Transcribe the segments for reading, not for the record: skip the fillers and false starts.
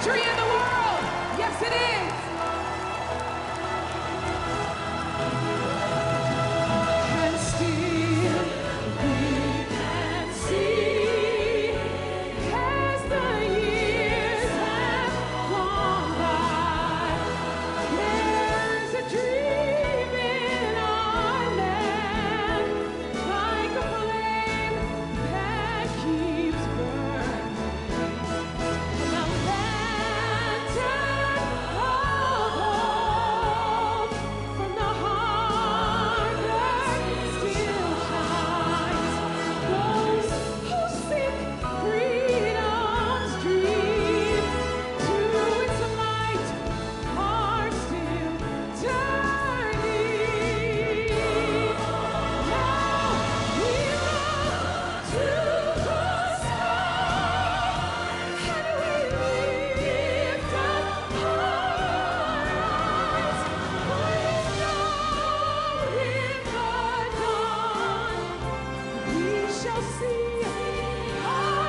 country in the world. Yes, it is. And still we can see as the years have gone by. There's a dream in our land, like a flame that keeps burning. The lantern of hope from the harbor still shines. Those who seek freedom's dream to its light are still turning. Now we look to the sky and we lift up our eyes. For in the dawn we shall see our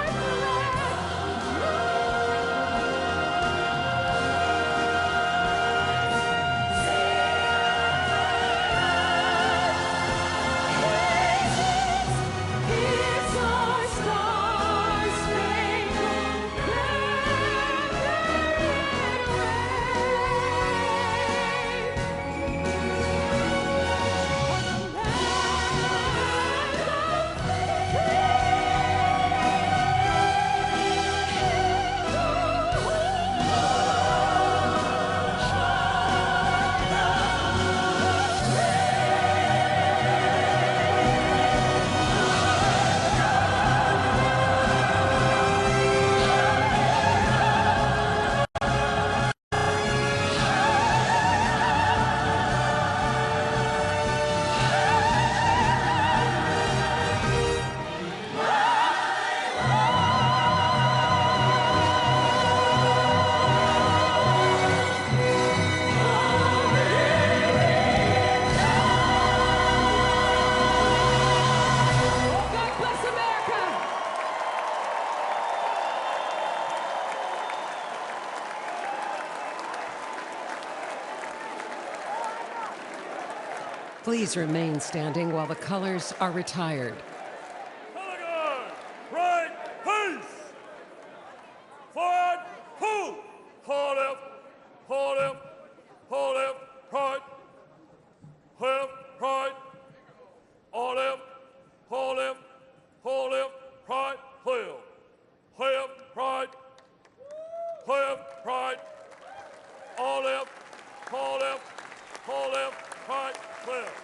It's our star-spangled God bless America. Please remain standing while the colors are retired. Pentagon, right, peace. Forward, pull. Hold up, hold up, hold up, right. Left, right. All left, hold left, right, left. Left, right. Left, right. All left, hold left, right, left.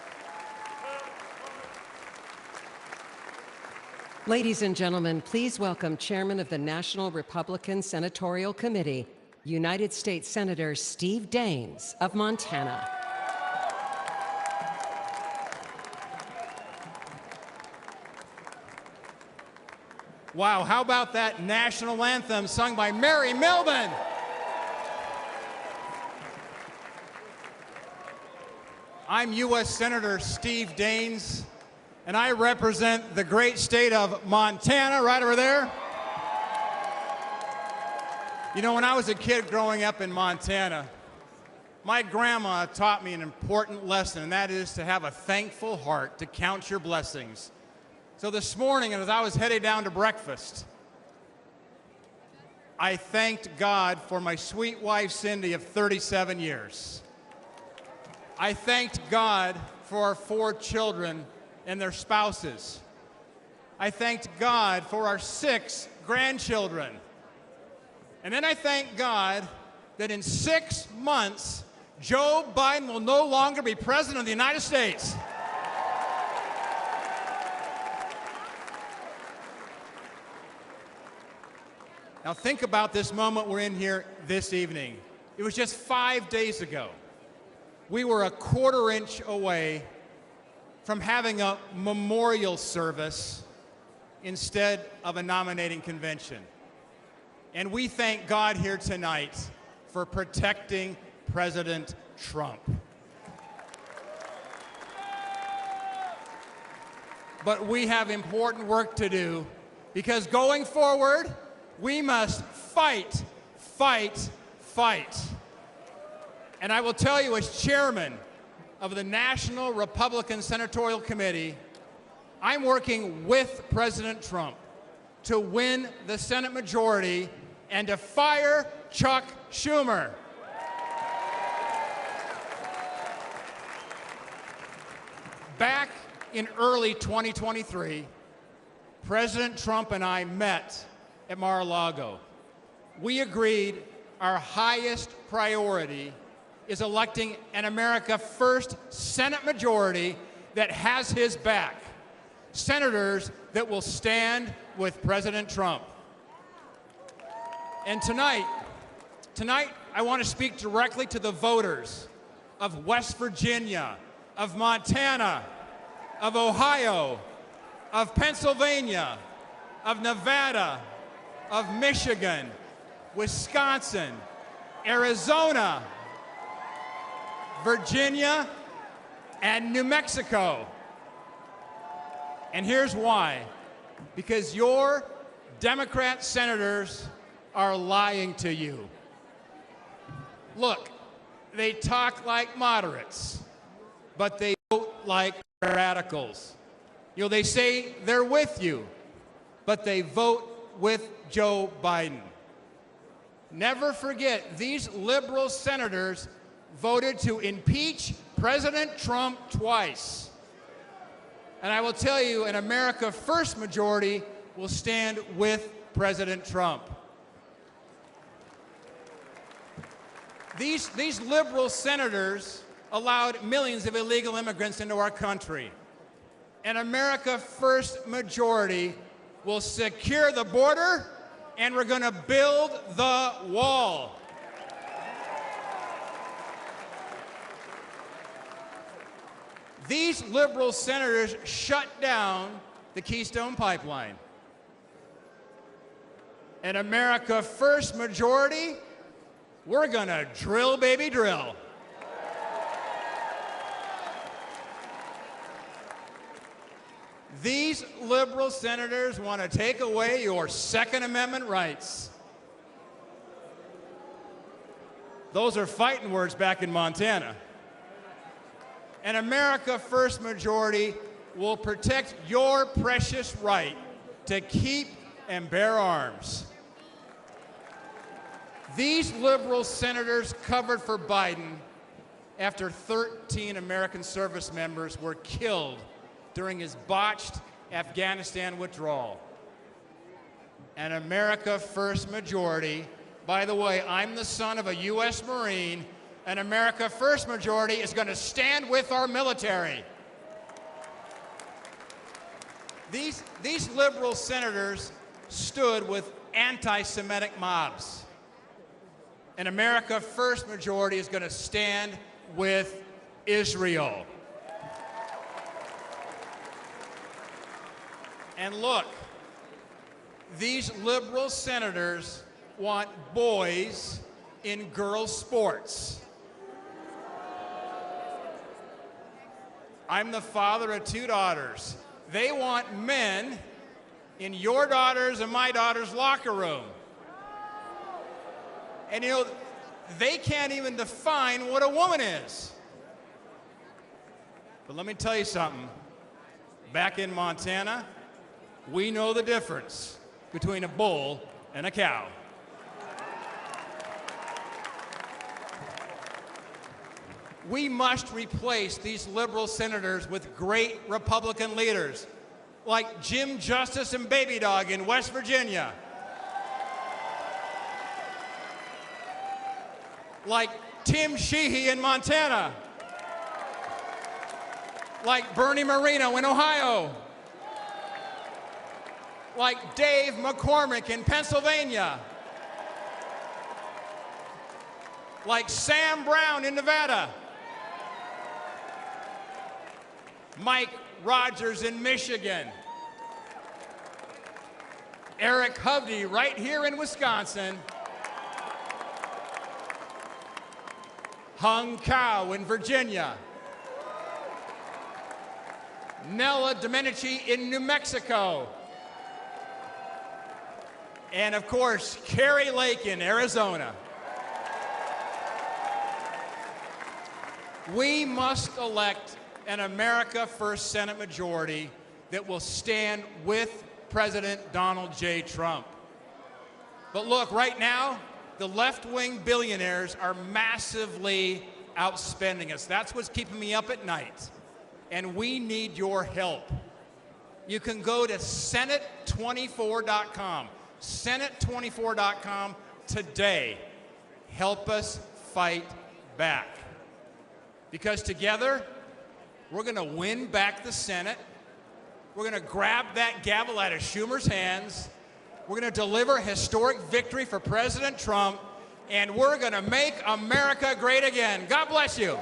Ladies and gentlemen, please welcome Chairman of the National Republican Senatorial Committee, United States Senator Steve Daines of Montana. Wow, how about that national anthem sung by Mary Melvin? I'm U.S. Senator Steve Daines, and I represent the great state of Montana, right over there. You know, when I was a kid growing up in Montana, my grandma taught me an important lesson, and that is to have a thankful heart, to count your blessings. So this morning, as I was headed down to breakfast, I thanked God for my sweet wife, Cindy, of 37 years. I thanked God for our 4 children and their spouses. I thanked God for our 6 grandchildren. And then I thank God that in 6 months, Joe Biden will no longer be president of the United States. Now think about this moment we're in here this evening. It was just 5 days ago. We were a quarter-inch away from having a memorial service instead of a nominating convention. And we thank God here tonight for protecting President Trump. But we have important work to do, because going forward, we must fight fight, fight. And I will tell you, as chairman of the National Republican Senatorial Committee, I'm working with President Trump to win the Senate majority and to fire Chuck Schumer. Back in early 2023, President Trump and I met at Mar-a-Lago. We agreed our highest priority is electing an America First Senate majority that has his back. Senators that will stand with President Trump. And tonight, I want to speak directly to the voters of West Virginia, of Montana, of Ohio, of Pennsylvania, of Nevada, of Michigan, Wisconsin, Arizona, Virginia, and New Mexico. And here's why. Because your Democrat senators are lying to you. Look, they talk like moderates, but they vote like radicals. You know, they say they're with you, but they vote with Joe Biden. Never forget, these liberal senators voted to impeach President Trump twice. And I will tell you, an America First majority will stand with President Trump. These liberal senators allowed millions of illegal immigrants into our country. An America First majority will secure the border, and we're going to build the wall. These liberal senators shut down the Keystone Pipeline. An America First majority, we're going to drill, baby, drill. These liberal senators want to take away your Second Amendment rights. Those are fighting words back in Montana. An America First majority will protect your precious right to keep and bear arms. These liberal senators covered for Biden after 13 American service members were killed during his botched Afghanistan withdrawal. An America First majority, by the way, I'm the son of a U.S. Marine. An America First majority is going to stand with our military. These liberal senators stood with anti-Semitic mobs. An America First majority is going to stand with Israel. And look, these liberal senators want boys in girls' sports. I'm the father of 2 daughters. They want men in your daughter's and my daughter's locker room. And you know, they can't even define what a woman is. But let me tell you something. Back in Montana, we know the difference between a bull and a cow. We must replace these liberal senators with great Republican leaders like Jim Justice and Baby Dog in West Virginia, like Tim Sheehy in Montana, like Bernie Moreno in Ohio, like Dave McCormick in Pennsylvania, like Sam Brown in Nevada, Mike Rogers in Michigan, Eric Hovde right here in Wisconsin, Hung Cao in Virginia, Nella Domenici in New Mexico, And of course, Carrie Lake in Arizona. We must elect an America First Senate majority that will stand with President Donald J. Trump. But look, right now, the left-wing billionaires are massively outspending us. That's what's keeping me up at night. And we need your help. You can go to Senate24.com. Senate24.com today. Help us fight back. Because together, we're going to win back the Senate. We're going to grab that gavel out of Schumer's hands. We're going to deliver a historic victory for President Trump. And we're going to make America great again. God bless you.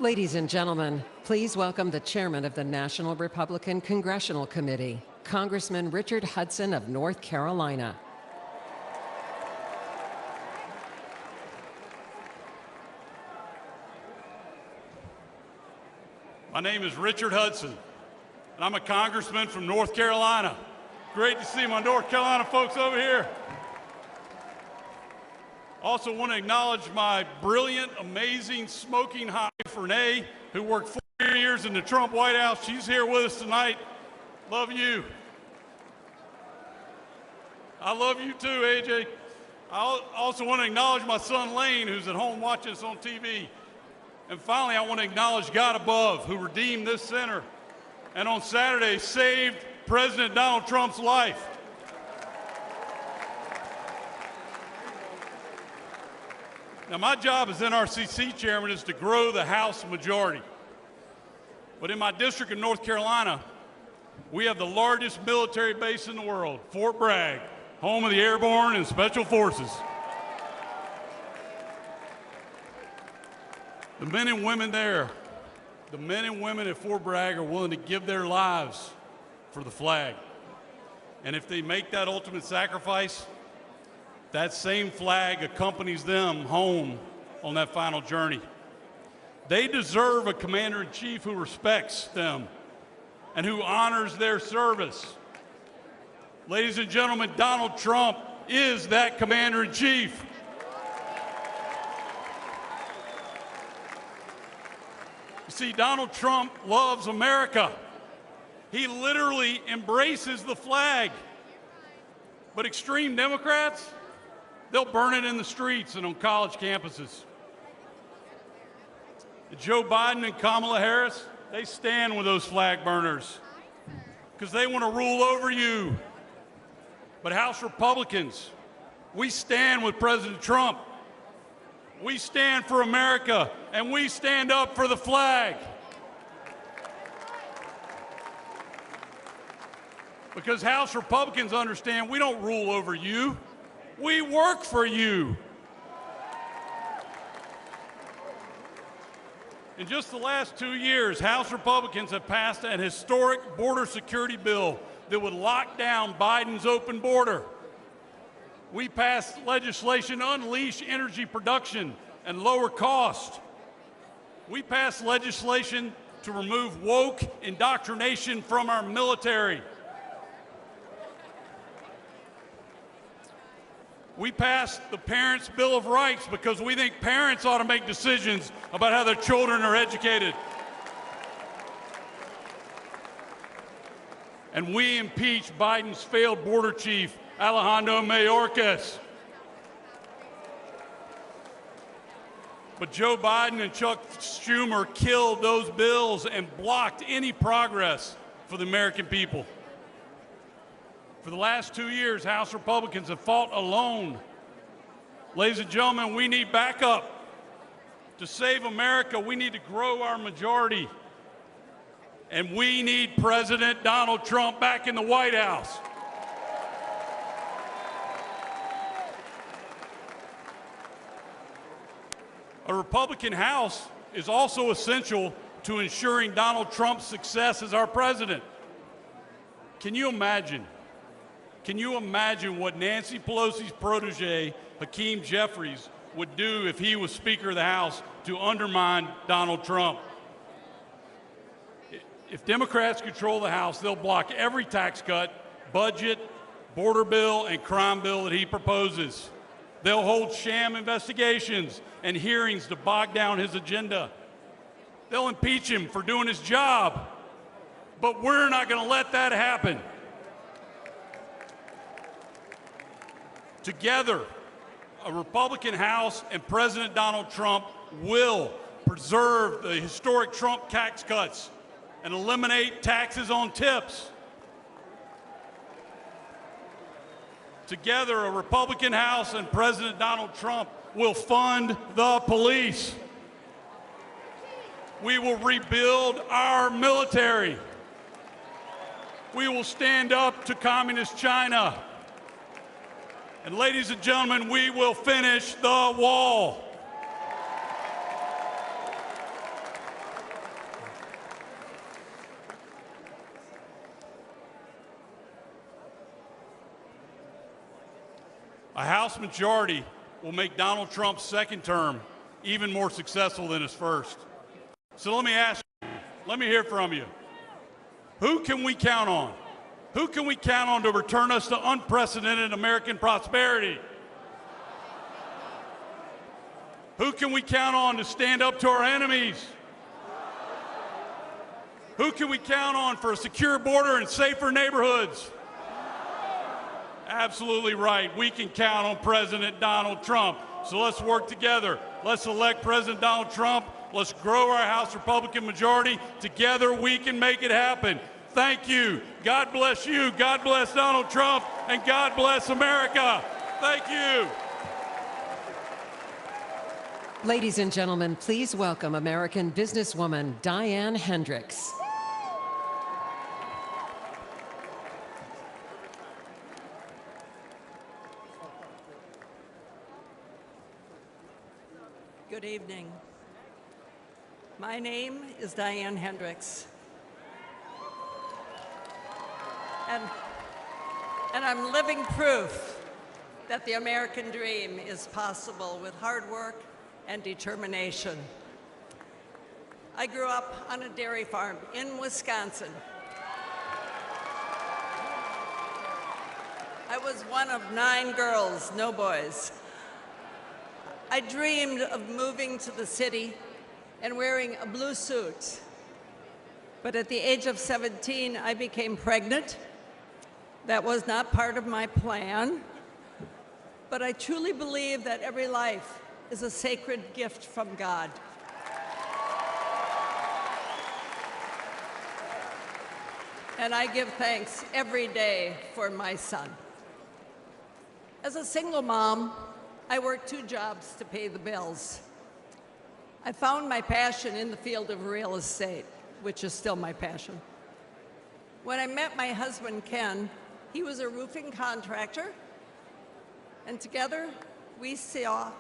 Ladies and gentlemen, please welcome the chairman of the National Republican Congressional Committee, Congressman Richard Hudson of North Carolina. My name is Richard Hudson, and I'm a congressman from North Carolina. Great to see my North Carolina folks over here. Also want to acknowledge my brilliant, amazing, smoking hot wife, Renee, who worked 4 years in the Trump White House. She's here with us tonight. Love you. I love you too, AJ. I also want to acknowledge my son, Lane, who's at home watching us on TV. And finally, I want to acknowledge God above, who redeemed this center and on Saturday saved President Donald Trump's life. Now, my job as NRCC chairman is to grow the House majority. But in my district of North Carolina, we have the largest military base in the world, Fort Bragg, home of the Airborne and Special Forces. The men and women there, the men and women at Fort Bragg are willing to give their lives for the flag. And if they make that ultimate sacrifice, that same flag accompanies them home on that final journey. They deserve a commander-in-chief who respects them and who honors their service. Ladies and gentlemen, Donald Trump is that commander-in-chief. You see, Donald Trump loves America. He literally embraces the flag. But extreme Democrats, they'll burn it in the streets and on college campuses. Joe Biden and Kamala Harris, they stand with those flag burners because they want to rule over you. But House Republicans, we stand with President Trump. We stand for America, and we stand up for the flag. Because House Republicans understand we don't rule over you. We work for you. In just the last 2 years, House Republicans have passed an historic border security bill that would lock down Biden's open border. We passed legislation to unleash energy production and lower cost. We passed legislation to remove woke indoctrination from our military. We passed the Parents' Bill of Rights because we think parents ought to make decisions about how their children are educated. And we impeached Biden's failed border chief, Alejandro Mayorkas. But Joe Biden and Chuck Schumer killed those bills and blocked any progress for the American people. For the last 2 years, House Republicans have fought alone. Ladies and gentlemen, we need backup. To save America, we need to grow our majority. And we need President Donald Trump back in the White House. A Republican House is also essential to ensuring Donald Trump's success as our president. Can you imagine? Can you imagine what Nancy Pelosi's protege, Hakeem Jeffries, would do if he was Speaker of the House to undermine Donald Trump? If Democrats control the House, they'll block every tax cut, budget, border bill, and crime bill that he proposes. They'll hold sham investigations and hearings to bog down his agenda. They'll impeach him for doing his job. But we're not going to let that happen. Together, a Republican House and President Donald Trump will preserve the historic Trump tax cuts and eliminate taxes on tips. Together, a Republican House and President Donald Trump will fund the police. We will rebuild our military. We will stand up to communist China. And ladies and gentlemen, we will finish the wall. A House majority will make Donald Trump's second term even more successful than his first. So let me ask you, let me hear from you. Who can we count on? Who can we count on to return us to unprecedented American prosperity? Who can we count on to stand up to our enemies? Who can we count on for a secure border and safer neighborhoods? Absolutely right. We can count on President Donald Trump. So let's work together. Let's elect President Donald Trump. Let's grow our House Republican majority. Together we can make it happen. Thank you. God bless you. God bless Donald Trump. And God bless America. Thank you. Ladies and gentlemen, please welcome American businesswoman Diane Hendricks. Good evening. My name is Diane Hendricks. And I'm living proof that the American dream is possible with hard work and determination. I grew up on a dairy farm in Wisconsin. I was one of 9 girls, no boys. I dreamed of moving to the city and wearing a blue suit. But at the age of 17, I became pregnant. That was not part of my plan. But I truly believe that every life is a sacred gift from God. And I give thanks every day for my son. As a single mom, I worked 2 jobs to pay the bills. I found my passion in the field of real estate, which is still my passion. When I met my husband, Ken, he was a roofing contractor, and together we saw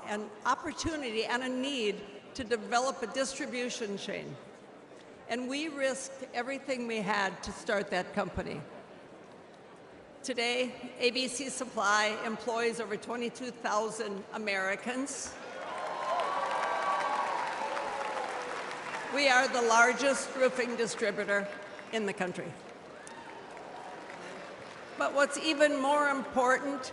an opportunity and a need to develop a distribution chain. And we risked everything we had to start that company. Today, ABC Supply employs over 22,000 Americans. We are the largest roofing distributor in the country. But what's even more important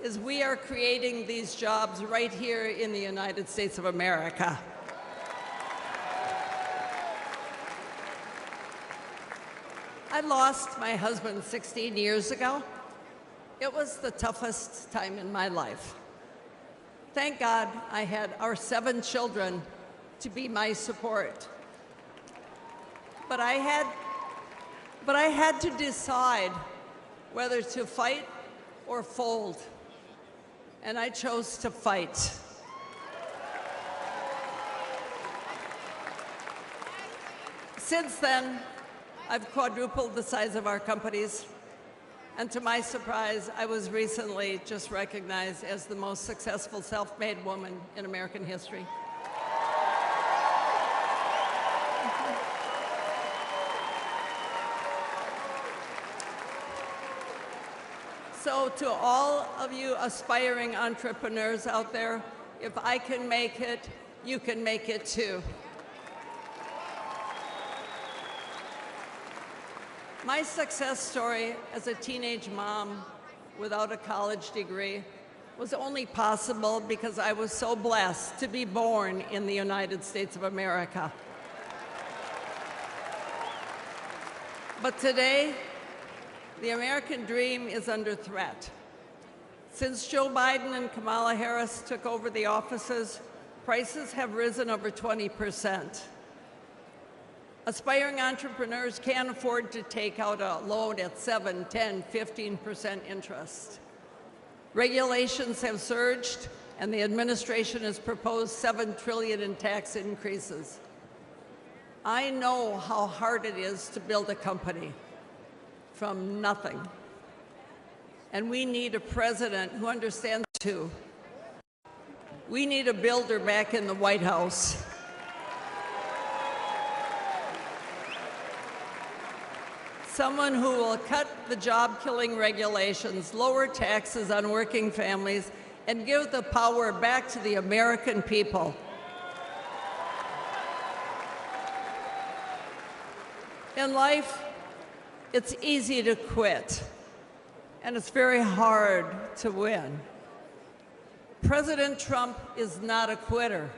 is we are creating these jobs right here in the United States of America. I lost my husband 16 years ago. It was the toughest time in my life. Thank God I had our 7 children to be my support. But I had to decide whether to fight or fold. And I chose to fight. Since then, I've quadrupled the size of our companies, and to my surprise, I was recently just recognized as the most successful self-made woman in American history. So to all of you aspiring entrepreneurs out there, if I can make it, you can make it too. My success story as a teenage mom without a college degree was only possible because I was so blessed to be born in the United States of America. But today, the American dream is under threat. Since Joe Biden and Kamala Harris took over the offices, prices have risen over 20%. Aspiring entrepreneurs can't afford to take out a loan at 7, 10, 15% interest. Regulations have surged, and the administration has proposed $7 trillion in tax increases. I know how hard it is to build a company from nothing. And we need a president who understands too. We need a builder back in the White House. someone who will cut the job-killing regulations, lower taxes on working families, and give the power back to the American people. In life, it's easy to quit, and it's very hard to win. President Trump is not a quitter.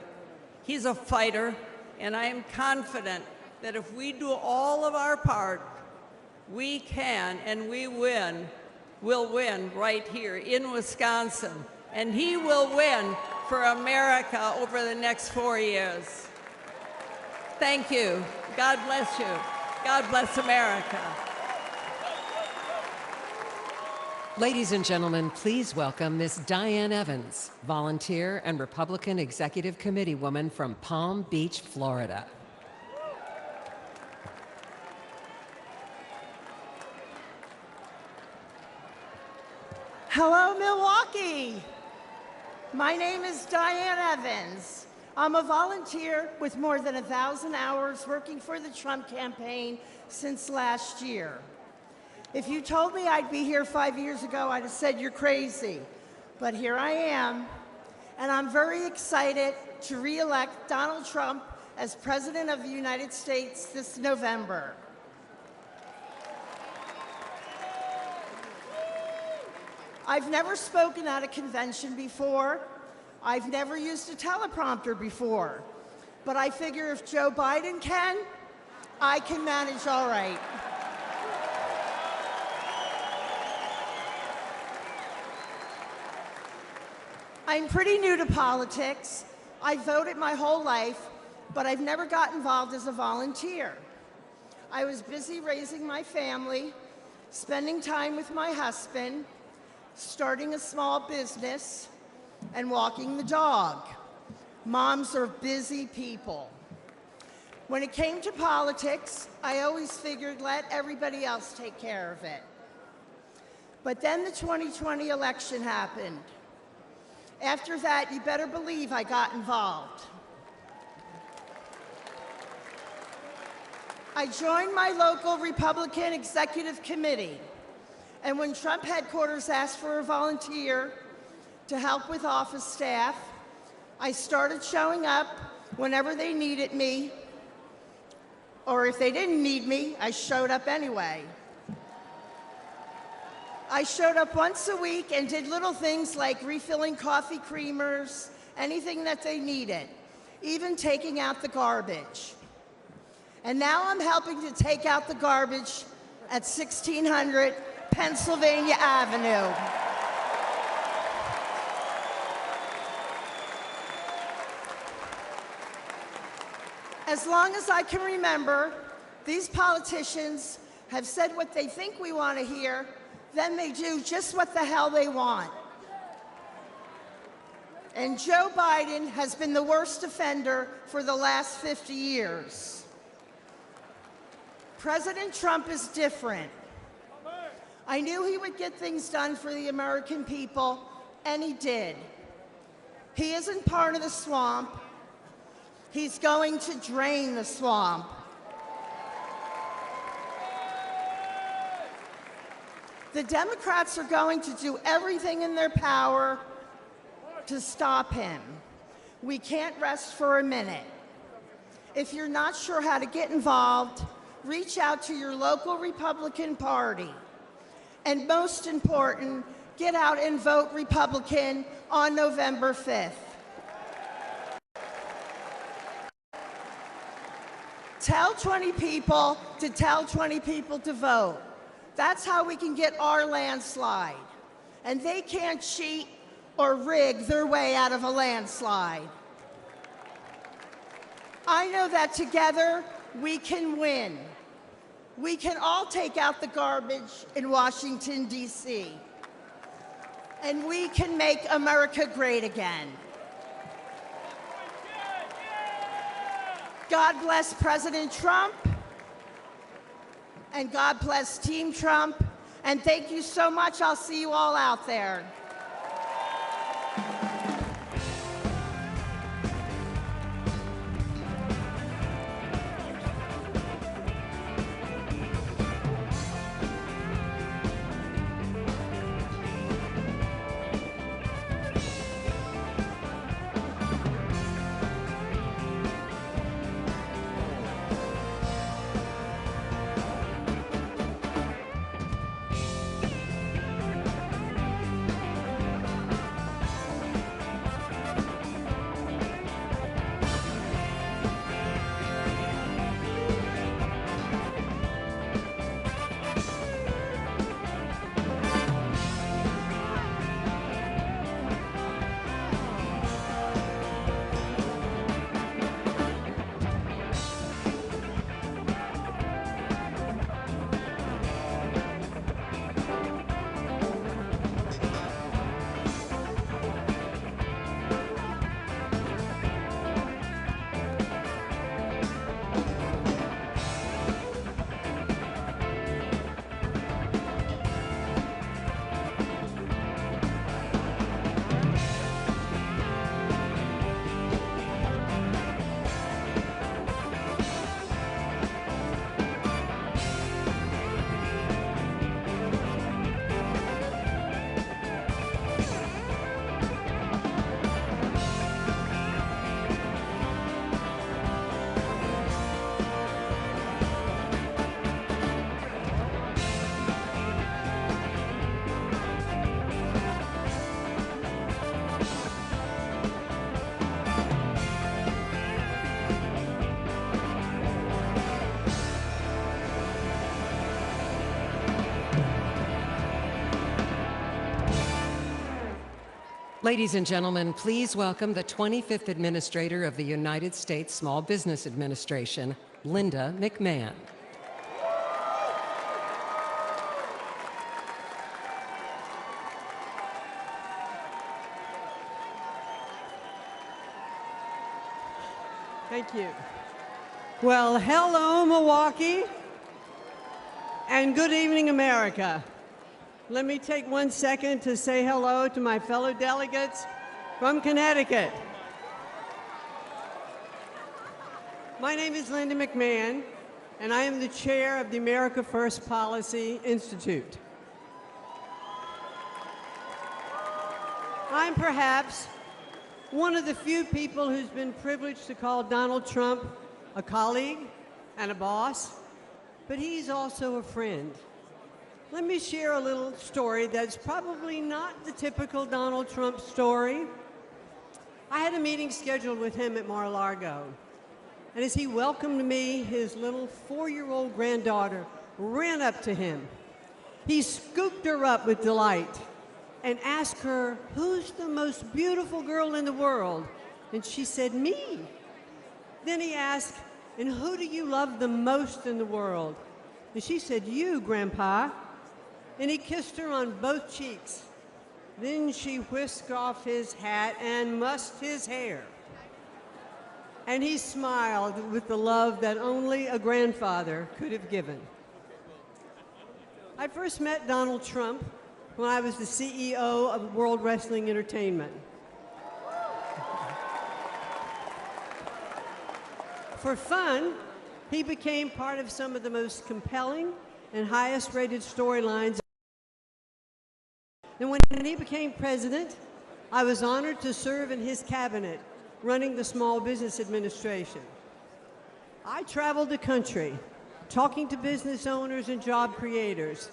He's a fighter, and I am confident that if we do all of our part, we can and we will win right here in Wisconsin. And he will win for America over the next 4 years. Thank you. God bless you. God bless America. Ladies and gentlemen, please welcome Ms. Diane Evans, volunteer and Republican Executive Committee woman from Palm Beach, Florida. Hello, Milwaukee. My name is Diane Evans. I'm a volunteer with more than 1,000 hours working for the Trump campaign since last year. If you told me I'd be here 5 years ago, I'd have said you're crazy. But here I am, and I'm very excited to re-elect Donald Trump as President of the United States this November. I've never spoken at a convention before. I've never used a teleprompter before. But I figure if Joe Biden can, I can manage all right. I'm pretty new to politics. I voted my whole life, but I've never got involved as a volunteer. I was busy raising my family, spending time with my husband, starting a small business, and walking the dog. Moms are busy people. When it came to politics, I always figured let everybody else take care of it. But then the 2020 election happened. After that, you better believe I got involved. I joined my local Republican Executive Committee. And when Trump headquarters asked for a volunteer to help with office staff, I started showing up whenever they needed me, or if they didn't need me, I showed up anyway. I showed up once a week and did little things like refilling coffee creamers, anything that they needed, even taking out the garbage. And now I'm helping to take out the garbage at 1600 Pennsylvania Avenue. As long as I can remember, these politicians have said what they think we want to hear, then they do just what the hell they want. And Joe Biden has been the worst offender for the last 50 years. President Trump is different. I knew he would get things done for the American people, and he did. He isn't part of the swamp. He's going to drain the swamp. The Democrats are going to do everything in their power to stop him. We can't rest for a minute. If you're not sure how to get involved, reach out to your local Republican Party. And most important, get out and vote Republican on November 5th. Tell 20 people to tell 20 people to vote. That's how we can get our landslide. And they can't cheat or rig their way out of a landslide. I know that together we can win. We can all take out the garbage in Washington, D.C. And we can make America great again. God bless President Trump, and God bless Team Trump, and thank you so much. I'll see you all out there. Ladies and gentlemen, please welcome the 25th Administrator of the United States Small Business Administration, Linda McMahon. Thank you. Well, hello, Milwaukee, and good evening, America. Let me take 1 second to say hello to my fellow delegates from Connecticut. My name is Linda McMahon, and I am the chair of the America First Policy Institute. I'm perhaps one of the few people who's been privileged to call Donald Trump a colleague and a boss, but he's also a friend. Let me share a little story that's probably not the typical Donald Trump story. I had a meeting scheduled with him at Mar-a-Lago, and as he welcomed me, his little 4-year-old granddaughter ran up to him. He scooped her up with delight and asked her, "Who's the most beautiful girl in the world?" And she said, "Me." Then he asked, "And who do you love the most in the world?" And she said, "You, Grandpa." And he kissed her on both cheeks. Then she whisked off his hat and mussed his hair. And he smiled with the love that only a grandfather could have given. I first met Donald Trump when I was the CEO of World Wrestling Entertainment. For fun, he became part of some of the most compelling and highest rated storylines. And when he became president, I was honored to serve in his cabinet, running the Small Business Administration. I traveled the country, talking to business owners and job creators.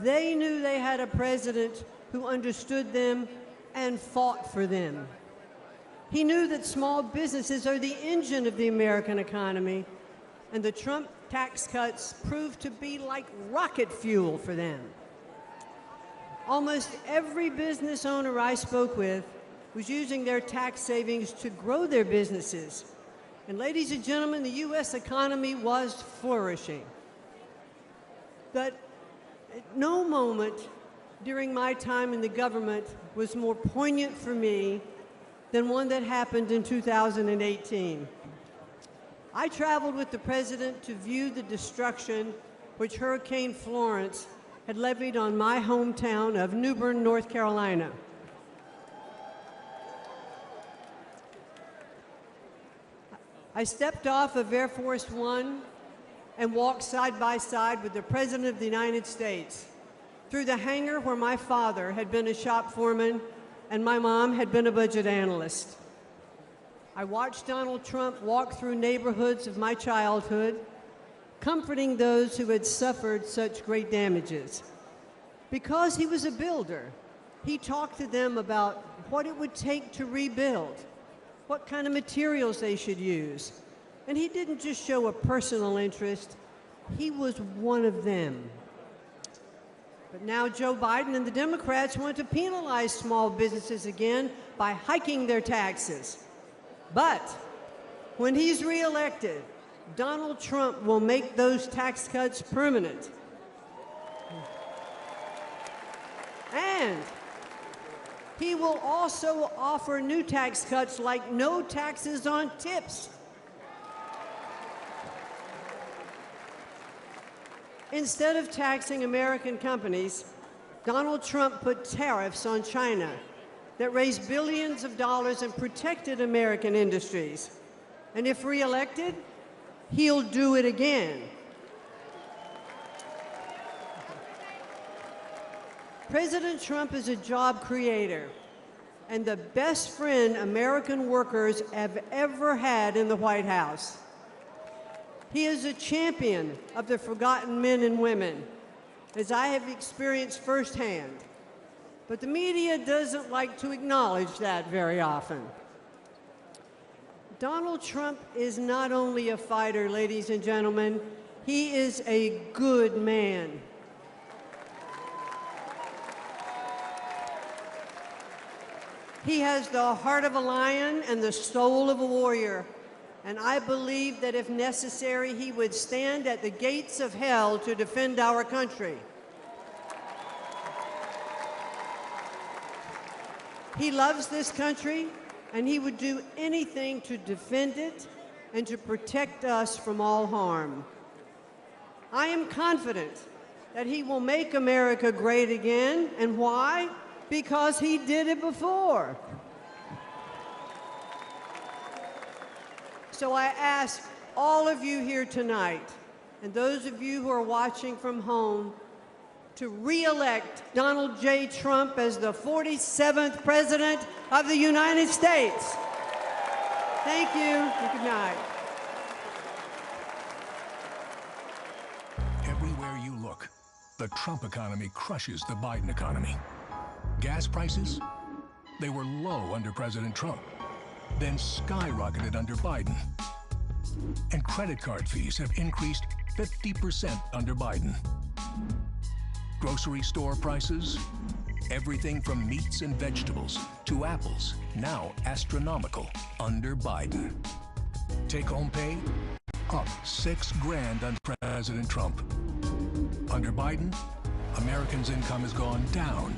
They knew they had a president who understood them and fought for them. He knew that small businesses are the engine of the American economy, and the Trump tax cuts proved to be like rocket fuel for them. Almost every business owner I spoke with was using their tax savings to grow their businesses. And ladies and gentlemen, the U.S. economy was flourishing. But at no moment during my time in the government was more poignant for me than one that happened in 2018. I traveled with the president to view the destruction which Hurricane Florence had levied on my hometown of New Bern, North Carolina. I stepped off of Air Force One and walked side by side with the President of the United States through the hangar where my father had been a shop foreman and my mom had been a budget analyst. I watched Donald Trump walk through neighborhoods of my childhood, comforting those who had suffered such great damages. Because he was a builder, he talked to them about what it would take to rebuild, what kind of materials they should use. And he didn't just show a personal interest, he was one of them. But now Joe Biden and the Democrats want to penalize small businesses again by hiking their taxes. But when he's reelected, Donald Trump will make those tax cuts permanent. And he will also offer new tax cuts like no taxes on tips. Instead of taxing American companies, Donald Trump put tariffs on China that raised billions of dollars and protected American industries. And if reelected, he'll do it again. President Trump is a job creator and the best friend American workers have ever had in the White House. He is a champion of the forgotten men and women, as I have experienced firsthand. But the media doesn't like to acknowledge that very often. Donald Trump is not only a fighter, ladies and gentlemen, he is a good man. He has the heart of a lion and the soul of a warrior. And I believe that if necessary, he would stand at the gates of hell to defend our country. He loves this country, and he would do anything to defend it and to protect us from all harm. I am confident that he will make America great again. And why? Because he did it before. So I ask all of you here tonight, and those of you who are watching from home, to re-elect Donald J. Trump as the 47th President of the United States. Thank you, and good night. Everywhere you look, the Trump economy crushes the Biden economy. Gas prices, they were low under President Trump, then skyrocketed under Biden. And credit card fees have increased 50% under Biden. Grocery store prices, everything from meats and vegetables to apples, now astronomical under Biden. Take-home pay, up $6 grand under President Trump. Under Biden, Americans' income has gone down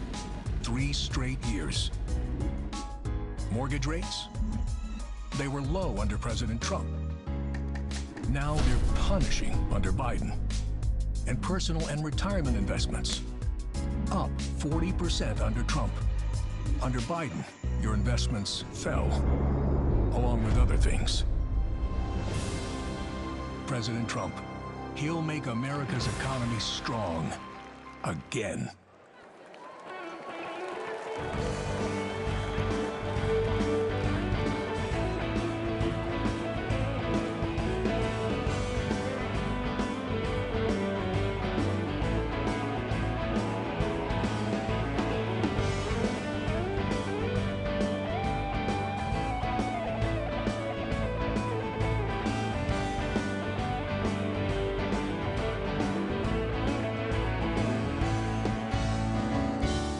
3 straight years. Mortgage rates, they were low under President Trump. Now they're punishing under Biden. And personal and retirement investments, up 40% under Trump. Under Biden, your investments fell, along with other things. President Trump, he'll make America's economy strong again.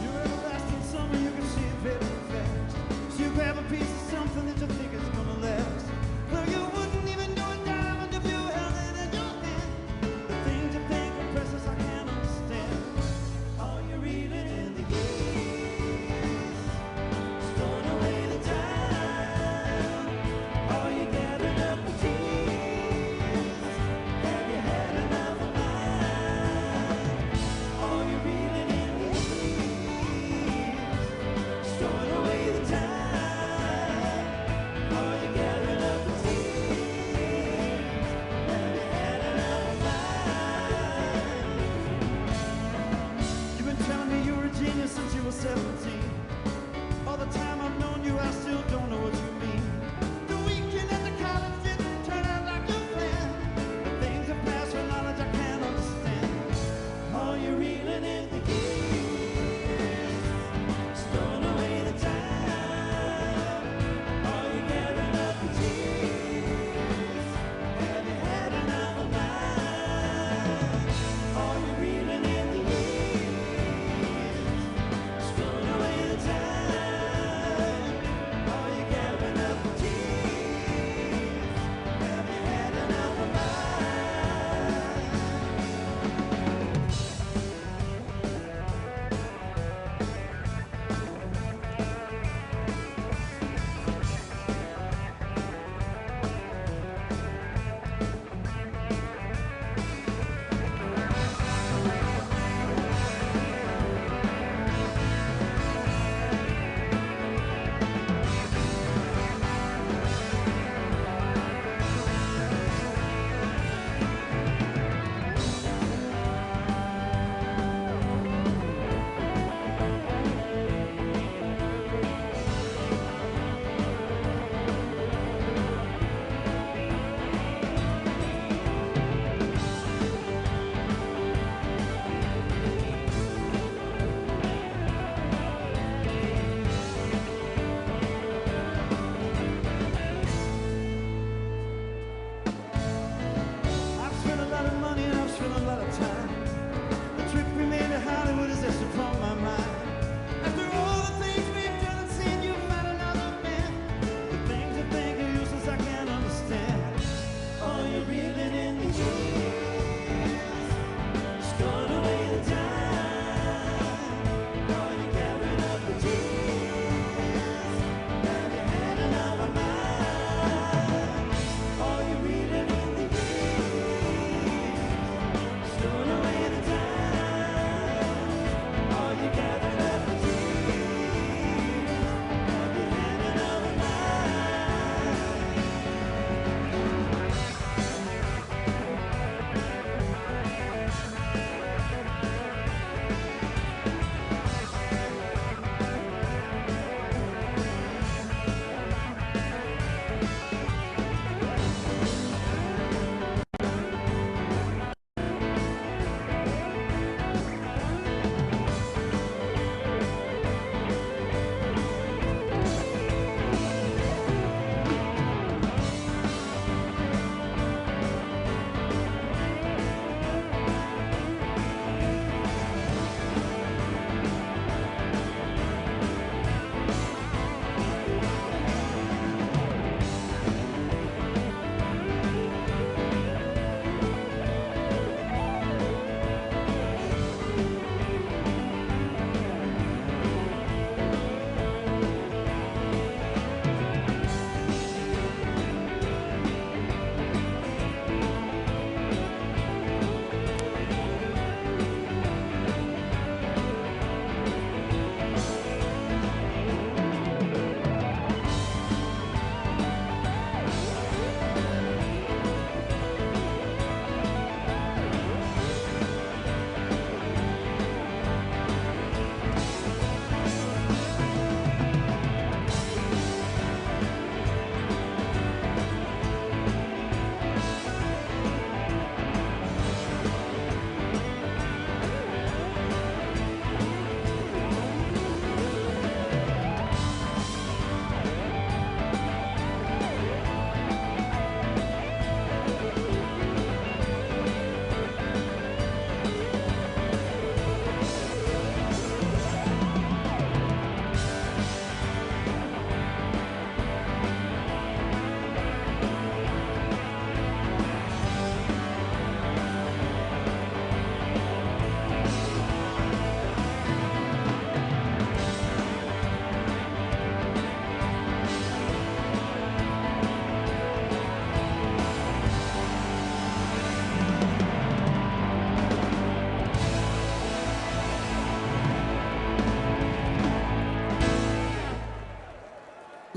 You're everlasting summer, you can see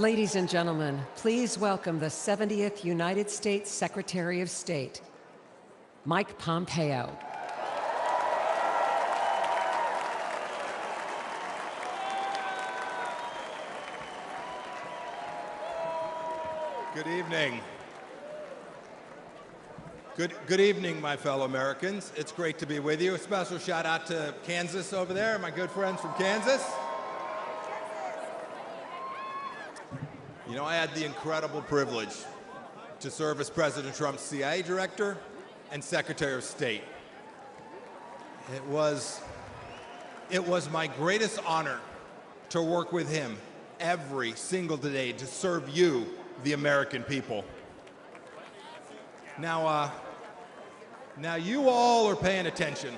Ladies and gentlemen, please welcome the 70th United States Secretary of State, Mike Pompeo. Good evening. Good evening, my fellow Americans. It's great to be with you. A special shout out to Kansas over there, my good friends from Kansas. You know, I had the incredible privilege to serve as President Trump's CIA Director and Secretary of State. It was my greatest honor to work with him every single day to serve you, the American people. Now you all are paying attention,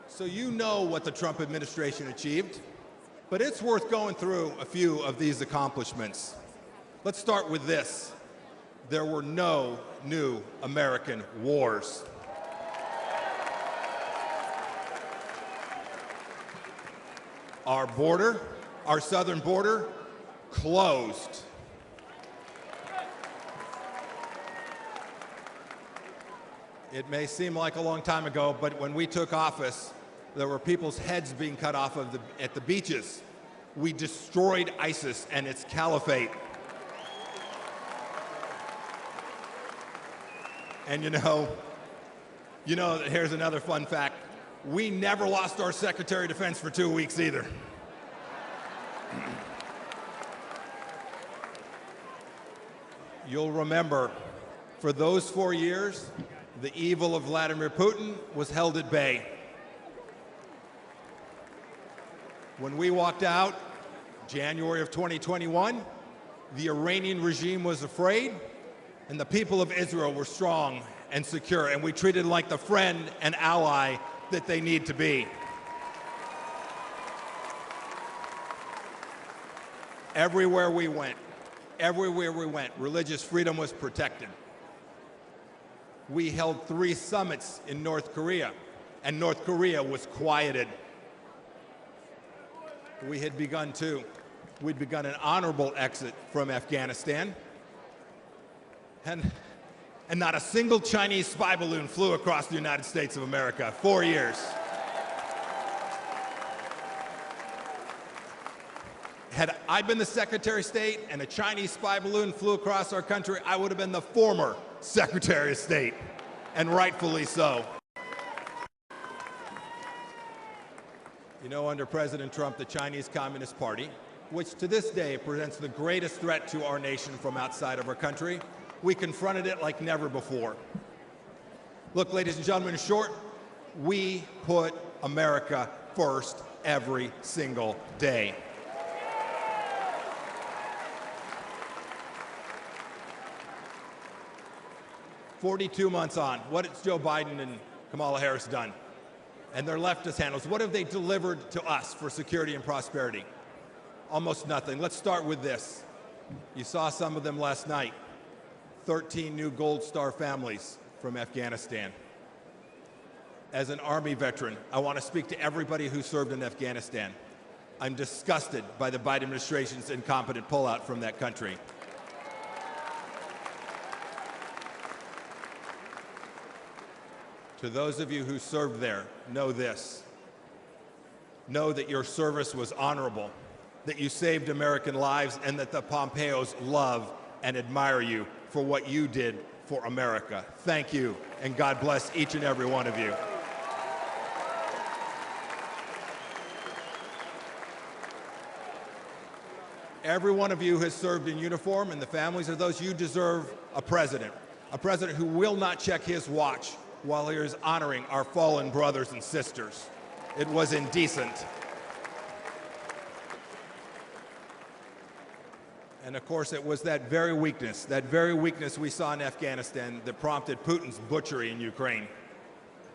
so you know what the Trump administration achieved, but it's worth going through a few of these accomplishments. Let's start with this. There were no new American wars. Our border, our southern border, closed. It may seem like a long time ago, but when we took office, there were people's heads being cut off at the beaches. We destroyed ISIS and its caliphate. And you know, here's another fun fact. We never lost our Secretary of Defense for 2 weeks either. You'll remember, for those 4 years, the evil of Vladimir Putin was held at bay. When we walked out, January of 2021, the Iranian regime was afraid, and the people of Israel were strong and secure, and we treated them like the friend and ally that they need to be. Everywhere we went, religious freedom was protected. We held 3 summits in North Korea, and North Korea was quieted. We'd begun an honorable exit from Afghanistan, and not a single Chinese spy balloon flew across the United States of America. 4 years. Had I been the Secretary of State and a Chinese spy balloon flew across our country, I would have been the former Secretary of State, and rightfully so. You know, under President Trump, the Chinese Communist Party, which to this day presents the greatest threat to our nation from outside of our country, we confronted it like never before. Look, ladies and gentlemen, in short, we put America first every single day. "42 months on, what has Joe Biden and Kamala Harris done? And their leftist handlers, what have they delivered to us for security and prosperity? Almost nothing. Let's start with this. You saw some of them last night. 13 new Gold Star families from Afghanistan. As an Army veteran, I want to speak to everybody who served in Afghanistan. I'm disgusted by the Biden administration's incompetent pullout from that country. To those of you who served there, know this. Know that your service was honorable, that you saved American lives, and that the Pompeos love and admire you for what you did for America. Thank you, and God bless each and every one of you. Every one of you has served in uniform, and the families of those, you deserve a president who will not check his watch while he is honoring our fallen brothers and sisters. It was indecent. And of course, it was that very weakness we saw in Afghanistan that prompted Putin's butchery in Ukraine.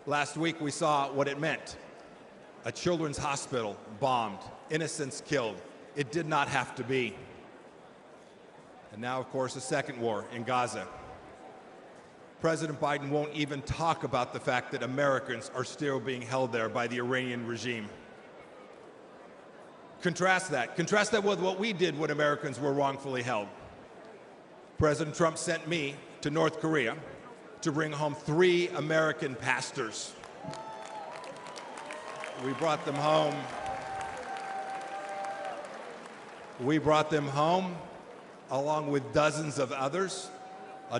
Last week, we saw what it meant. A children's hospital bombed, innocents killed. It did not have to be. And now, of course, a second war in Gaza. President Biden won't even talk about the fact that Americans are still being held there by the Iranian regime. Contrast that. Contrast that with what we did when Americans were wrongfully held. President Trump sent me to North Korea to bring home 3 American pastors. We brought them home. We brought them home along with dozens of others,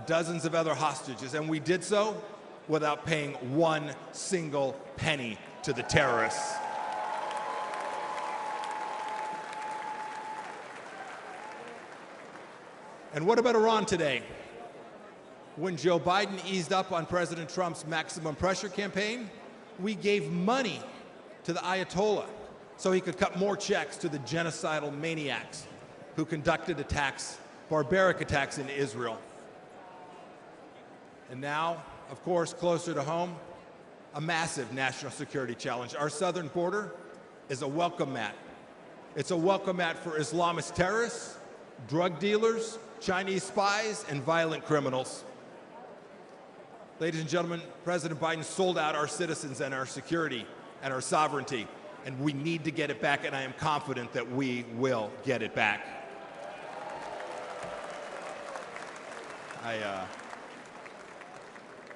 dozens of other hostages, and we did so without paying 1 single penny to the terrorists. And what about Iran today? When Joe Biden eased up on President Trump's maximum pressure campaign, we gave money to the Ayatollah so he could cut more checks to the genocidal maniacs who conducted attacks, barbaric attacks in Israel. And now, of course, closer to home, a massive national security challenge. Our southern border is a welcome mat. It's a welcome mat for Islamist terrorists, drug dealers, Chinese spies, and violent criminals. Ladies and gentlemen, President Biden sold out our citizens and our security and our sovereignty, and we need to get it back, and I am confident that we will get it back.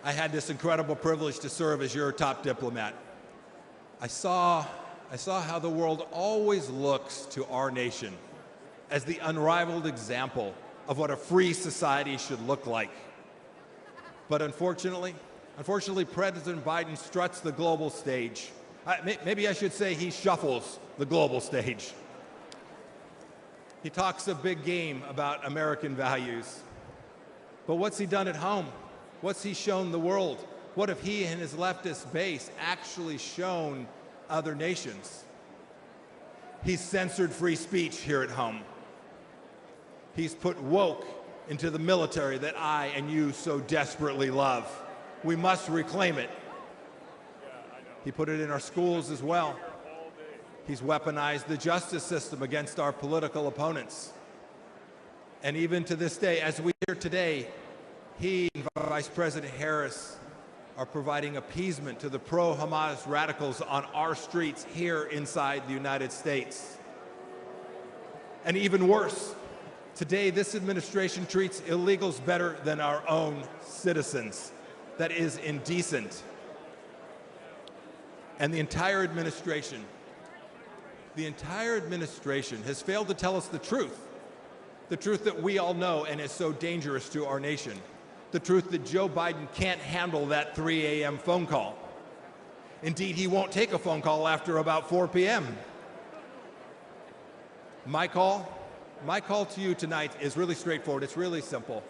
I had this incredible privilege to serve as your top diplomat. I saw how the world always looks to our nation as the unrivaled example of what a free society should look like. But unfortunately, President Biden struts the global stage. Maybe I should say he shuffles the global stage. He talks a big game about American values. But what's he done at home? What's he shown the world? What have he and his leftist base actually shown other nations? He's censored free speech here at home. He's put woke into the military that I and you so desperately love. We must reclaim it. He put it in our schools as well. He's weaponized the justice system against our political opponents. And even to this day, as we hear today, he and Vice President Harris are providing appeasement to the pro-Hamas radicals on our streets here inside the United States. And even worse, today this administration treats illegals better than our own citizens. That is indecent. And the entire administration has failed to tell us the truth that we all know and is so dangerous to our nation. The truth that Joe Biden can't handle that 3 a.m. phone call. Indeed, he won't take a phone call after about 4 p.m. My call to you tonight is really straightforward. It's really simple.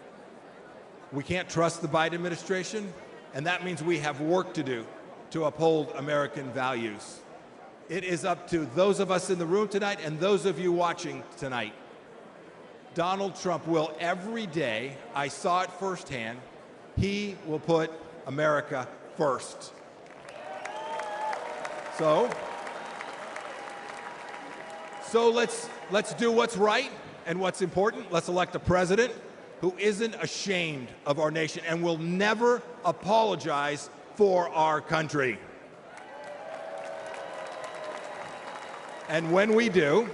We can't trust the Biden administration, and that means we have work to do to uphold American values. It is up to those of us in the room tonight and those of you watching tonight. Donald Trump will every day, I saw it firsthand, he will put America first. So let's do what's right and what's important. Let's elect a president who isn't ashamed of our nation and will never apologize for our country. And when we do,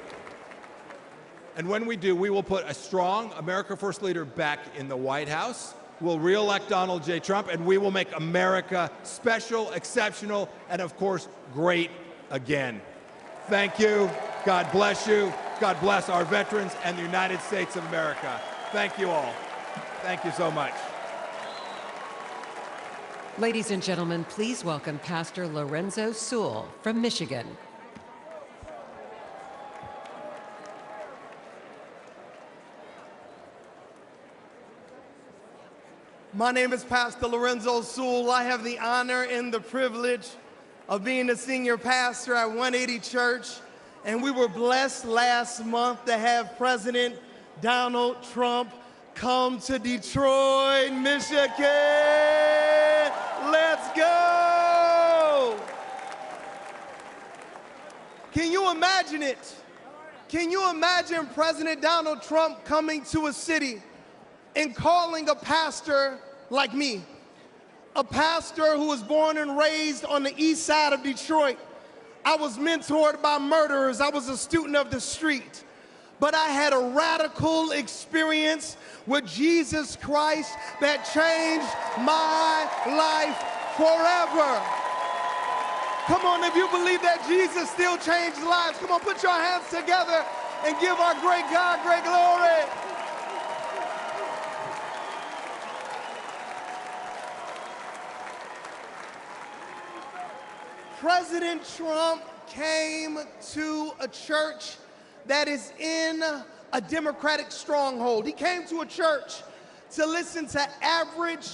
we will put a strong America First leader back in the White House. We'll re-elect Donald J. Trump, and we will make America special, exceptional, and of course, great again. Thank you. God bless you. God bless our veterans and the United States of America. Thank you all. Thank you so much. Ladies and gentlemen, please welcome Pastor Lorenzo Sewell from Michigan. My name is Pastor Lorenzo Sewell. I have the honor and the privilege of being the senior pastor at 180 Church, and we were blessed last month to have President Donald Trump come to Detroit, Michigan. Let's go! Can you imagine it? Can you imagine President Donald Trump coming to a city and calling a pastor like me, a pastor who was born and raised on the east side of Detroit, I was mentored by murderers. I was a student of the street. But I had a radical experience with Jesus Christ that changed my life forever. Come on, if you believe that Jesus still changed lives, come on, put your hands together and give our great God great glory. President Trump came to a church that is in a Democratic stronghold. He came to a church to listen to average,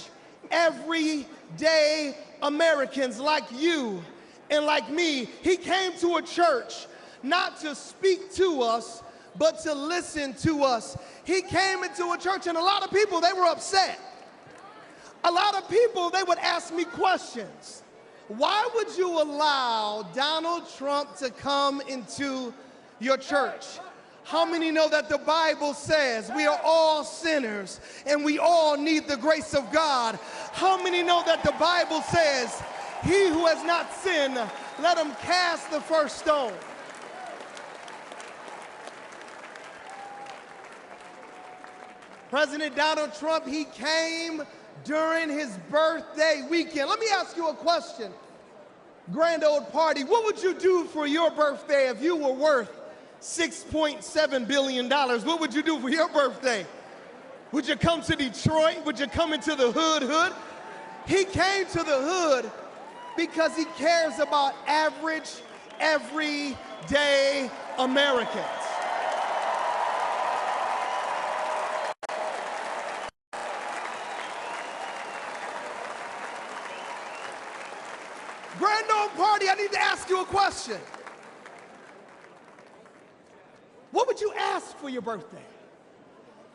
everyday Americans like you and like me. He came to a church not to speak to us, but to listen to us. He came into a church, and a lot of people, they were upset. A lot of people, they would ask me questions. Why would you allow Donald Trump to come into your church? How many know that the Bible says we are all sinners and we all need the grace of God? How many know that the Bible says, he who has not sinned, let him cast the first stone? President Donald Trump, he came during his birthday weekend. Let me ask you a question. Grand old party, what would you do for your birthday if you were worth $6.7 billion? What would you do for your birthday? Would you come to Detroit? Would you come into the hood? He came to the hood because he cares about average, everyday Americans. Grand old party, I need to ask you a question. What would you ask for your birthday?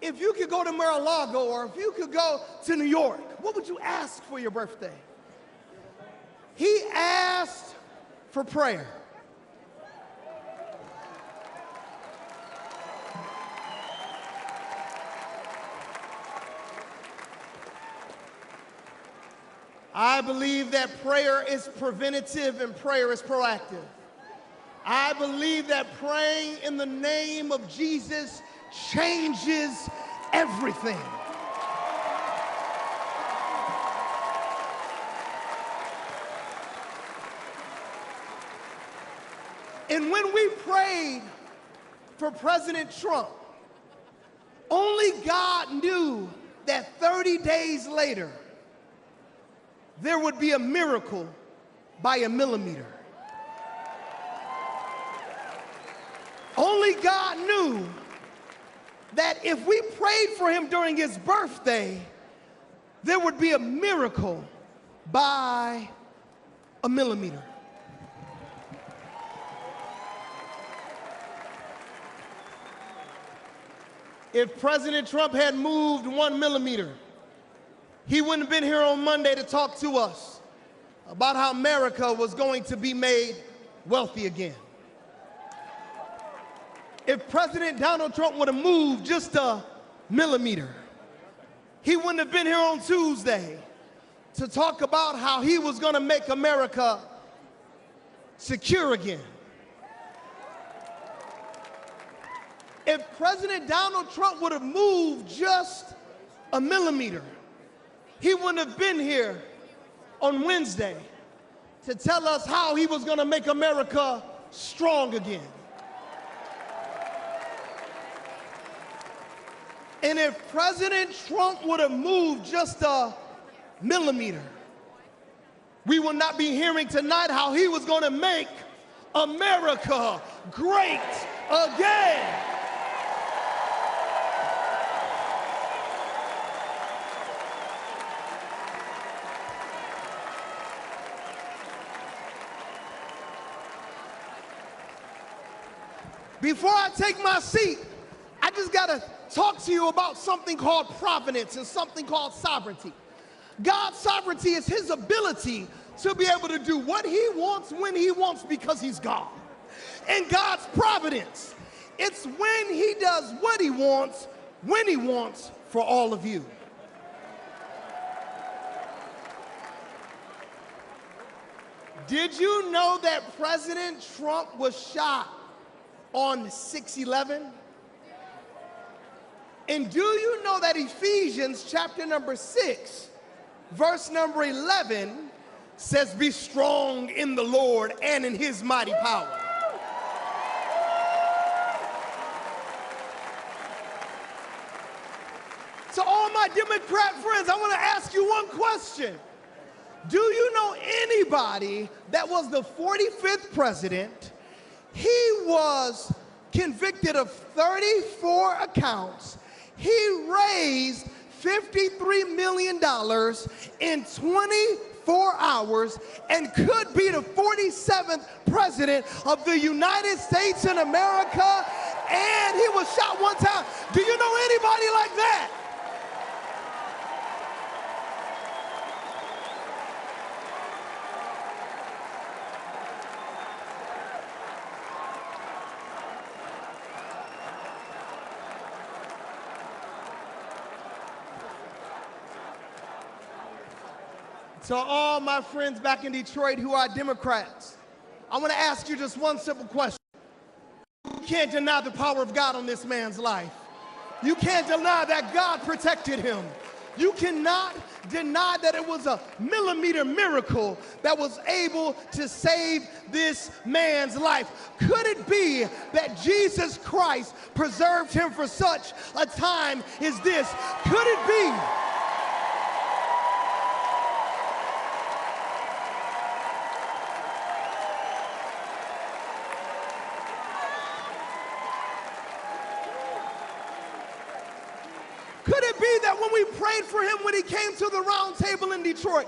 If you could go to Mar-a-Lago or if you could go to New York, what would you ask for your birthday? He asked for prayer. I believe that prayer is preventative and prayer is proactive. I believe that praying in the name of Jesus changes everything. And when we prayed for President Trump, only God knew that 30 days later, there would be a miracle by a millimeter. Only God knew that if we prayed for him during his birthday, there would be a miracle by a millimeter. If President Trump had moved 1 millimeter, he wouldn't have been here on Monday to talk to us about how America was going to be made wealthy again. If President Donald Trump would have moved just a millimeter, he wouldn't have been here on Tuesday to talk about how he was going to make America secure again. If President Donald Trump would have moved just a millimeter, he wouldn't have been here on Wednesday to tell us how he was going to make America strong again. And if President Trump would have moved just a millimeter, we will not be hearing tonight how he was going to make America great again. Before I take my seat, I just got to talk to you about something called providence and something called sovereignty. God's sovereignty is his ability to be able to do what he wants when he wants because he's God. And God's providence, it's when he does what he wants, when he wants for all of you. Did you know that President Trump was shot on 6/11? And do you know that Ephesians chapter number 6, verse number 11 says, be strong in the Lord and in his mighty power. To all my Democrat friends, I want to ask you one question. Do you know anybody that was the 45th president? He was convicted of 34 accounts. He raised $53 million in 24 hours and could be the 47th president of the United States in America, and he was shot one time. Do you know anybody like that? To all my friends back in Detroit who are Democrats, I want to ask you just one simple question. You can't deny the power of God on this man's life. You can't deny that God protected him. You cannot deny that it was a millimeter miracle that was able to save this man's life. Could it be that Jesus Christ preserved him for such a time as this? Could it be? Could it be that when we prayed for him when he came to the round table in Detroit,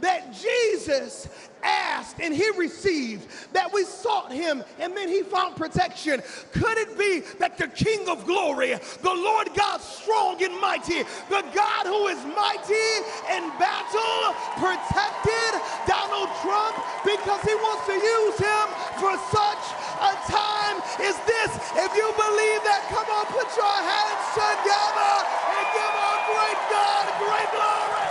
that Jesus asked and he received, that we sought him and then he found protection? Could it be that the King of glory, the Lord God strong and mighty, the God who is mighty in battle, protected Donald Trump because he wants to use him for such a time as this? If you believe that, come on, put your hands together and give our great God great glory.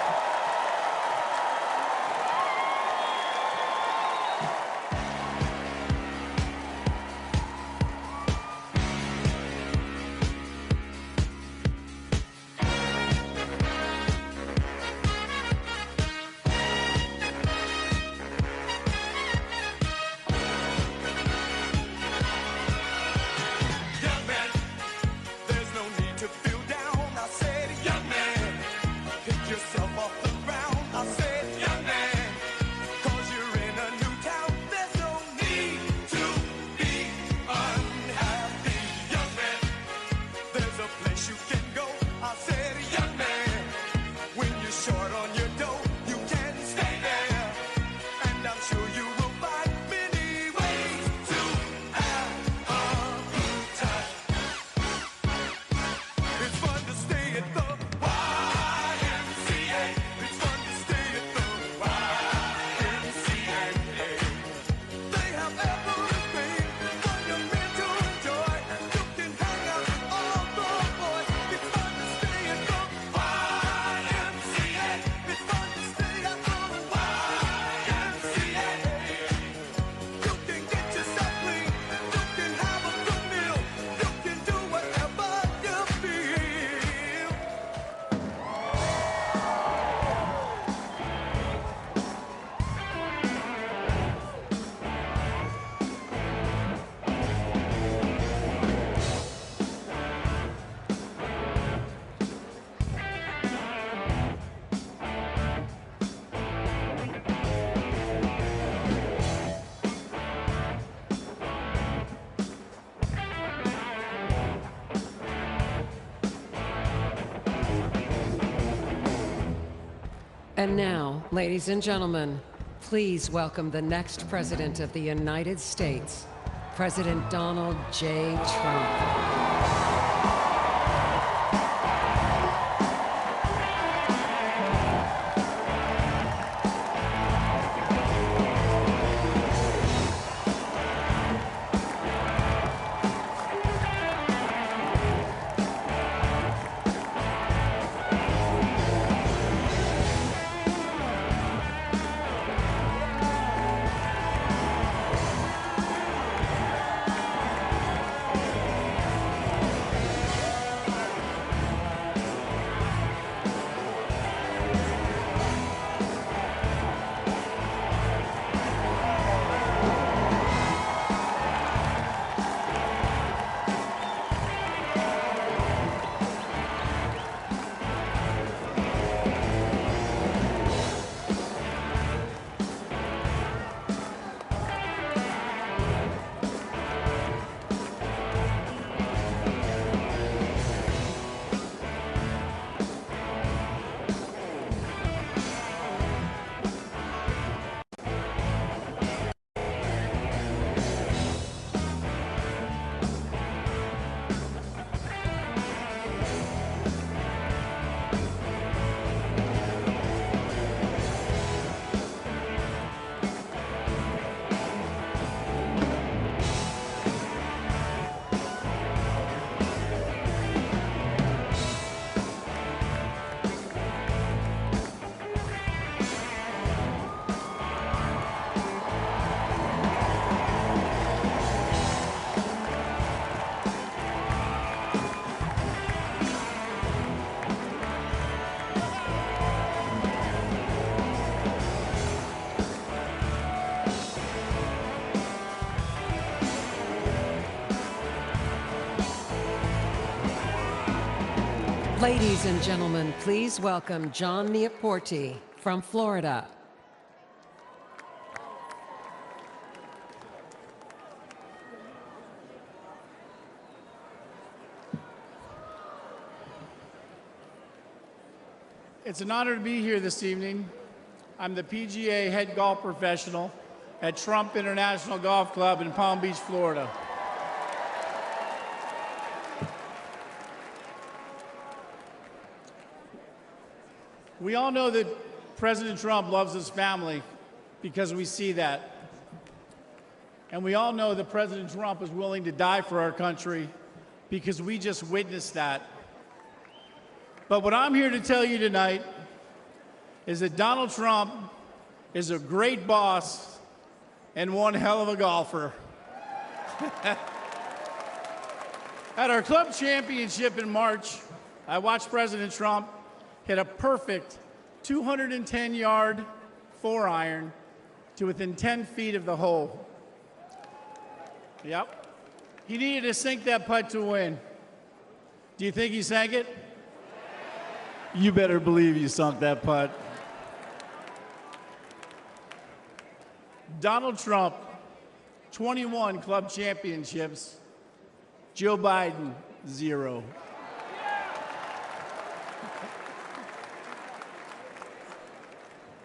And now, ladies and gentlemen, please welcome the next President of the United States, President Donald J. Trump. Ladies and gentlemen, please welcome John Neaporte from Florida. It's an honor to be here this evening. I'm the PGA head golf professional at Trump International Golf Club in Palm Beach, Florida. We all know that President Trump loves his family because we see that. And we all know that President Trump is willing to die for our country because we just witnessed that. But what I'm here to tell you tonight is that Donald Trump is a great boss and one hell of a golfer. At our club championship in March, I watched President Trump hit a perfect 210-yard 4-iron to within 10 feet of the hole. Yep. He needed to sink that putt to win. Do you think he sank it? You better believe you sunk that putt. Donald Trump, 21 club championships. Joe Biden, 0.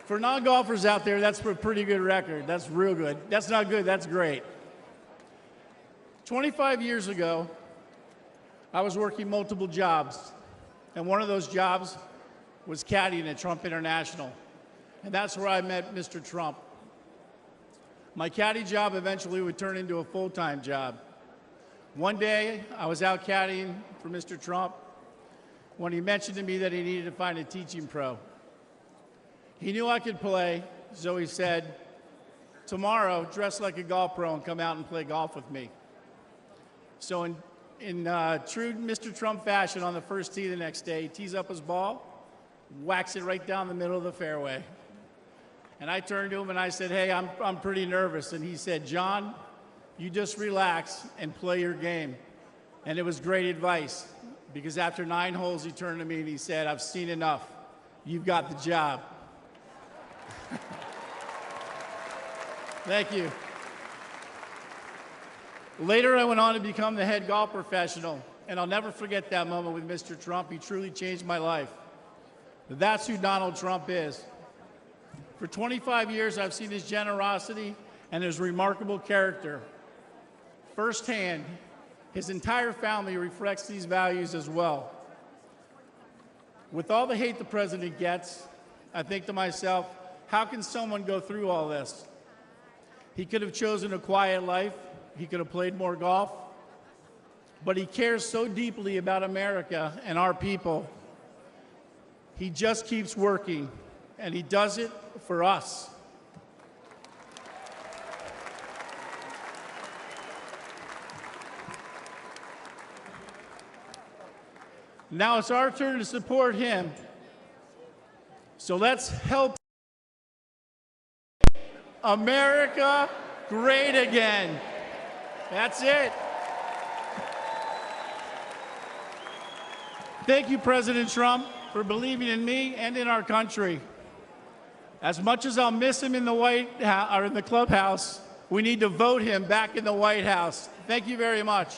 For non-golfers out there, that's a pretty good record. That's real good. That's not good, that's great. 25 years ago, I was working multiple jobs. And one of those jobs was caddying at Trump International. And that's where I met Mr. Trump. My caddy job eventually would turn into a full-time job. One day, I was out caddying for Mr. Trump when he mentioned to me that he needed to find a teaching pro. He knew I could play, so he said, tomorrow, dress like a golf pro and come out and play golf with me. So in true Mr. Trump fashion, on the first tee the next day, he tees up his ball, whacks it right down the middle of the fairway. And I turned to him and I said, hey, I'm pretty nervous. And he said, John, you just relax and play your game. And it was great advice, because after 9 holes, he turned to me and he said, I've seen enough. You've got the job. Thank you. Later, I went on to become the head golf professional, and I'll never forget that moment with Mr. Trump. He truly changed my life. That's who Donald Trump is. For 25 years, I've seen his generosity and his remarkable character. Firsthand, his entire family reflects these values as well. With all the hate the president gets, I think to myself, how can someone go through all this? He could have chosen a quiet life. He could have played more golf. But he cares so deeply about America and our people. He just keeps working, and he does it for us. Now it's our turn to support him. So let's help America great again. That's it. Thank you, President Trump, for believing in me and in our country. As much as I'll miss him in the White House or in the clubhouse, we need to vote him back in the White House. Thank you very much.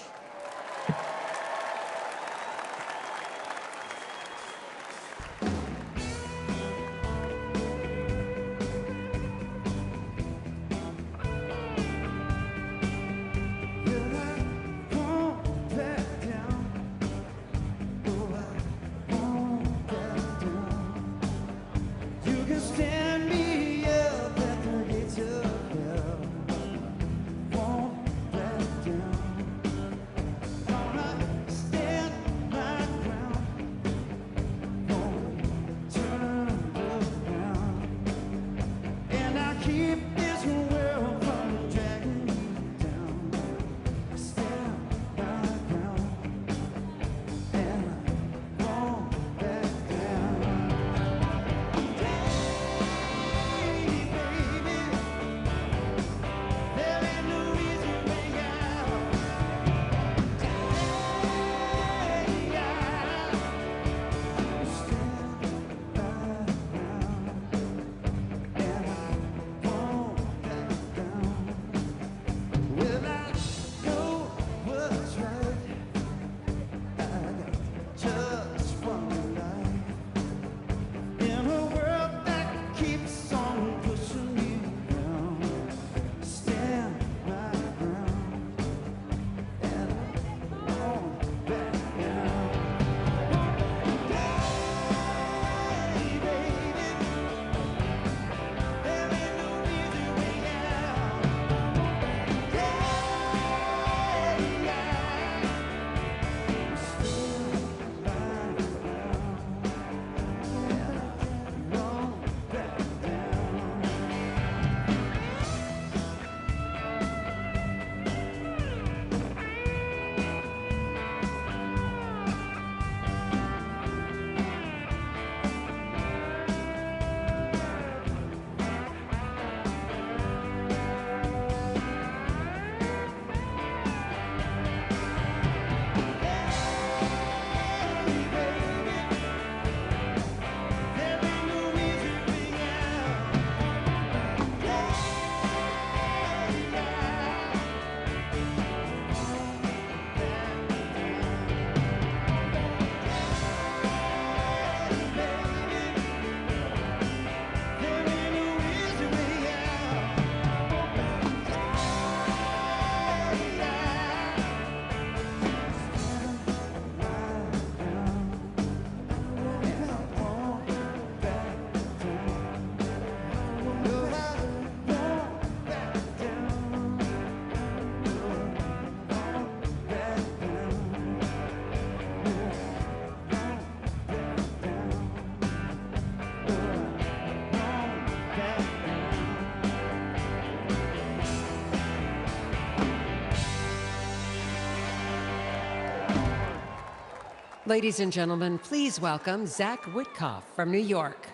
Ladies and gentlemen, please welcome Zach Witkoff from New York.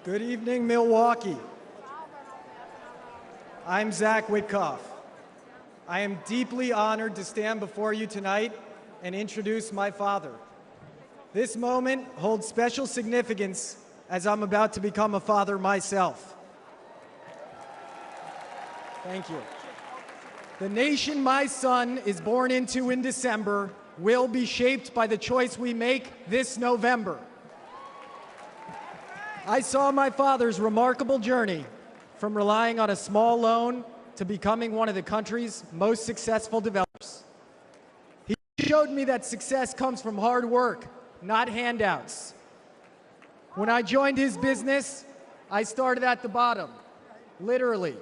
Good evening, Milwaukee. I'm Zach Witkoff. I am deeply honored to stand before you tonight and introduce my father. This moment holds special significance as I'm about to become a father myself. Thank you. The nation my son is born into in December will be shaped by the choice we make this November. I saw my father's remarkable journey from relying on a small loan to becoming one of the country's most successful developers. He showed me that success comes from hard work, not handouts. When I joined his business, I started at the bottom, literally,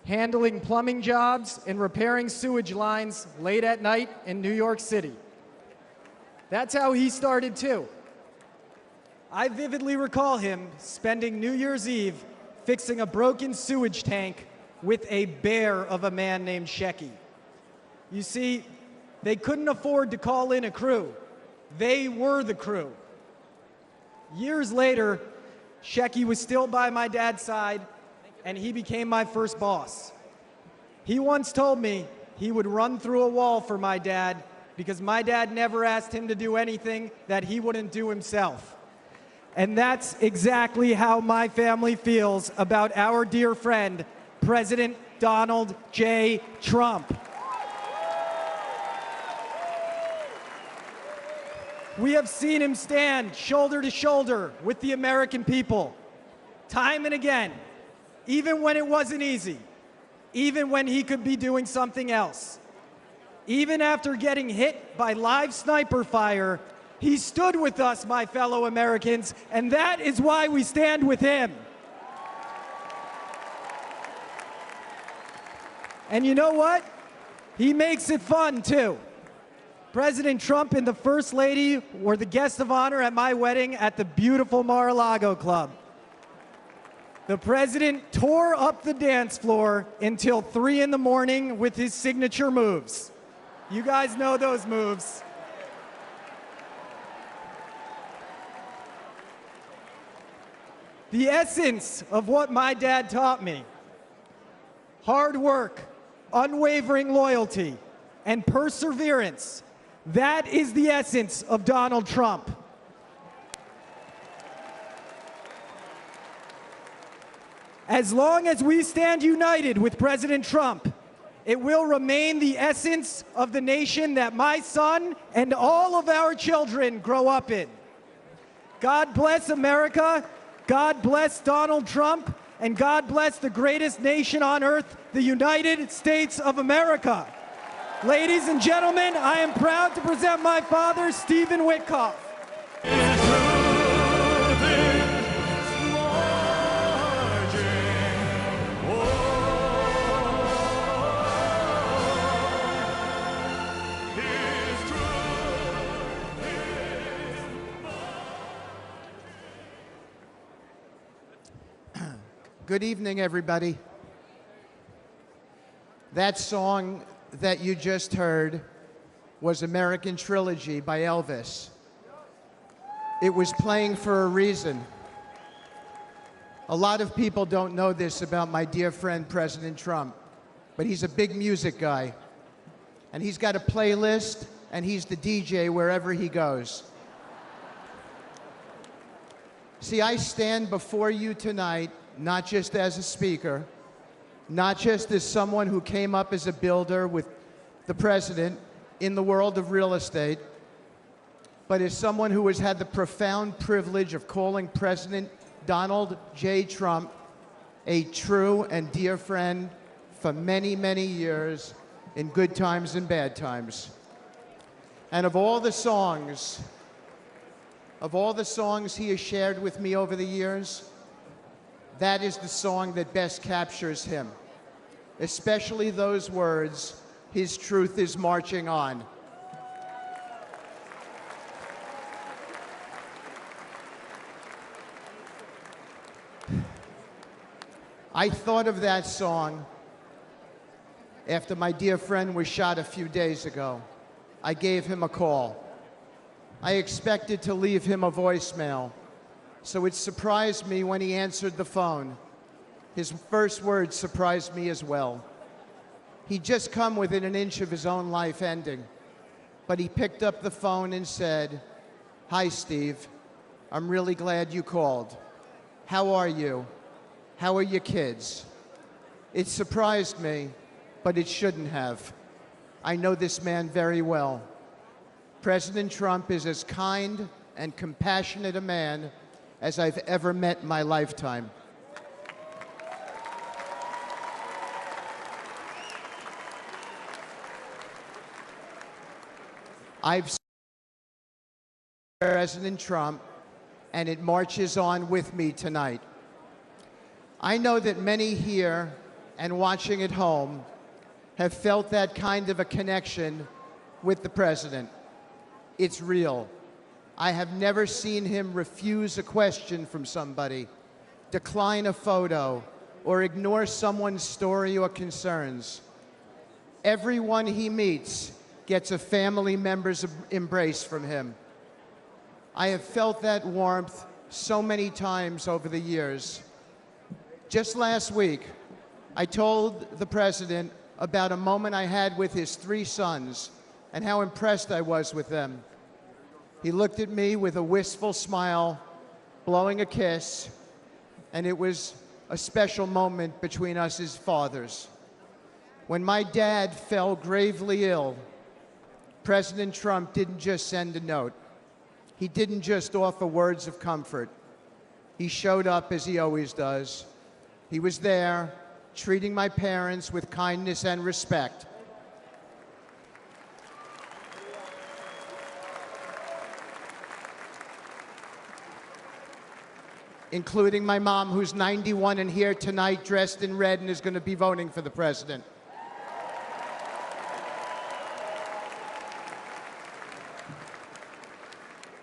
handling plumbing jobs and repairing sewage lines late at night in New York City. That's how he started too. I vividly recall him spending New Year's Eve fixing a broken sewage tank with a bear of a man named Shecky. You see, they couldn't afford to call in a crew. They were the crew. Years later, Shecky was still by my dad's side, and he became my first boss. He once told me he would run through a wall for my dad because my dad never asked him to do anything that he wouldn't do himself. And that's exactly how my family feels about our dear friend, President Donald J. Trump. We have seen him stand shoulder to shoulder with the American people, time and again, even when it wasn't easy, even when he could be doing something else. Even after getting hit by live sniper fire, he stood with us, my fellow Americans, and that is why we stand with him. And you know what? He makes it fun, too. President Trump and the First Lady were the guest of honor at my wedding at the beautiful Mar-a-Lago Club. The president tore up the dance floor until 3 in the morning with his signature moves. You guys know those moves. The essence of what my dad taught me, hard work, unwavering loyalty, and perseverance, that is the essence of Donald Trump. As long as we stand united with President Trump, it will remain the essence of the nation that my son and all of our children grow up in. God bless America, God bless Donald Trump, and God bless the greatest nation on earth, the United States of America. Ladies and gentlemen, I am proud to present my father, Stephen Witkoff. Good evening, everybody. That song that you just heard was American Trilogy by Elvis. It was playing for a reason. A lot of people don't know this about my dear friend, President Trump, but he's a big music guy. And he's got a playlist, and he's the DJ wherever he goes. See, I stand before you tonight not just as a speaker, not just as someone who came up as a builder with the president in the world of real estate, but as someone who has had the profound privilege of calling President Donald J. Trump a true and dear friend for many, many years in good times and bad times. And of all the songs he has shared with me over the years, that is the song that best captures him, especially those words, "His truth is marching on." I thought of that song after my dear friend was shot a few days ago. I gave him a call. I expected to leave him a voicemail, so it surprised me when he answered the phone. His first words surprised me as well. He'd just come within an inch of his own life ending, but he picked up the phone and said, "Hi, Steve. I'm really glad you called. How are you? How are your kids?" It surprised me, but it shouldn't have. I know this man very well. President Trump is as kind and compassionate a man as I've ever met in my lifetime. I've seen President Trump, and it marches on with me tonight. I know that many here and watching at home have felt that kind of a connection with the president. It's real. I have never seen him refuse a question from somebody, decline a photo, or ignore someone's story or concerns. Everyone he meets gets a family member's embrace from him. I have felt that warmth so many times over the years. Just last week, I told the president about a moment I had with his 3 sons and how impressed I was with them. He looked at me with a wistful smile, blowing a kiss, and it was a special moment between us as fathers. When my dad fell gravely ill, President Trump didn't just send a note. He didn't just offer words of comfort. He showed up as he always does. He was there, treating my parents with kindness and respect. Including my mom, who's 91 and here tonight dressed in red and is going to be voting for the president.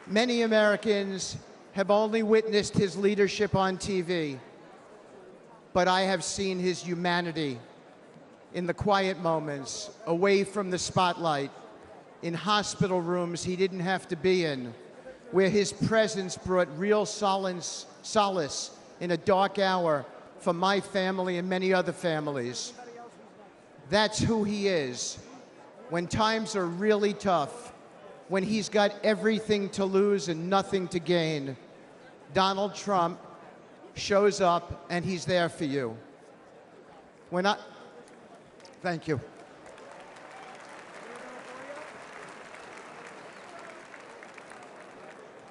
Many Americans have only witnessed his leadership on TV, but I have seen his humanity in the quiet moments, away from the spotlight, in hospital rooms he didn't have to be in, where his presence brought real solace in a dark hour for my family and many other families. That's who he is. When times are really tough, when he's got everything to lose and nothing to gain, Donald Trump shows up and he's there for you. Thank you.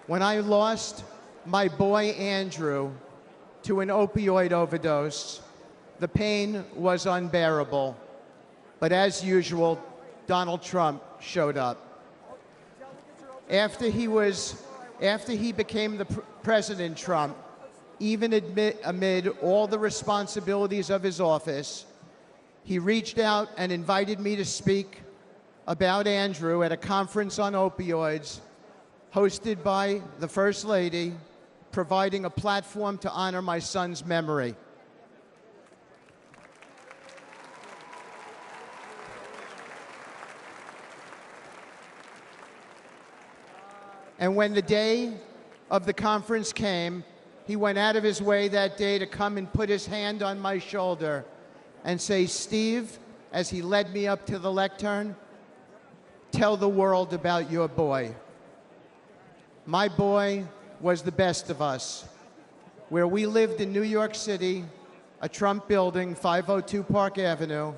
When I lost my boy Andrew to an opioid overdose, the pain was unbearable. But as usual, Donald Trump showed up. After he became the President Trump, even amid all the responsibilities of his office, he reached out and invited me to speak about Andrew at a conference on opioids hosted by the First Lady, providing a platform to honor my son's memory. And when the day of the conference came, he went out of his way that day to come and put his hand on my shoulder and say, "Steve," as he led me up to the lectern, "tell the world about your boy." My boy was the best of us. Where we lived in New York City, a Trump building, 502 Park Avenue,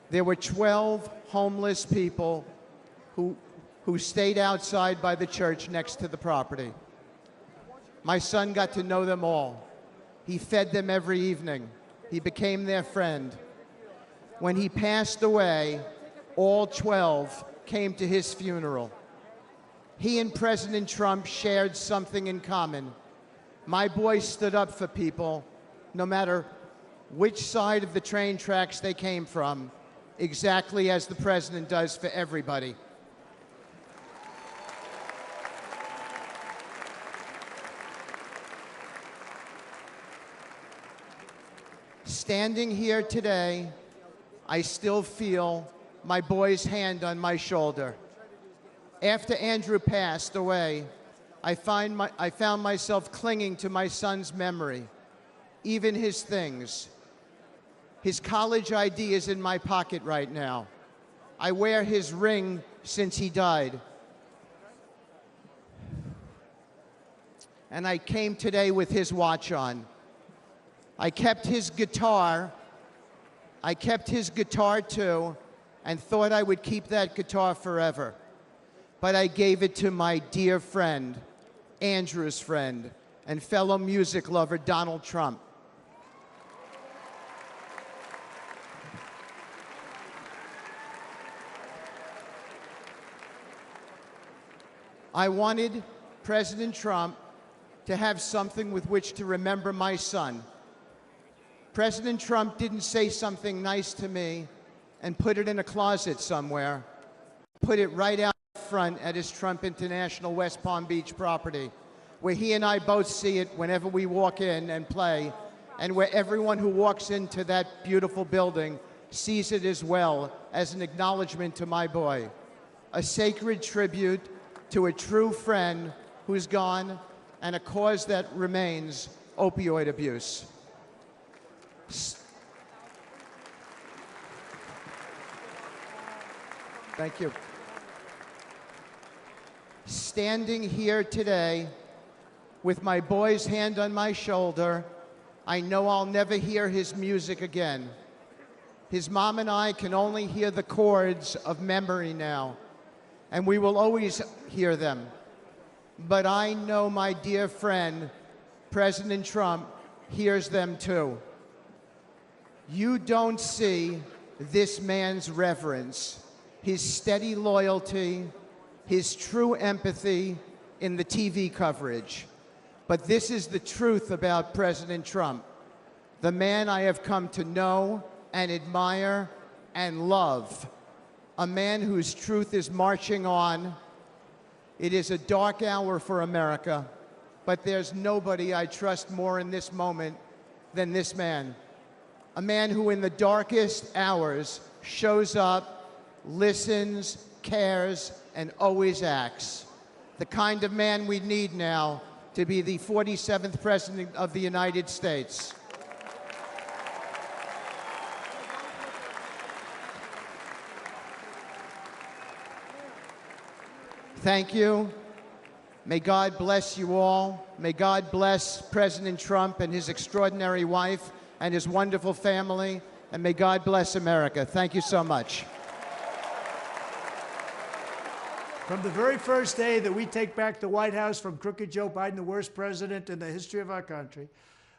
there were 12 homeless people who stayed outside by the church next to the property. My son got to know them all. He fed them every evening. He became their friend. When he passed away, all 12 came to his funeral. He and President Trump shared something in common. My boy stood up for people, no matter which side of the train tracks they came from, exactly as the president does for everybody. Standing here today, I still feel my boy's hand on my shoulder. After Andrew passed away, I found myself clinging to my son's memory, even his things. His college ID is in my pocket right now. I wear his ring since he died. And I came today with his watch on. I kept his guitar too, and thought I would keep that guitar forever. But I gave it to my dear friend, Andrew's friend, and fellow music lover, Donald Trump. I wanted President Trump to have something with which to remember my son. President Trump didn't say something nice to me and put it in a closet somewhere. Put it right out front at his Trump International West Palm Beach property, where he and I both see it whenever we walk in and play, and where everyone who walks into that beautiful building sees it as well as an acknowledgement to my boy, a sacred tribute to a true friend who's gone, and a cause that remains opioid abuse. Thank you. Standing here today with my boy's hand on my shoulder, I know I'll never hear his music again. His mom and I can only hear the chords of memory now, and we will always hear them. But I know my dear friend, President Trump, hears them too. You don't see this man's reverence, his steady loyalty, his true empathy in the TV coverage. But this is the truth about President Trump, the man I have come to know and admire and love, a man whose truth is marching on. It is a dark hour for America, but there's nobody I trust more in this moment than this man. A man who in the darkest hours shows up, listens, cares, and always acts. The kind of man we need now to be the 47th President of the United States. Thank you. May God bless you all. May God bless President Trump and his extraordinary wife and his wonderful family. And may God bless America. Thank you so much. From the very first day that we take back the White House from crooked Joe Biden, the worst president in the history of our country,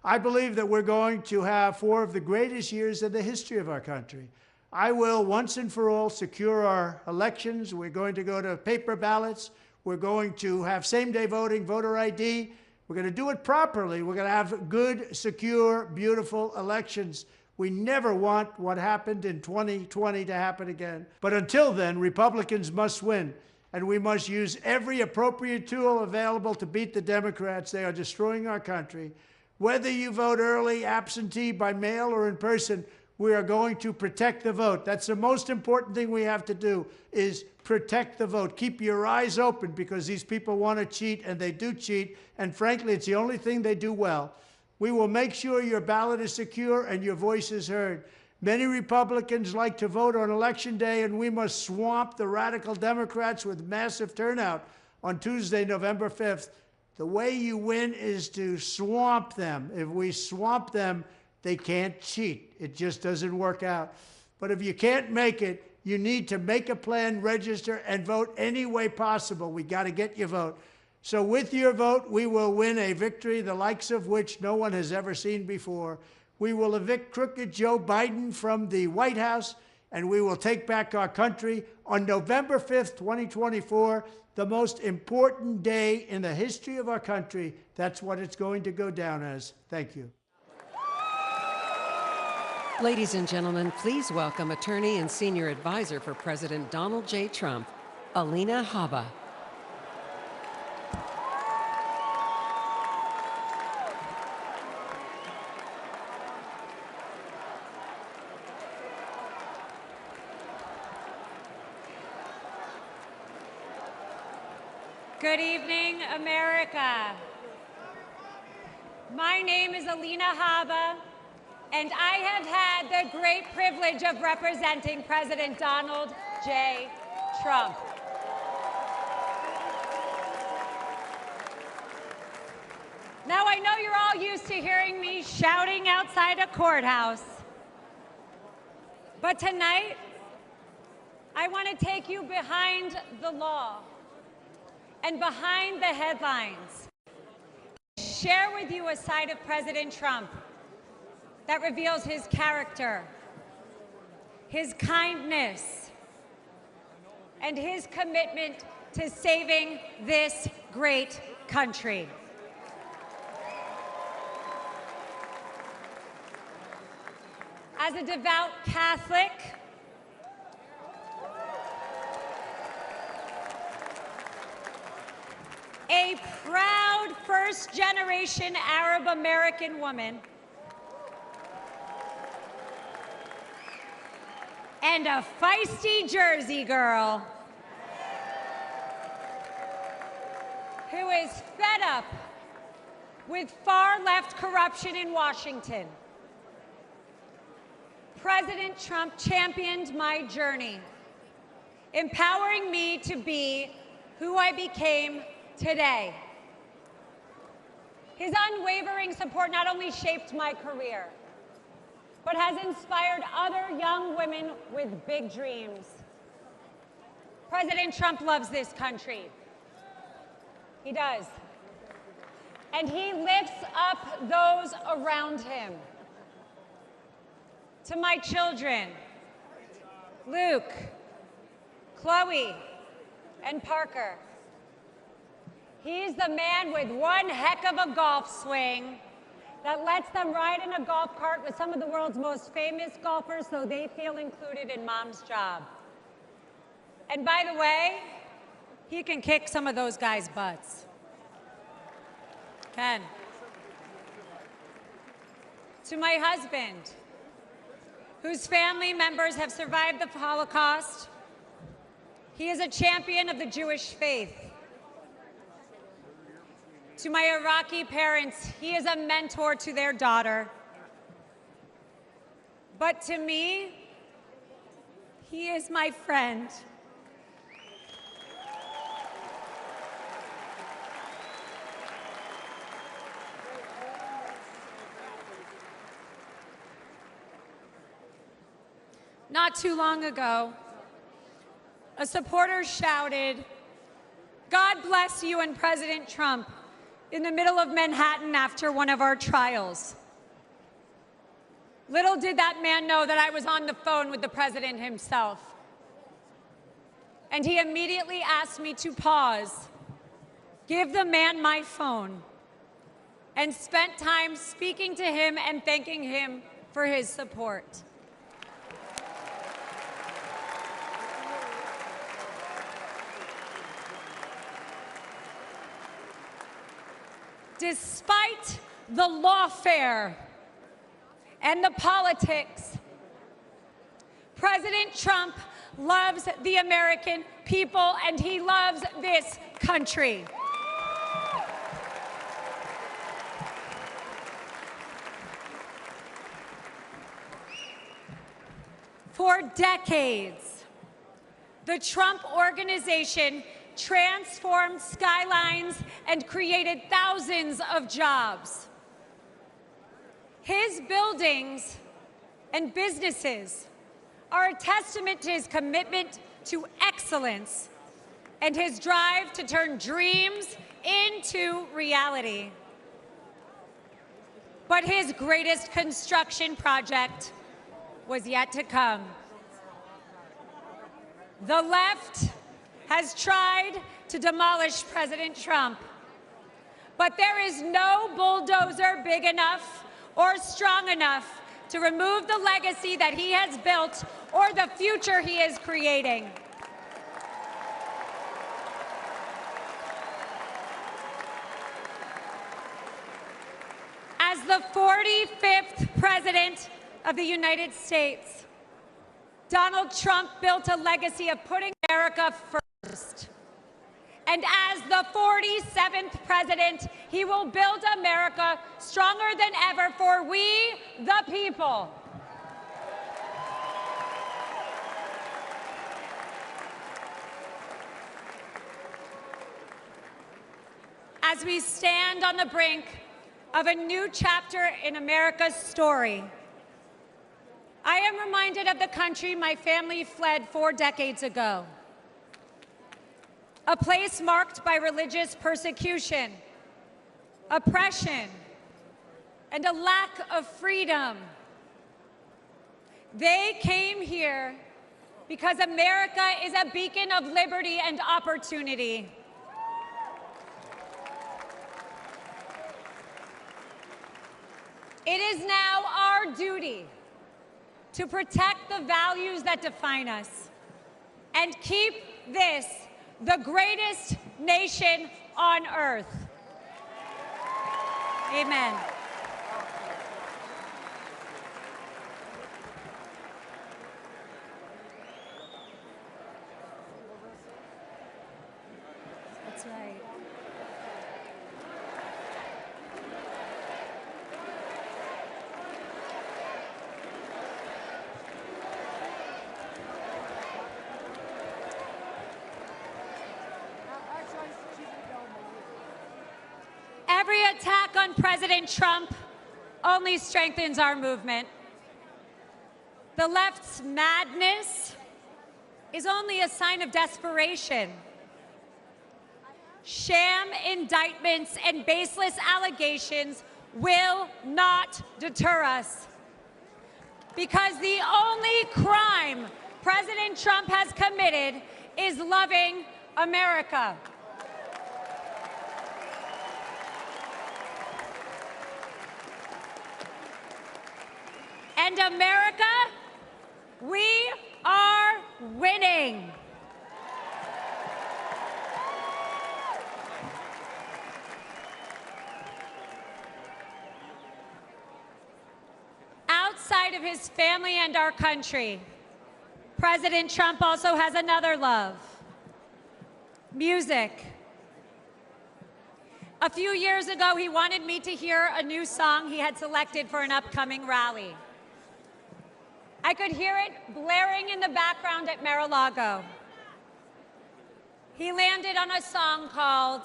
I believe that we're going to have 4 of the greatest years in the history of our country. I will once and for all secure our elections. We're going to go to paper ballots. We're going to have same-day voting, voter ID. We're going to do it properly. We're going to have good, secure, beautiful elections. We never want what happened in 2020 to happen again. But until then, Republicans must win, and we must use every appropriate tool available to beat the Democrats. They are destroying our country. Whether you vote early, absentee, by mail, or in person, we are going to protect the vote. That's the most important thing we have to do, is protect the vote. Keep your eyes open, because these people want to cheat, and they do cheat, and frankly, it's the only thing they do well. We will make sure your ballot is secure and your voice is heard. Many Republicans like to vote on Election Day, and we must swamp the radical Democrats with massive turnout on Tuesday, November 5th. The way you win is to swamp them. If we swamp them, they can't cheat. It just doesn't work out. But if you can't make it, you need to make a plan, register, and vote any way possible. We got to get your vote. So with your vote, we will win a victory the likes of which no one has ever seen before. We will evict crooked Joe Biden from the White House, and we will take back our country on November 5th, 2024, the most important day in the history of our country. That's what it's going to go down as. Thank you. Ladies and gentlemen, please welcome attorney and senior advisor for President Donald J. Trump, Alina Habba. Good evening, America. My name is Alina Habba, and I have had the great privilege of representing President Donald J. Trump. Now, I know you're all used to hearing me shouting outside a courthouse, but tonight, I want to take you behind the law and behind the headlines. Share with you a side of President Trump that reveals his character, his kindness, and his commitment to saving this great country. As a devout Catholic, a proud first-generation Arab-American woman, and a feisty Jersey girl who is fed up with far-left corruption in Washington. President Trump championed my journey, empowering me to be who I became today. His unwavering support not only shaped my career, but has inspired other young women with big dreams. President Trump loves this country. He does. And he lifts up those around him. To my children, Luke, Chloe, and Parker, he's the man with one heck of a golf swing that lets them ride in a golf cart with some of the world's most famous golfers so they feel included in mom's job. And by the way, he can kick some of those guys' butts. Ken. To my husband, whose family members have survived the Holocaust, he is a champion of the Jewish faith. To my Iraqi parents, he is a mentor to their daughter. But to me, he is my friend. Not too long ago, a supporter shouted, "God bless you and President Trump," in the middle of Manhattan after one of our trials. Little did that man know that I was on the phone with the president himself. And he immediately asked me to pause, give the man my phone, and spent time speaking to him and thanking him for his support. Despite the lawfare and the politics, President Trump loves the American people and he loves this country. For decades, the Trump Organization transformed skylines and created thousands of jobs. His buildings and businesses are a testament to his commitment to excellence and his drive to turn dreams into reality. But his greatest construction project was yet to come. The left has tried to demolish President Trump, but there is no bulldozer big enough or strong enough to remove the legacy that he has built or the future he is creating. As the 45th President of the United States, Donald Trump built a legacy of putting America first And as the 47th president, he will build America stronger than ever for we, the people. As we stand on the brink of a new chapter in America's story, I am reminded of the country my family fled 4 decades ago. A place marked by religious persecution, oppression, and a lack of freedom. They came here because America is a beacon of liberty and opportunity. It is now our duty to protect the values that define us and keep this the greatest nation on earth. Amen. That's right. Every attack on President Trump only strengthens our movement. The left's madness is only a sign of desperation. Sham indictments and baseless allegations will not deter us. Because the only crime President Trump has committed is loving America. And America, we are winning. Outside of his family and our country, President Trump also has another love: music. A few years ago, he wanted me to hear a new song he had selected for an upcoming rally. I could hear it blaring in the background at Mar-a-Lago. He landed on a song called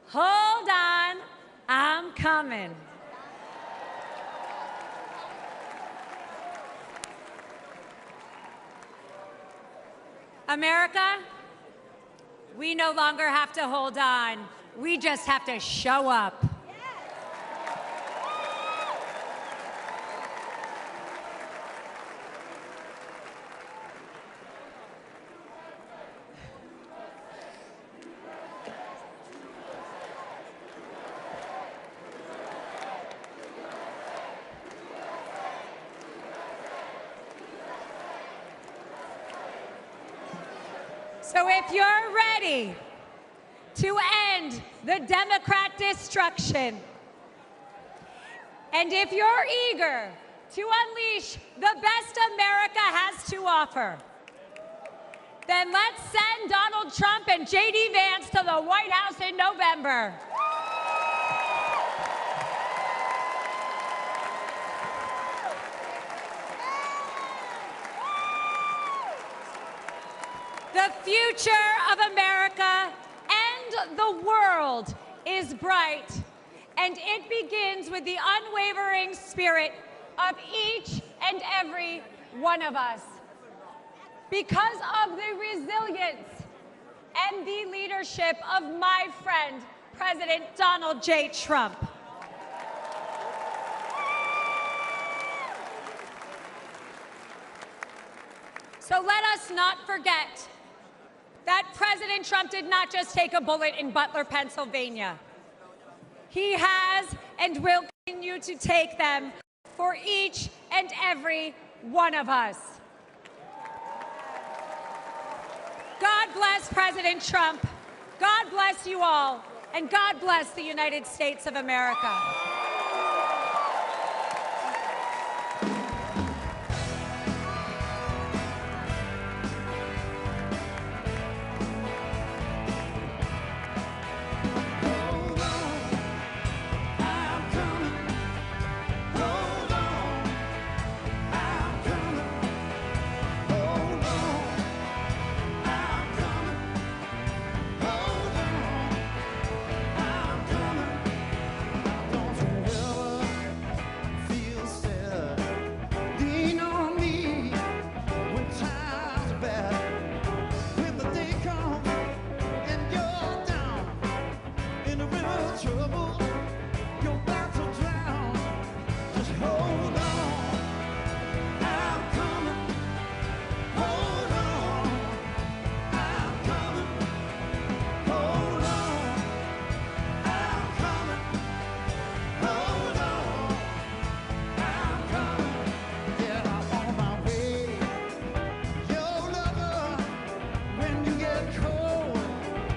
"Hold On, I'm Coming." America, we no longer have to hold on. We just have to show up. So if you're ready to end the Democrat destruction, and if you're eager to unleash the best America has to offer, then let's send Donald Trump and J.D. Vance to the White House in November. The future of America and the world is bright, and it begins with the unwavering spirit of each and every one of us. Because of the resilience and the leadership of my friend, President Donald J. Trump. So let us not forget that President Trump did not just take a bullet in Butler, Pennsylvania. He has and will continue to take them for each and every one of us. God bless President Trump. God bless you all. And God bless the United States of America. in a real trouble. You're about to drown. Just hold on. I'm coming. Hold on. I'm coming. Hold on. I'm coming. Hold on. I'm coming. Yeah, I'm on my way. Your lover, when you get cold,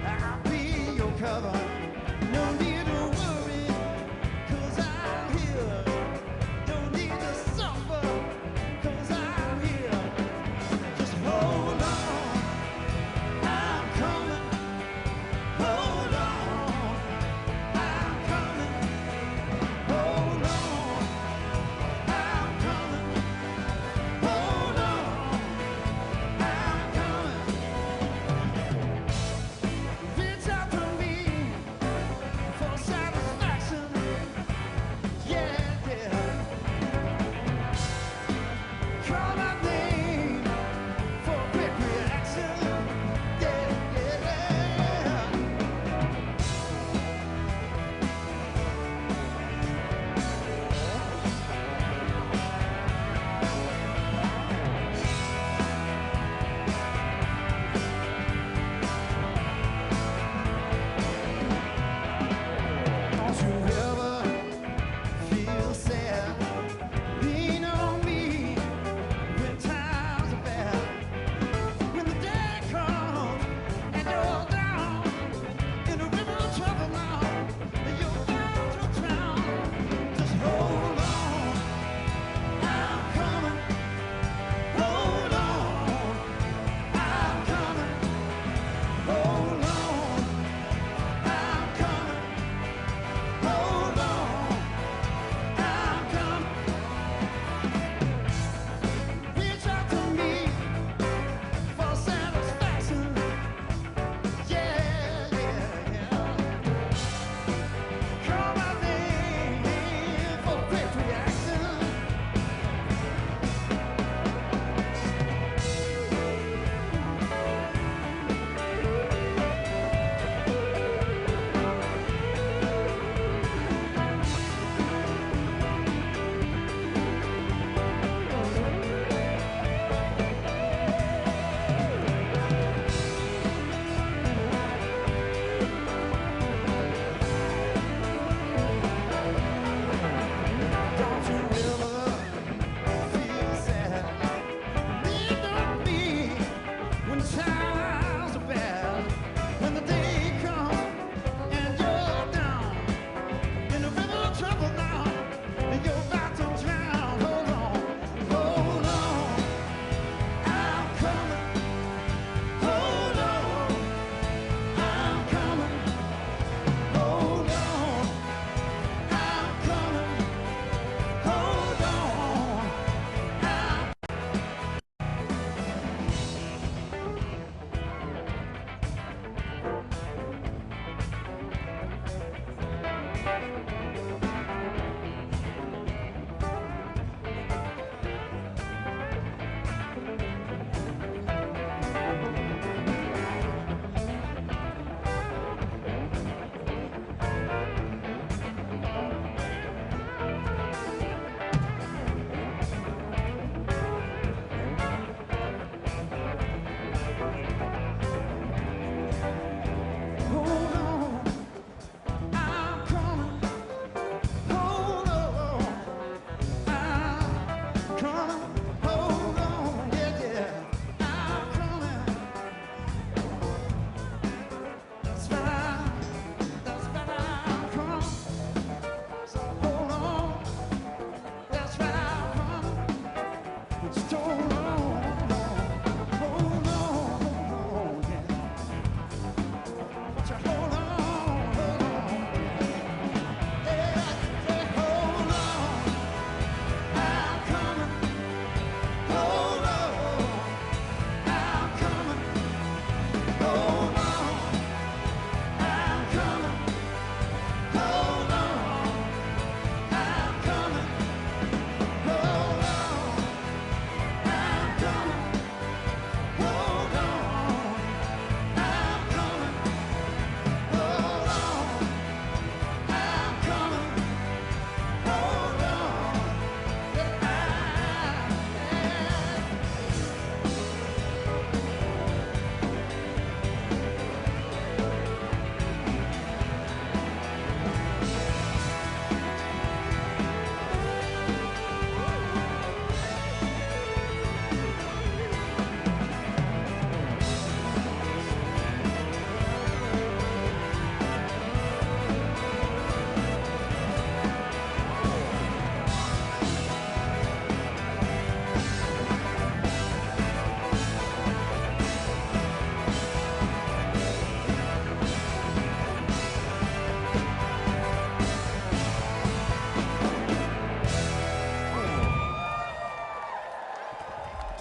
I'll be your cover. No need to worry,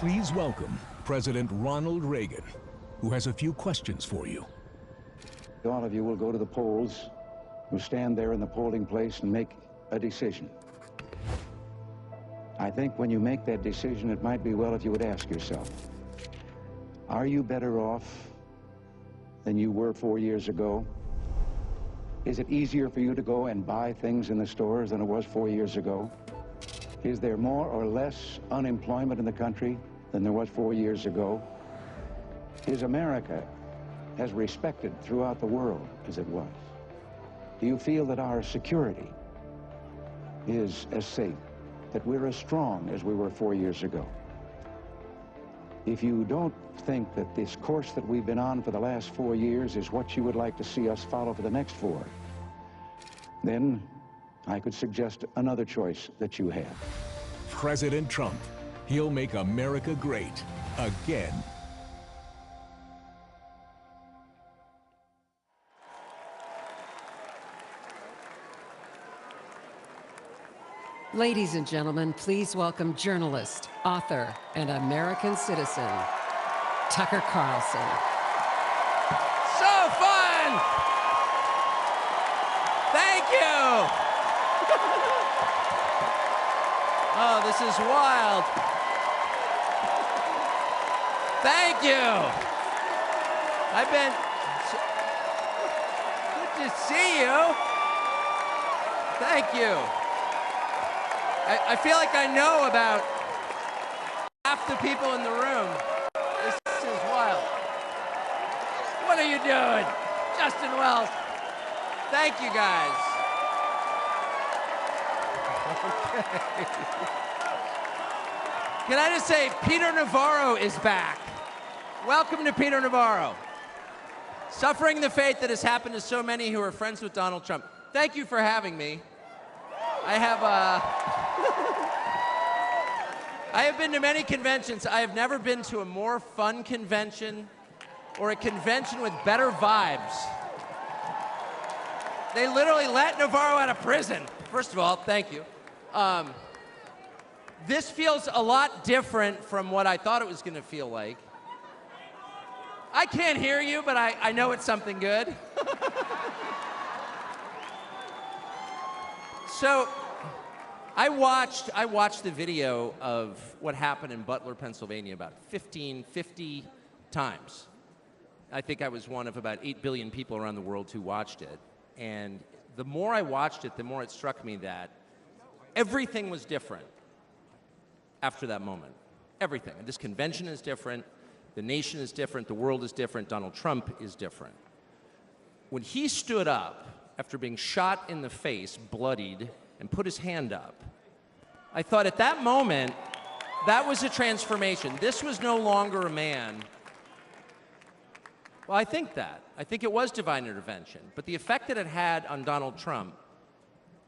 Please welcome President Ronald Reagan, who has a few questions for you. All of you will go to the polls, will stand there in the polling place and make a decision. I think when you make that decision, it might be well if you would ask yourself, are you better off than you were 4 years ago? Is it easier for you to go and buy things in the stores than it was 4 years ago? Is there more or less unemployment in the country than there was 4 years ago? Is America as respected throughout the world as it was? Do you feel that our security is as safe, that we're as strong as we were 4 years ago? If you don't think that this course that we've been on for the last 4 years is what you would like to see us follow for the next 4, then I could suggest another choice that you have. President Trump. He'll make America great again. Ladies and gentlemen, please welcome journalist, author, and American citizen, Tucker Carlson. So fun! Thank you! Oh, this is wild. Thank you. I've been... Good to see you. Thank you. I feel like I know about half the people in the room. This is wild. What are you doing? Justin Wells. Thank you, guys. Okay. Can I just say, Peter Navarro is back. Welcome to Peter Navarro. Suffering the fate that has happened to so many who are friends with Donald Trump. Thank you for having me. I have been to many conventions. I have never been to a more fun convention or a convention with better vibes. They literally let Navarro out of prison. First of all, thank you. This feels a lot different from what I thought it was going to feel like. I can't hear you, but I know it's something good. So, I watched the video of what happened in Butler, Pennsylvania about 50 times. I think I was one of about 8 billion people around the world who watched it. And the more I watched it, the more it struck me that everything was different after that moment. Everything. And this convention is different. The nation is different. The world is different. Donald Trump is different. When he stood up after being shot in the face, bloodied, and put his hand up, I thought at that moment, that was a transformation. This was no longer a man. Well, I think that. I think it was divine intervention. But the effect that it had on Donald Trump,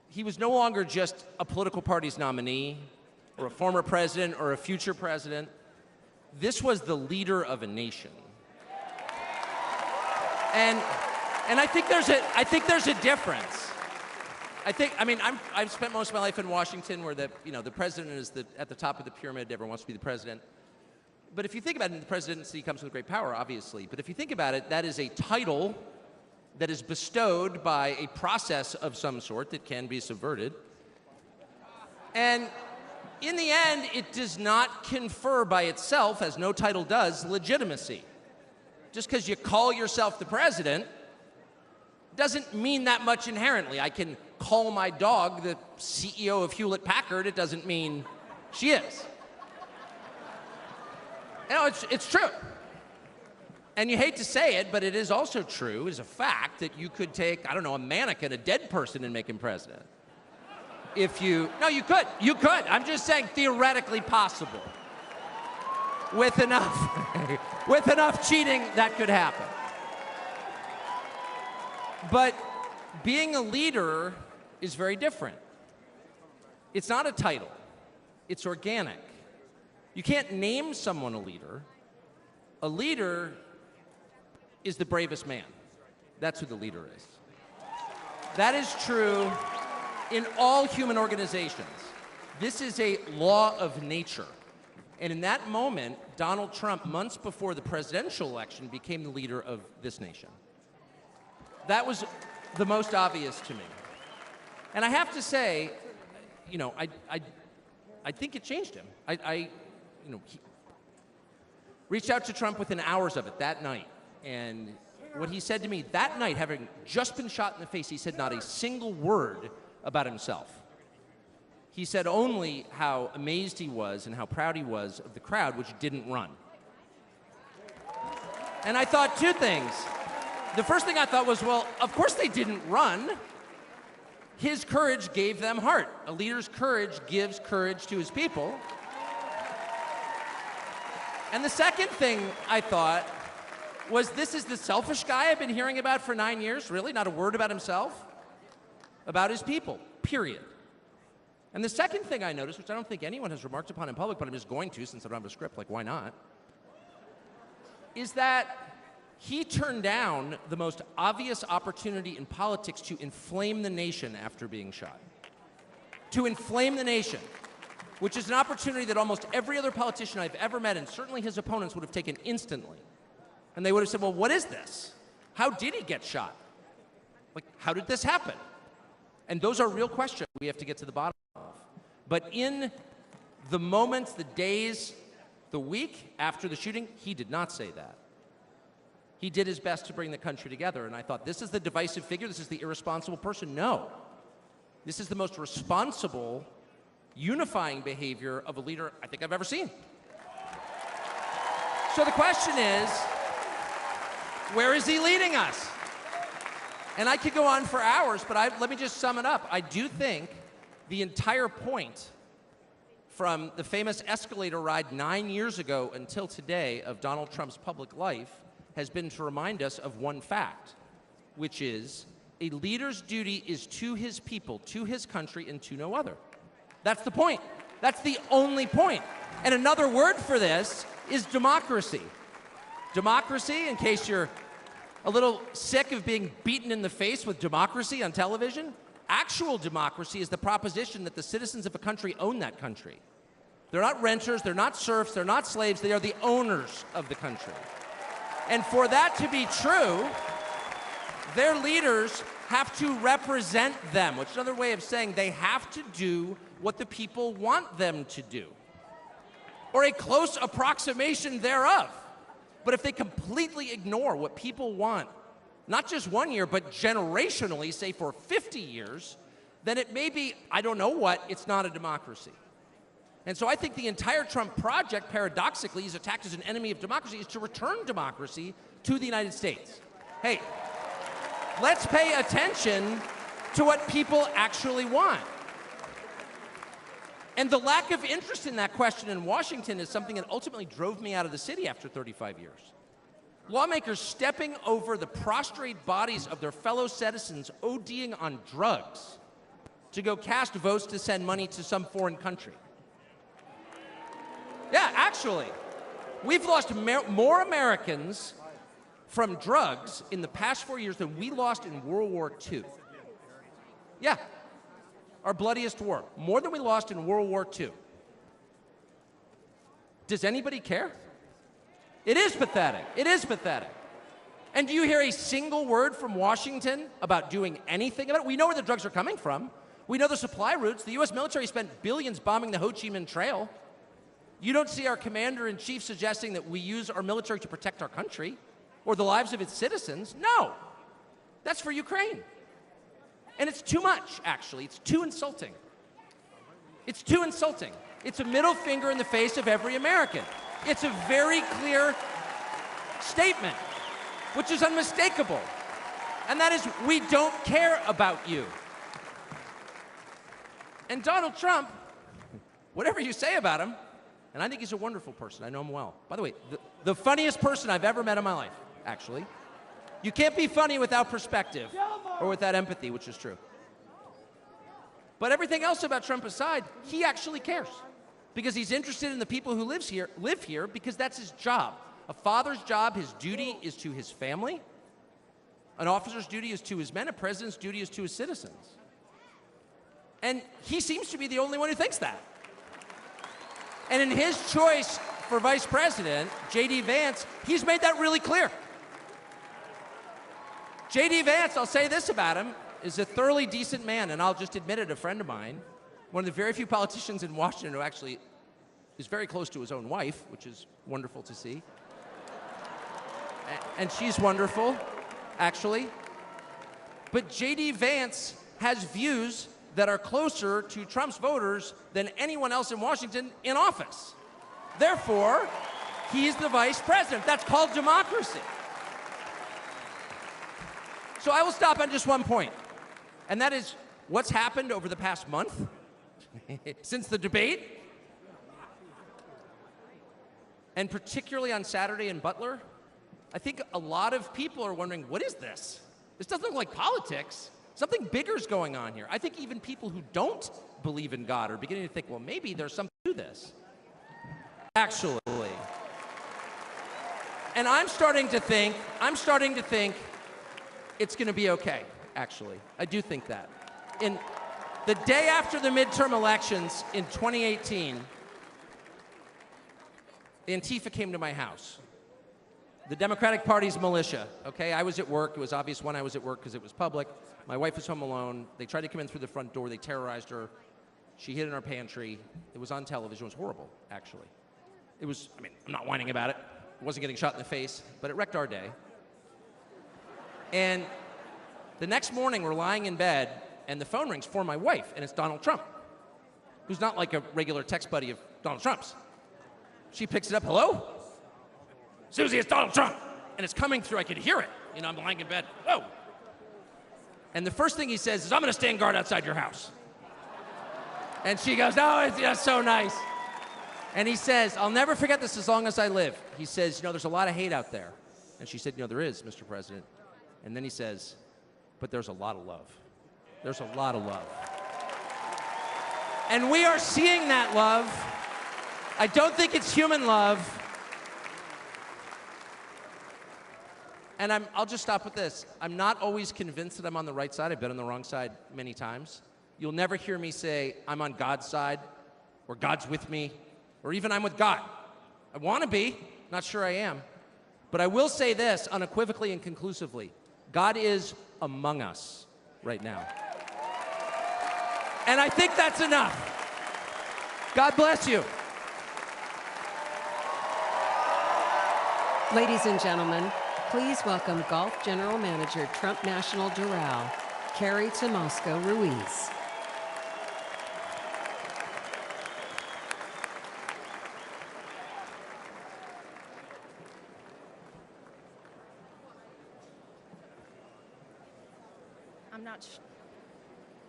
he was no longer just a political party's nominee, or a former president, or a future president. This was the leader of a nation. And I think there's a difference. I've spent most of my life in Washington, where the president is at the top of the pyramid. Everyone wants to be the president. But if you think about it, the presidency comes with great power, obviously. But if you think about it, that is a title that is bestowed by a process of some sort that can be subverted. And in the end, it does not confer by itself, as no title does, legitimacy. Just because you call yourself the president doesn't mean that much inherently. I can call my dog the CEO of Hewlett-Packard. It doesn't mean she is. You know, it's true. And you hate to say it, but it is also true, as a fact, that you could take, I don't know, a mannequin, a dead person, and make him president. No, you could. You could. I'm just saying theoretically possible. With enough cheating, that could happen. But being a leader is very different. It's not a title. It's organic. You can't name someone a leader. A leader is the bravest man. That's who the leader is. That is true in all human organizations. This is a law of nature. And in that moment, Donald Trump, months before the presidential election, became the leader of this nation. That was the most obvious to me. And I have to say, you know, I think it changed him. He reached out to Trump within hours of it that night. And what he said to me that night, having just been shot in the face, he said not a single word about himself. He said only how amazed he was and how proud he was of the crowd, which didn't run. And I thought two things. The first thing I thought was, well, of course they didn't run. His courage gave them heart. A leader's courage gives courage to his people. And the second thing I thought was, this is the selfish guy I've been hearing about for 9 years? Really? Not a word about himself? About his people, period. And the second thing I noticed, which I don't think anyone has remarked upon in public, but I'm just going to since I don't have a script, like why not, is that he turned down the most obvious opportunity in politics to inflame the nation after being shot. To inflame the nation, which is an opportunity that almost every other politician I've ever met, and certainly his opponents, would have taken instantly. And they would have said, well, what is this? How did he get shot? Like, how did this happen? And those are real questions we have to get to the bottom of. But in the moments, the days, the week after the shooting, he did not say that. He did his best to bring the country together, and I thought, this is the divisive figure, this is the irresponsible person. No. This is the most responsible, unifying behavior of a leader I think I've ever seen. So the question is, where is he leading us? And I could go on for hours, but let me just sum it up. I do think the entire point from the famous escalator ride 9 years ago until today of Donald Trump's public life has been to remind us of one fact, which is a leader's duty is to his people, to his country, and to no other. That's the point. That's the only point. And another word for this is democracy. Democracy, in case you're a little sick of being beaten in the face with democracy on television, actual democracy is the proposition that the citizens of a country own that country. They're not renters, they're not serfs, they're not slaves, they are the owners of the country. And for that to be true, their leaders have to represent them, which is another way of saying they have to do what the people want them to do, or a close approximation thereof. But if they completely ignore what people want, not just 1 year, but generationally, say for 50 years, then it may be, I don't know what, it's not a democracy. And so I think the entire Trump project, paradoxically, he's attacked as an enemy of democracy, is to return democracy to the United States. Hey, let's pay attention to what people actually want. And the lack of interest in that question in Washington is something that ultimately drove me out of the city after 35 years. Lawmakers stepping over the prostrate bodies of their fellow citizens ODing on drugs to go cast votes to send money to some foreign country. Yeah, actually, we've lost more Americans from drugs in the past 4 years than we lost in World War II. Yeah. Our bloodiest war, more than we lost in World War II. Does anybody care? It is pathetic. It is pathetic. And do you hear a single word from Washington about doing anything about it? We know where the drugs are coming from. We know the supply routes. The U.S. military spent billions bombing the Ho Chi Minh Trail. You don't see our commander-in-chief suggesting that we use our military to protect our country or the lives of its citizens. No. That's for Ukraine. And it's too much, actually. It's too insulting. It's too insulting. It's a middle finger in the face of every American. It's a very clear statement, which is unmistakable. And that is, we don't care about you. And Donald Trump, whatever you say about him, and I think he's a wonderful person. I know him well. By the way, the funniest person I've ever met in my life, actually. You can't be funny without perspective or without empathy, which is true. But everything else about Trump aside, he actually cares because he's interested in the people who live here because that's his job. A father's job, his duty is to his family. An officer's duty is to his men. A president's duty is to his citizens. And he seems to be the only one who thinks that. And in his choice for vice president, J.D. Vance, he's made that really clear. J.D. Vance, I'll say this about him, is a thoroughly decent man, and I'll just admit it, a friend of mine, one of the very few politicians in Washington who actually is very close to his own wife, which is wonderful to see. And she's wonderful, actually. But J.D. Vance has views that are closer to Trump's voters than anyone else in Washington in office. Therefore, he's the vice president. That's called democracy. So I will stop on just one point, and that is what's happened over the past month since the debate, and particularly on Saturday in Butler. I think a lot of people are wondering, what is this? This doesn't look like politics. Something bigger is going on here. I think even people who don't believe in God are beginning to think, well, maybe there's something to this. Actually. And I'm starting to think it's going to be okay, actually. I do think that. In the day after the midterm elections in 2018, Antifa came to my house. The Democratic Party's militia, okay? I was at work. It was obvious when I was at work because it was public. My wife was home alone. They tried to come in through the front door. They terrorized her. She hid in our pantry. It was on television. It was horrible, actually. It was, I mean, I'm not whining about it. It wasn't getting shot in the face, but it wrecked our day. And the next morning, we're lying in bed, and the phone rings for my wife, and it's Donald Trump, who's not like a regular text buddy of Donald Trump's. She picks it up, hello? Susie, it's Donald Trump. And it's coming through, I could hear it. You know, I'm lying in bed, whoa. And the first thing he says is, I'm gonna stand guard outside your house. And she goes, no, that's so nice. And he says, I'll never forget this as long as I live. He says, you know, there's a lot of hate out there. And she said, you know, there is, Mr. President. And then he says, but there's a lot of love. There's a lot of love. And we are seeing that love. I don't think it's human love. And I'll just stop with this. I'm not always convinced that I'm on the right side. I've been on the wrong side many times. You'll never hear me say, I'm on God's side, or God's with me, or even I'm with God. I want to be, not sure I am. But I will say this unequivocally and conclusively. God is among us right now. And I think that's enough. God bless you. Ladies and gentlemen, please welcome Golf General Manager, Trump National Doral, Carrie Ruiz.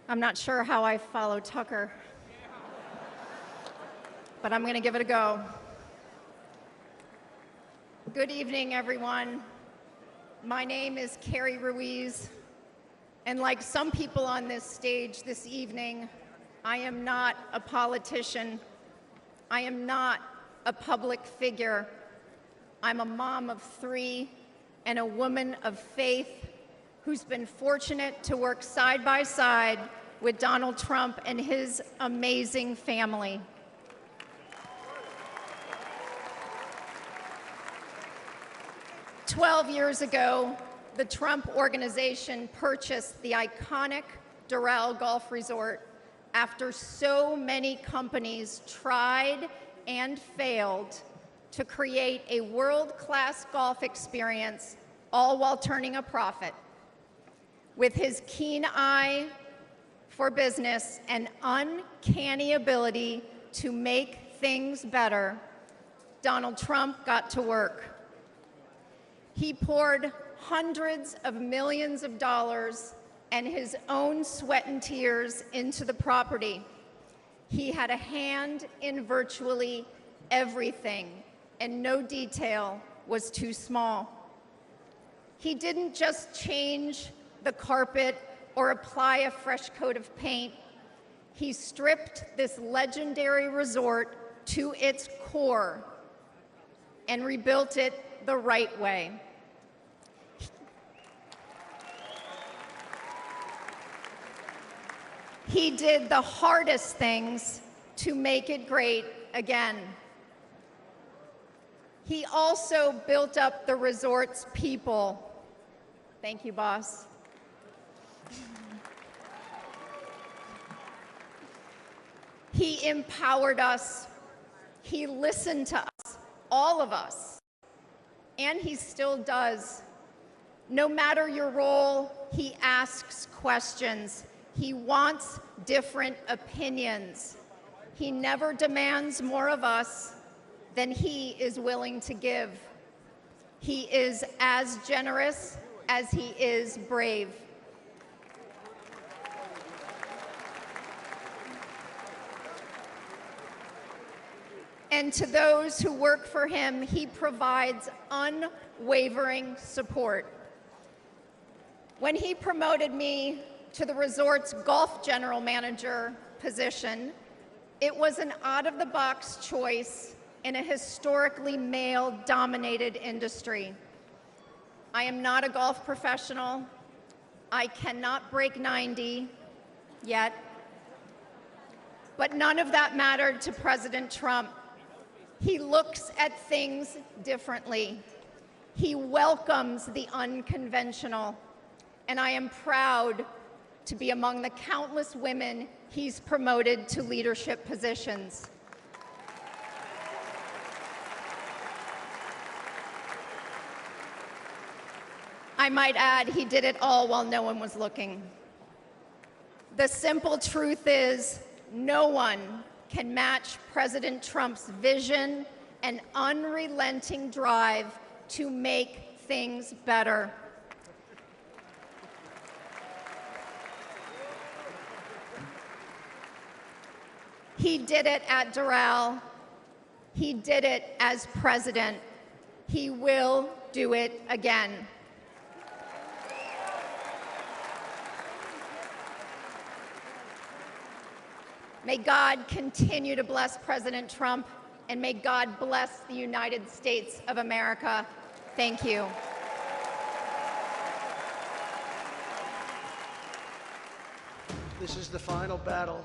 I'm not sure how I follow Tucker, but I'm going to give it a go. Good evening, everyone. My name is Carrie Ruiz, and like some people on this stage this evening, I am not a politician. I am not a public figure. I'm a mom of 3 and a woman of faith who's been fortunate to work side by side with Donald Trump and his amazing family. "12 years ago, the Trump Organization purchased the iconic Doral Golf Resort after so many companies tried and failed to create a world-class golf experience, all while turning a profit. With his keen eye for business and uncanny ability to make things better, Donald Trump got to work. He poured hundreds of millions of dollars and his own sweat and tears into the property. He had a hand in virtually everything, and no detail was too small. He didn't just change the carpet or apply a fresh coat of paint. He stripped this legendary resort to its core and rebuilt it the right way. He did the hardest things to make it great again. He also built up the resort's people. Thank you, boss. He empowered us. He listened to us, all of us, and he still does. No matter your role, he asks questions. He wants different opinions. He never demands more of us than he is willing to give. He is as generous as he is brave. And to those who work for him, he provides unwavering support. When he promoted me to the resort's golf general manager position, it was an out-of-the-box choice in a historically male-dominated industry. I am not a golf professional. I cannot break 90 yet. But none of that mattered to President Trump. He looks at things differently. He welcomes the unconventional. And I am proud to be among the countless women he's promoted to leadership positions. I might add, he did it all while no one was looking. The simple truth is, no one can match President Trump's vision and unrelenting drive to make things better. He did it at Doral. He did it as president. He will do it again. May God continue to bless President Trump, and may God bless the United States of America. Thank you. This is the final battle.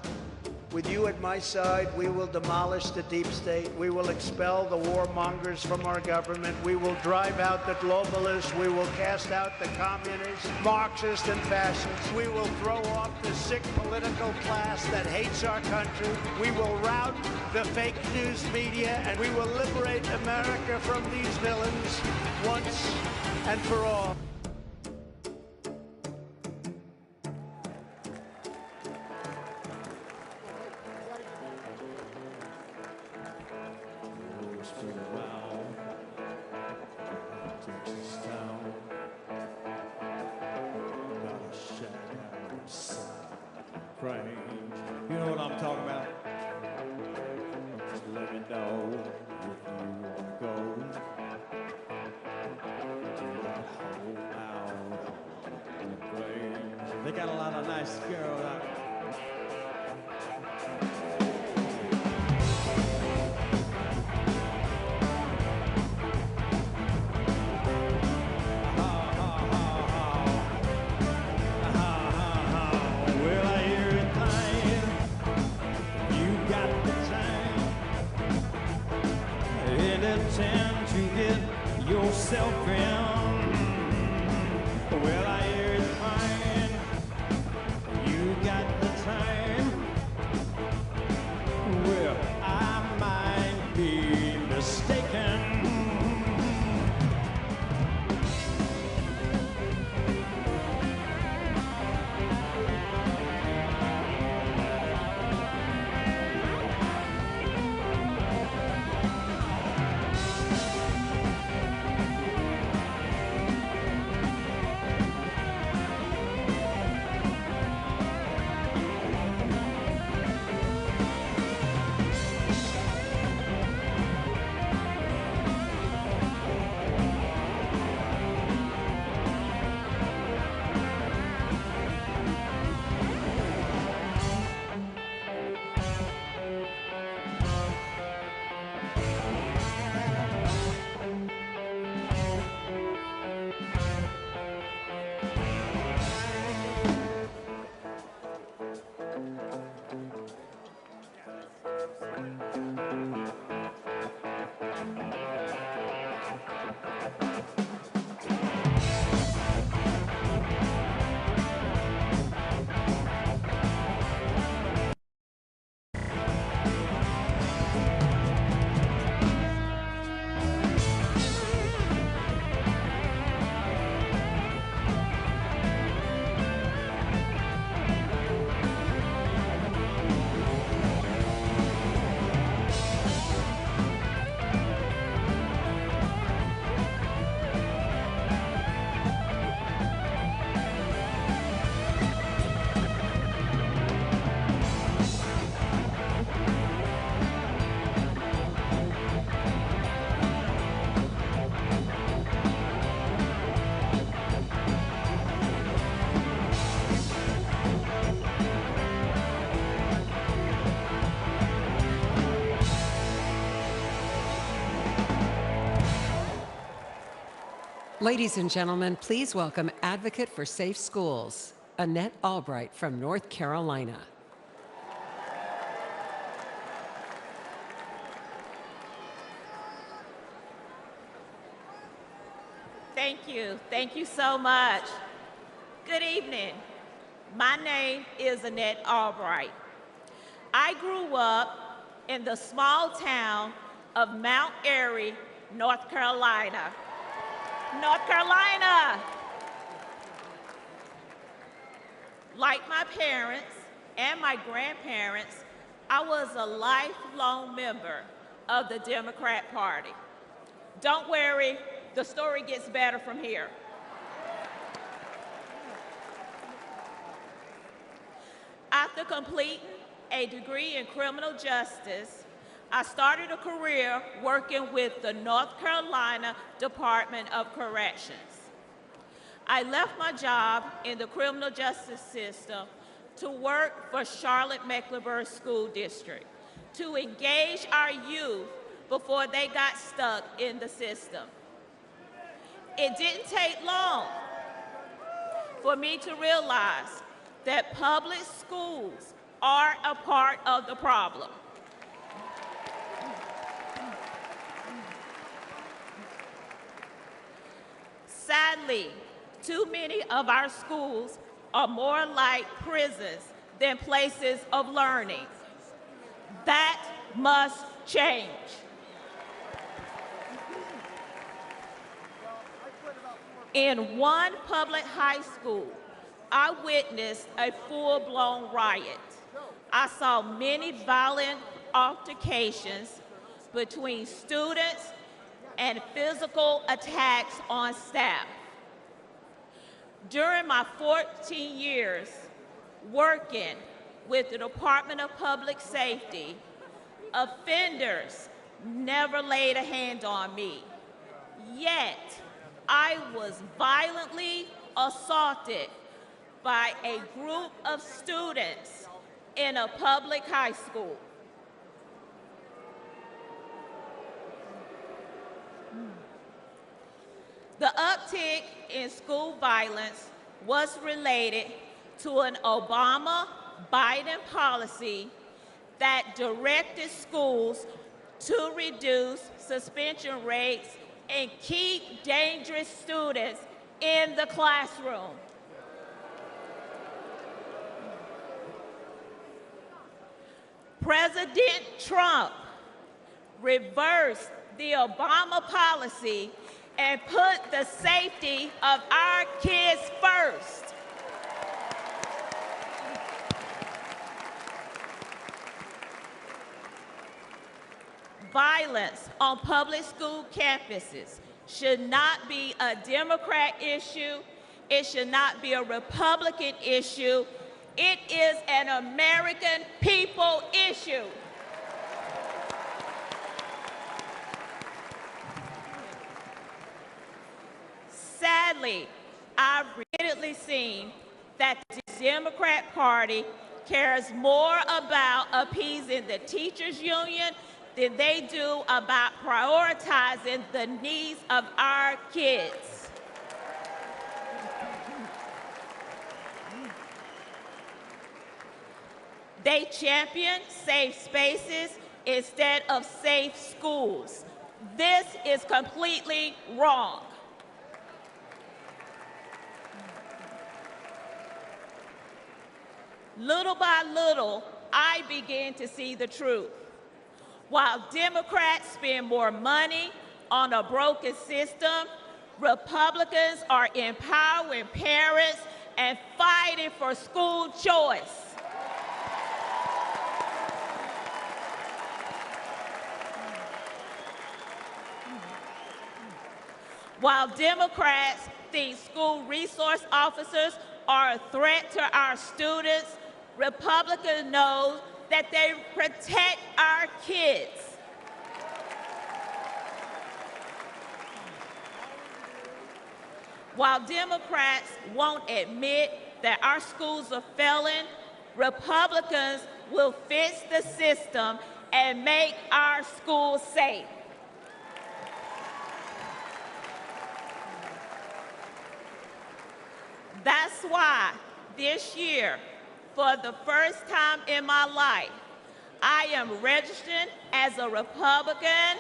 With you at my side, we will demolish the deep state. We will expel the warmongers from our government. We will drive out the globalists. We will cast out the communists, Marxists, and fascists. We will throw off the sick political class that hates our country. We will rout the fake news media, and we will liberate America from these villains once and for all. You know what I'm talking about? Just let me know if you want to go to that hole out in the grave. They got a lot of nice girls out there. Yourself in. Well, I hear it crying. You got Ladies and gentlemen, please welcome Advocate for Safe Schools, Annette Albright from North Carolina. Thank you. Thank you so much. Good evening. My name is Annette Albright. I grew up in the small town of Mount Airy, North Carolina. North Carolina! Like my parents and my grandparents, I was a lifelong member of the Democrat Party. Don't worry, the story gets better from here. After completing a degree in criminal justice, I started a career working with the North Carolina Department of Corrections. I left my job in the criminal justice system to work for Charlotte-Mecklenburg School District to engage our youth before they got stuck in the system. It didn't take long for me to realize that public schools are a part of the problem. Sadly, too many of our schools are more like prisons than places of learning. That must change. In one public high school, I witnessed a full-blown riot. I saw many violent altercations between students and physical attacks on staff. During my 14 years working with the Department of Public Safety, offenders never laid a hand on me. Yet, I was violently assaulted by a group of students in a public high school. The uptick in school violence was related to an Obama-Biden policy that directed schools to reduce suspension rates and keep dangerous students in the classroom. President Trump reversed the Obama policy and put the safety of our kids first. Violence on public school campuses should not be a Democrat issue. It should not be a Republican issue. It is an American people issue. Sadly, I've repeatedly seen that the Democrat Party cares more about appeasing the teachers' union than they do about prioritizing the needs of our kids. They champion safe spaces instead of safe schools. This is completely wrong. Little by little, I began to see the truth. While Democrats spend more money on a broken system, Republicans are empowering parents and fighting for school choice. While Democrats think school resource officers are a threat to our students, Republicans know that they protect our kids. While Democrats won't admit that our schools are failing, Republicans will fix the system and make our schools safe. that's why this year, for the first time in my life, I am registered as a Republican.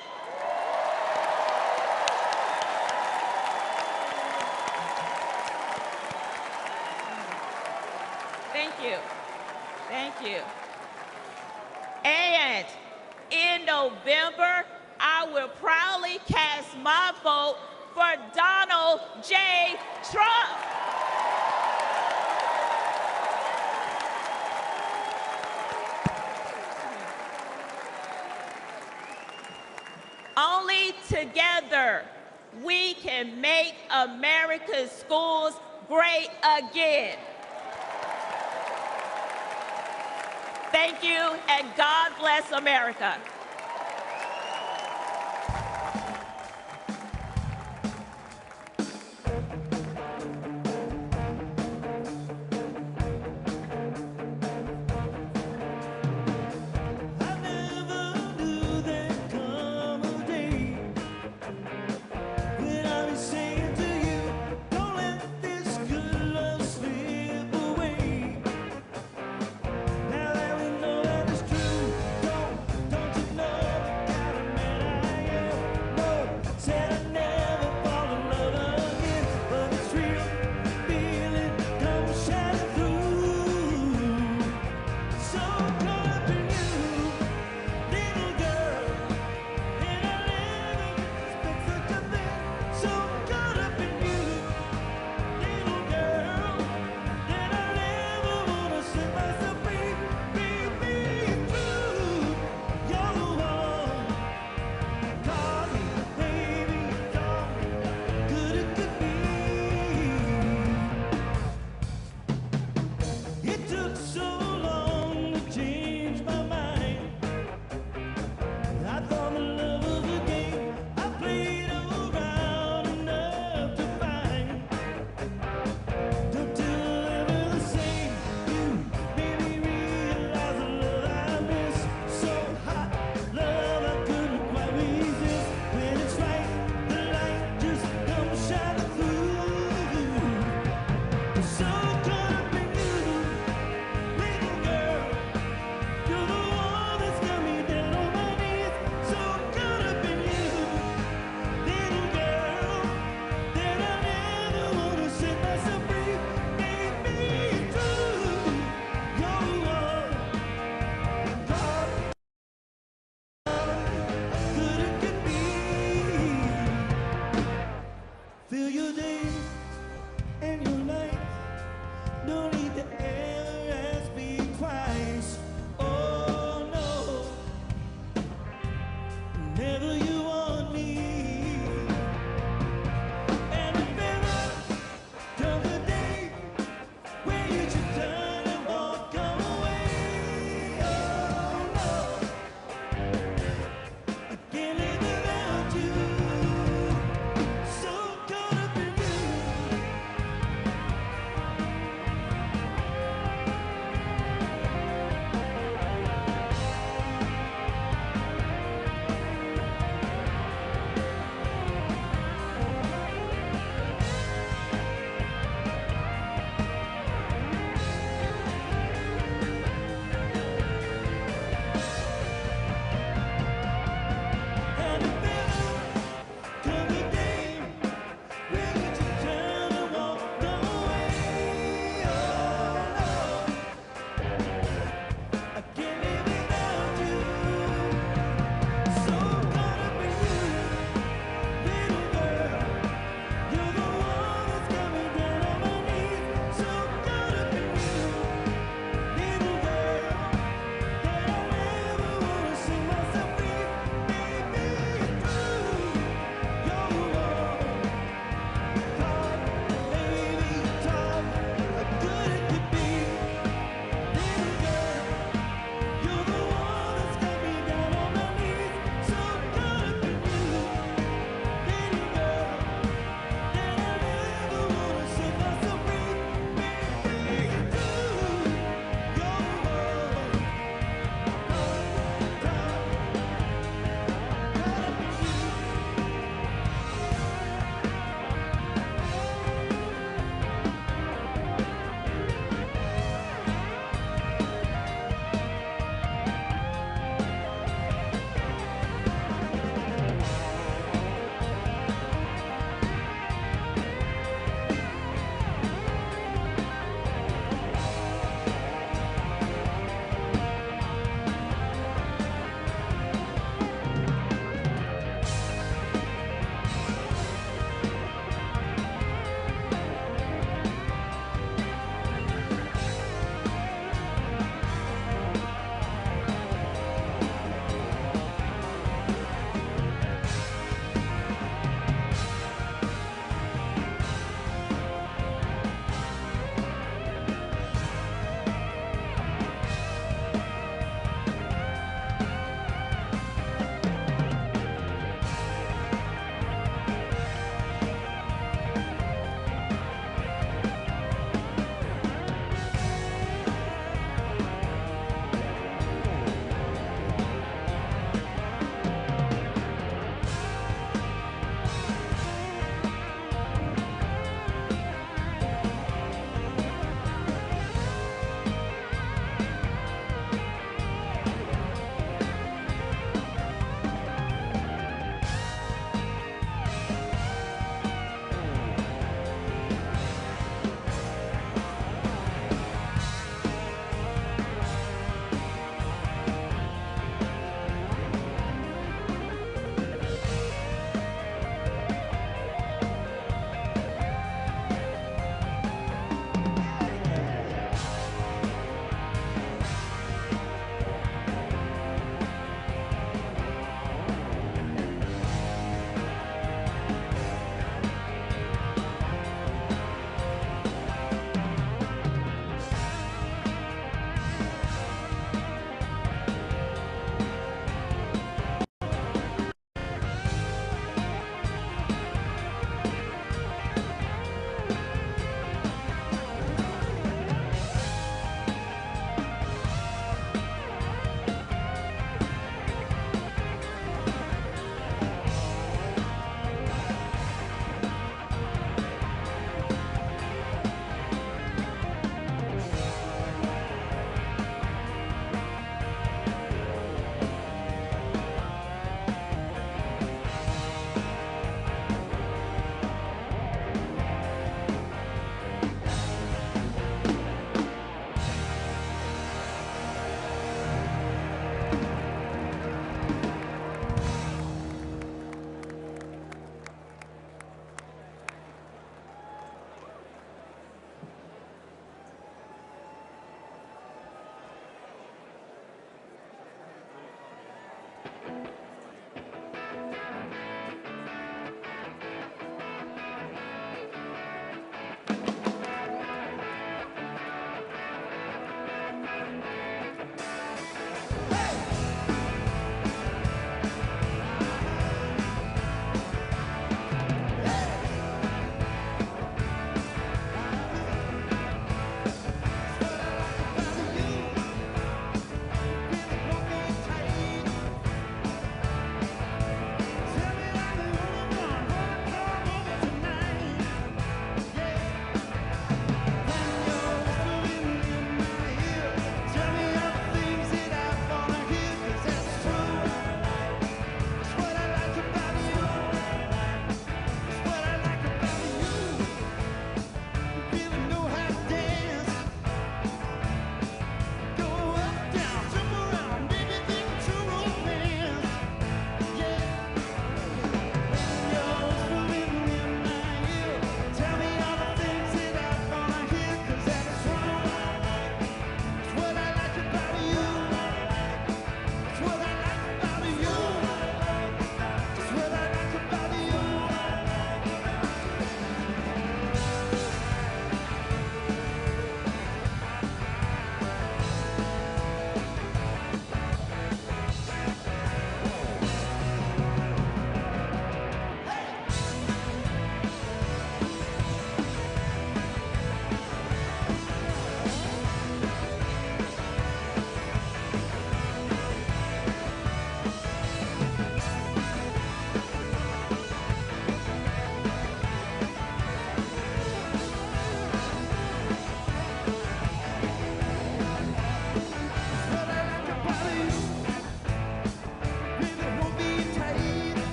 Thank you. Thank you. And in November, I will proudly cast my vote for Donald J. Trump. Only together we can make America's schools great again. Thank you, and God bless America. Don't you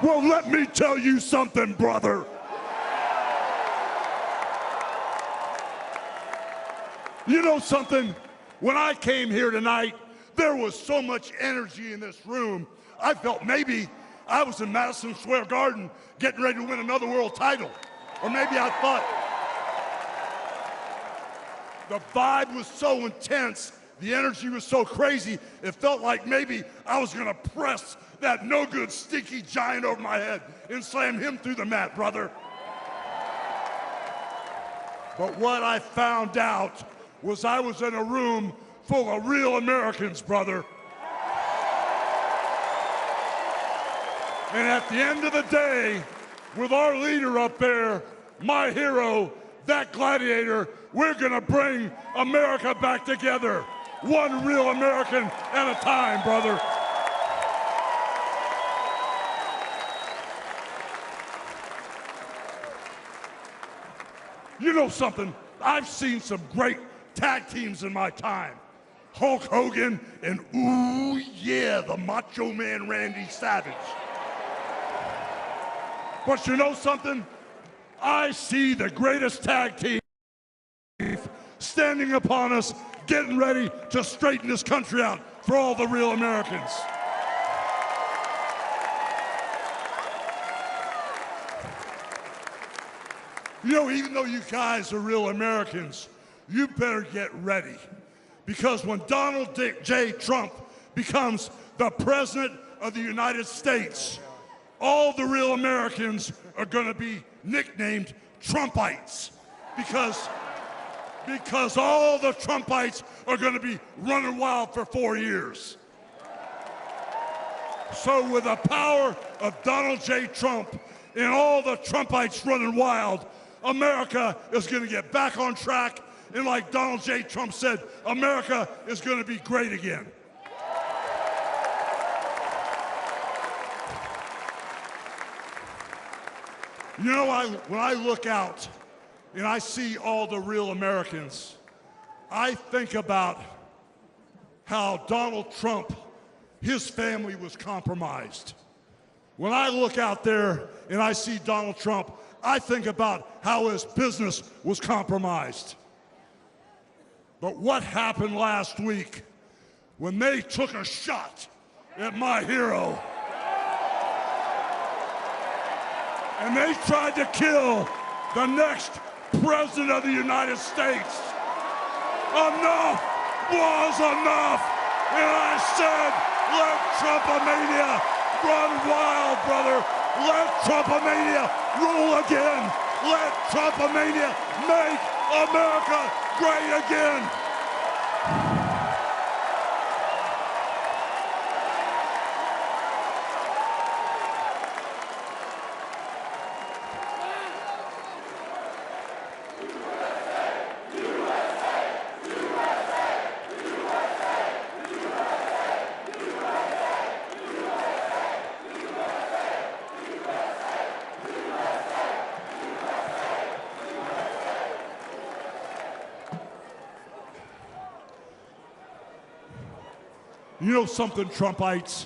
Well, let me tell you something, brother. You know something? When I came here tonight, there was so much energy in this room. I felt maybe I was in Madison Square Garden getting ready to win another world title. Or maybe I thought the vibe was so intense, the energy was so crazy, it felt like maybe I was gonna press that no-good, stinky giant over my head and slam him through the mat, brother. But what I found out was I was in a room full of real Americans, brother. And at the end of the day, with our leader up there, my hero, that gladiator, we're gonna bring America back together. One real American at a time, brother. You know something? I've seen some great tag teams in my time. Hulk Hogan and, ooh yeah, the Macho Man Randy Savage. But you know something? I see the greatest tag team standing upon us, getting ready to straighten this country out for all the real Americans. You know, even though you guys are real Americans, you better get ready. Because when Donald J. Trump becomes the President of the United States, all the real Americans are going to be nicknamed Trumpites. Because all the Trumpites are going to be running wild for 4 years. So with the power of Donald J. Trump and all the Trumpites running wild, America is going to get back on track, and like Donald J. Trump said, America is going to be great again. You know, when I look out and I see all the real Americans, I think about how Donald Trump, his family was compromised. When I look out there and I see Donald Trump, I think about how his business was compromised. But what happened last week when they took a shot at my hero and they tried to kill the next President of the United States? Enough was enough. And I said, let Trumpomania run wild, brother. Let Trumpomania rule again. Let Trumpomania make America great again. You know something, Trumpites?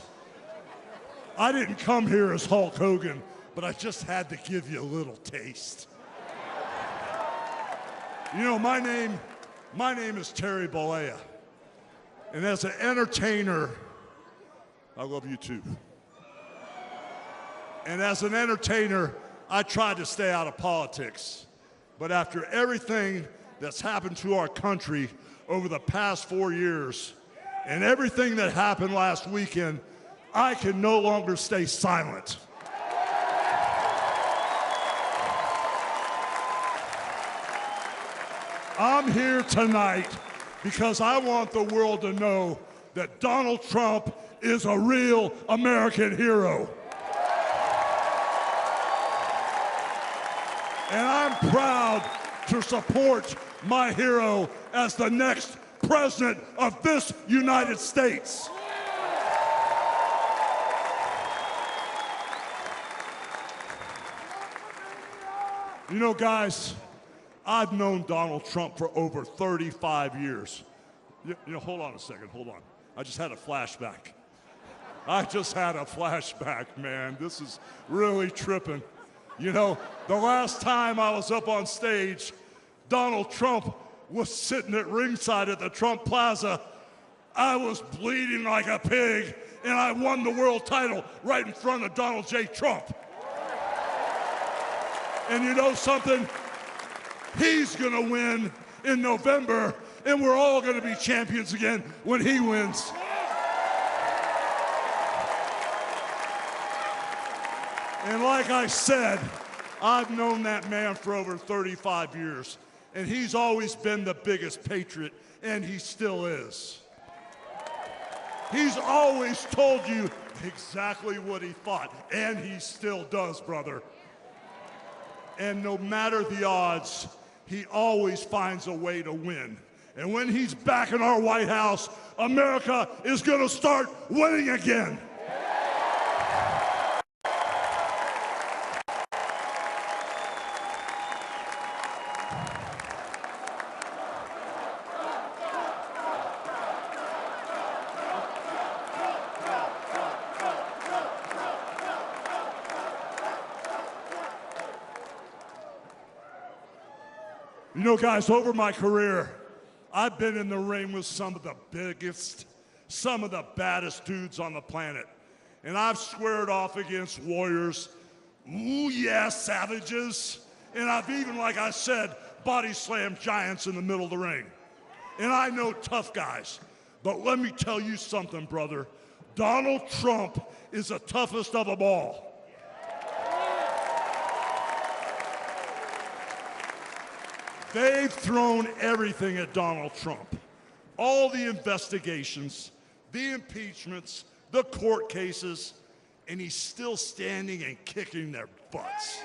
I didn't come here as Hulk Hogan, but I just had to give you a little taste. You know, my name is Terry Bollea. And as an entertainer, I love you too. And as an entertainer, I tried to stay out of politics. But after everything that's happened to our country over the past 4 years, and everything that happened last weekend, I can no longer stay silent. I'm here tonight because I want the world to know that Donald Trump is a real American hero. And I'm proud to support my hero as the next President of this United States. You know, guys, I've known Donald Trump for over 35 years. You know, hold on a second, hold on. I just had a flashback. I just had a flashback, man. This is really tripping. You know, the last time I was up on stage, Donald Trump was sitting at ringside at the Trump Plaza. I was bleeding like a pig, and I won the world title right in front of Donald J. Trump. And you know something? He's gonna win in November, and we're all gonna be champions again when he wins. And like I said, I've known that man for over 35 years, and he's always been the biggest patriot, and he still is. He's always told you exactly what he thought, and he still does, brother. And no matter the odds, he always finds a way to win. And when he's back in our White House, America is gonna start winning again. You know, guys, over my career, I've been in the ring with some of the biggest, some of the baddest dudes on the planet. And I've squared off against warriors, ooh yeah, savages. And I've even, like I said, body slammed giants in the middle of the ring. And I know tough guys. But let me tell you something, brother. Donald Trump is the toughest of them all. They've thrown everything at Donald Trump. All the investigations, the impeachments, the court cases, and he's still standing and kicking their butts.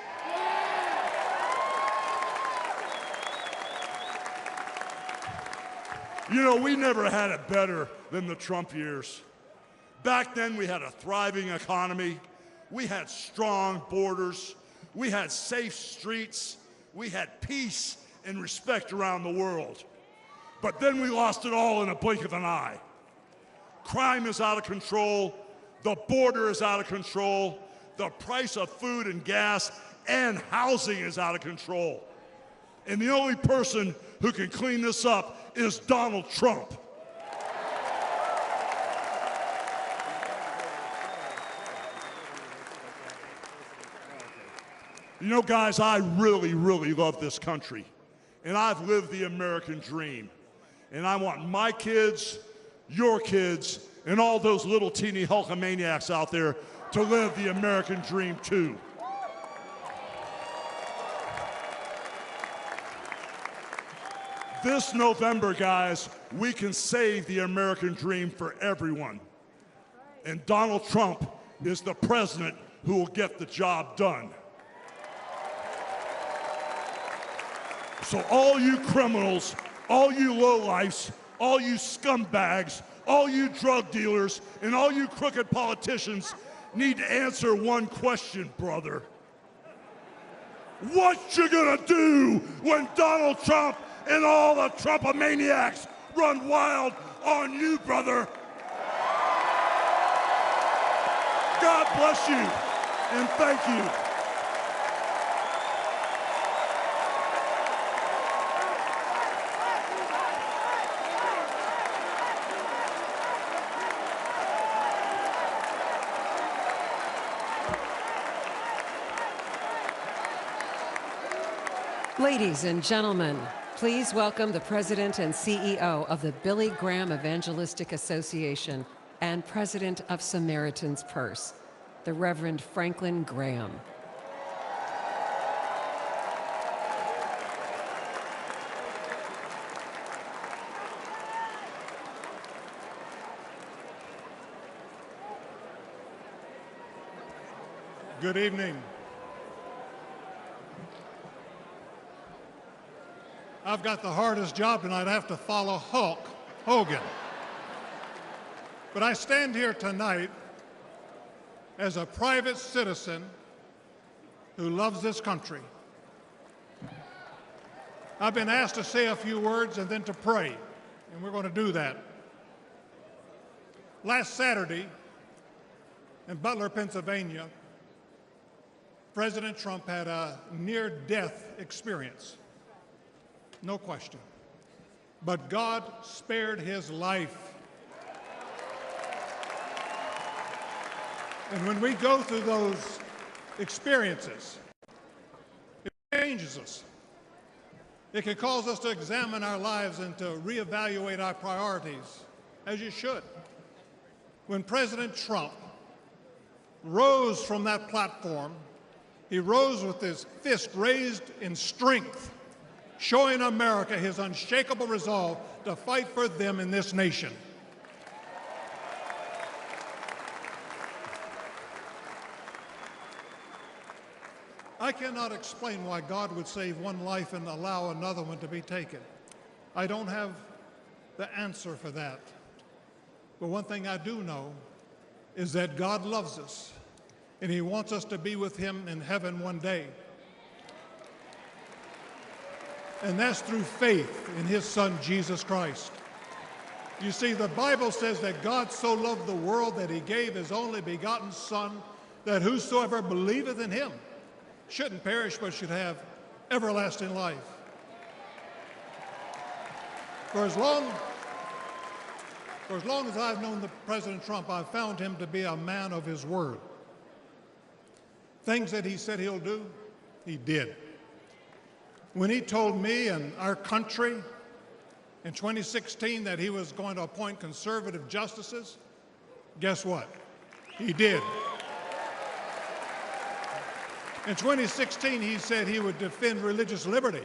You know, we never had it better than the Trump years. Back then, we had a thriving economy. We had strong borders. We had safe streets. We had peace and respect around the world. But then we lost it all in a blink of an eye. Crime is out of control. The border is out of control. The price of food and gas and housing is out of control. And the only person who can clean this up is Donald Trump. You know, guys, I really, really love this country. And I've lived the American dream. And I want my kids, your kids, and all those little teeny Hulkamaniacs out there to live the American dream too. This November, guys, we can save the American dream for everyone. And Donald Trump is the president who will get the job done. So all you criminals, all you lowlifes, all you scumbags, all you drug dealers, and all you crooked politicians need to answer one question, brother. What you gonna do when Donald Trump and all the Trumpomaniacs run wild on you, brother? God bless you, and thank you. Ladies and gentlemen, please welcome the President and CEO of the Billy Graham Evangelistic Association and President of Samaritan's Purse, the Reverend Franklin Graham. Good evening. I've got the hardest job tonight. I have to follow Hulk Hogan. But I stand here tonight as a private citizen who loves this country. I've been asked to say a few words and then to pray, and we're going to do that. Last Saturday, In Butler, Pennsylvania, President Trump had a near-death experience, no question. But God spared his life. And when we go through those experiences, it changes us. It can cause us to examine our lives and to reevaluate our priorities, as you should. When President Trump rose from that platform, he rose with his fist raised in strength, showing America his unshakable resolve to fight for them in this nation. I cannot explain why God would save one life and allow another one to be taken. I don't have the answer for that. But one thing I do know is that God loves us, and he wants us to be with him in heaven one day. And that's through faith in his Son, Jesus Christ. You see, the Bible says that God so loved the world that he gave his only begotten Son, that whosoever believeth in him shouldn't perish but should have everlasting life. For as long as I've known President Trump, I've found him to be a man of his word. Things that he said he'll do, he did. When he told me and our country in 2016 that he was going to appoint conservative justices, guess what? He did. In 2016, he said he would defend religious liberty,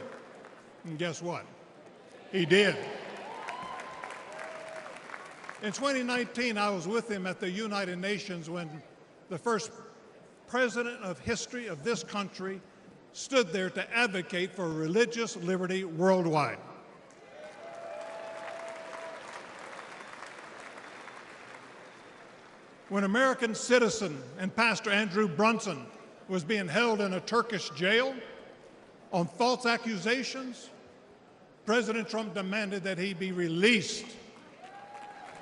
and guess what? He did. In 2019, I was with him at the United Nations when the first president of history of this country stood there to advocate for religious liberty worldwide. When American citizen and Pastor Andrew Brunson was being held in a Turkish jail on false accusations, President Trump demanded that he be released.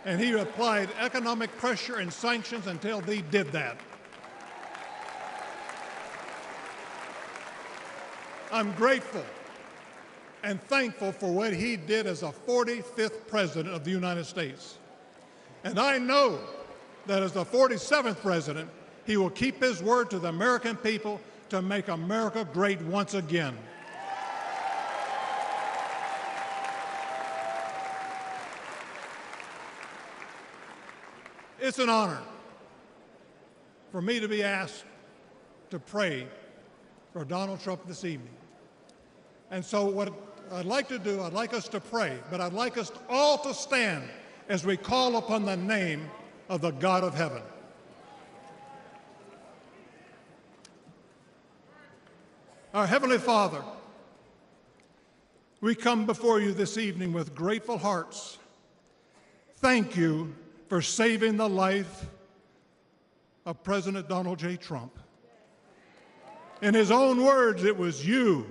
And he applied economic pressure and sanctions until he did that. I'm grateful and thankful for what he did as a 45th president of the United States. And I know that as the 47th president, he will keep his word to the American people to make America great once again. It's an honor for me to be asked to pray for Donald Trump this evening. And so what I'd like to do, I'd like us to pray, but I'd like us all to stand as we call upon the name of the God of heaven. Our Heavenly Father, we come before you this evening with grateful hearts. Thank you for saving the life of President Donald J. Trump. In his own words, it was you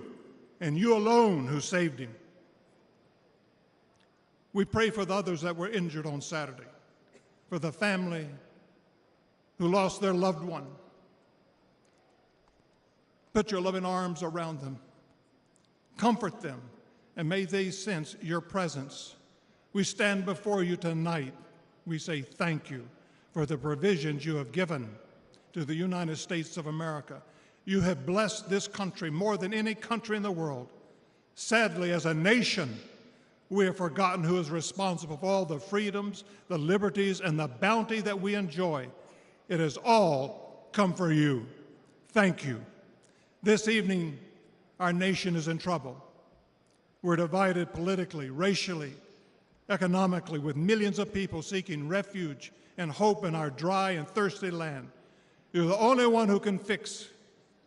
and you alone who saved him. We pray for the others that were injured on Saturday, for the family who lost their loved one. Put your loving arms around them. Comfort them, and may they sense your presence. We stand before you tonight. We say thank you for the provisions you have given to the United States of America. You have blessed this country more than any country in the world. Sadly, as a nation, we have forgotten who is responsible for all the freedoms, the liberties, and the bounty that we enjoy. It has all come for you. Thank you. This evening, our nation is in trouble. We're divided politically, racially, economically, with millions of people seeking refuge and hope in our dry and thirsty land. You're the only one who can fix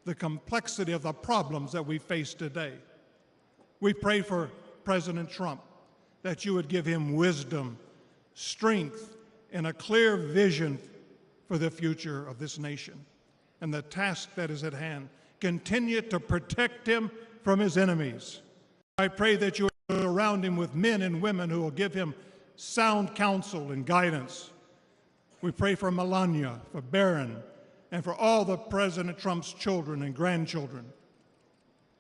the complexity of the problems that we face today. We pray for President Trump that you would give him wisdom, strength, and a clear vision for the future of this nation and the task that is at hand. Continue to protect him from his enemies. I pray that you will surround him with men and women who will give him sound counsel and guidance. We pray for Melania, for Barron, and for all the President Trump's children and grandchildren.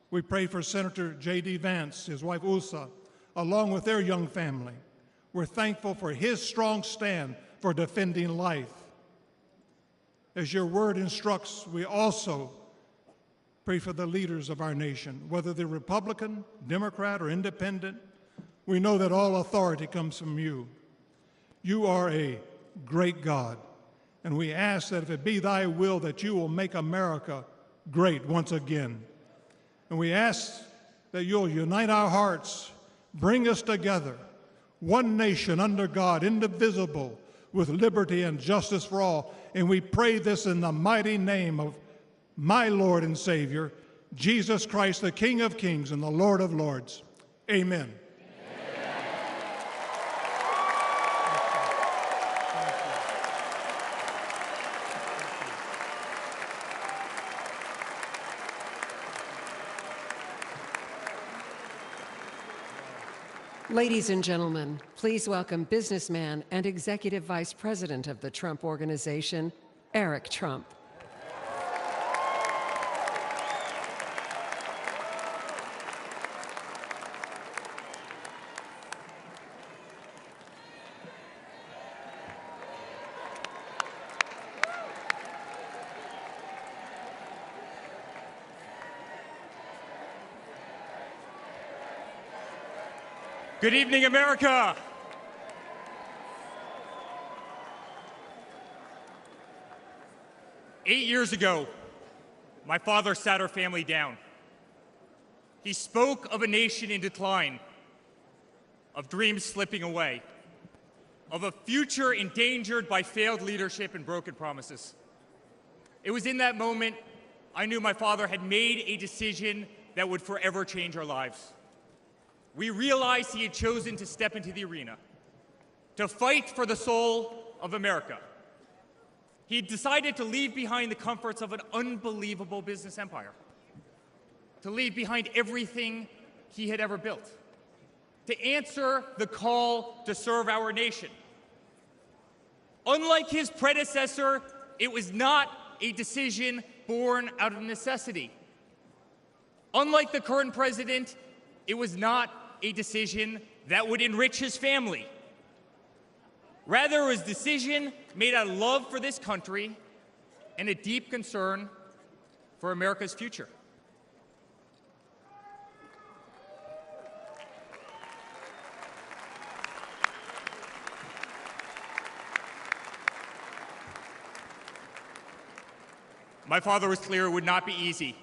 We pray for Senator J.D. Vance, his wife Usa, along with their young family. We're thankful for his strong stand for defending life. As your word instructs, we also pray for the leaders of our nation, whether they're Republican, Democrat, or Independent. We know that all authority comes from you. You are a great God, and we ask that if it be thy will that you will make America great once again. And we ask that you'll unite our hearts, bring us together, one nation under God, indivisible, with liberty and justice for all. And we pray this in the mighty name of my Lord and Savior, Jesus Christ, the King of Kings and the Lord of Lords. Amen. Ladies and gentlemen, please welcome businessman and Executive Vice President of the Trump Organization, Eric Trump. Good evening, America. Eight years ago, my father sat our family down. He spoke of a nation in decline, of dreams slipping away, of a future endangered by failed leadership and broken promises. It was in that moment I knew my father had made a decision that would forever change our lives. We realized he had chosen to step into the arena, to fight for the soul of America. He decided to leave behind the comforts of an unbelievable business empire, to leave behind everything he had ever built, to answer the call to serve our nation. Unlike his predecessor, it was not a decision born out of necessity. Unlike the current president, it was not a decision that would enrich his family. Rather, it was a decision made out of love for this country and a deep concern for America's future. My father was clear it would not be easy,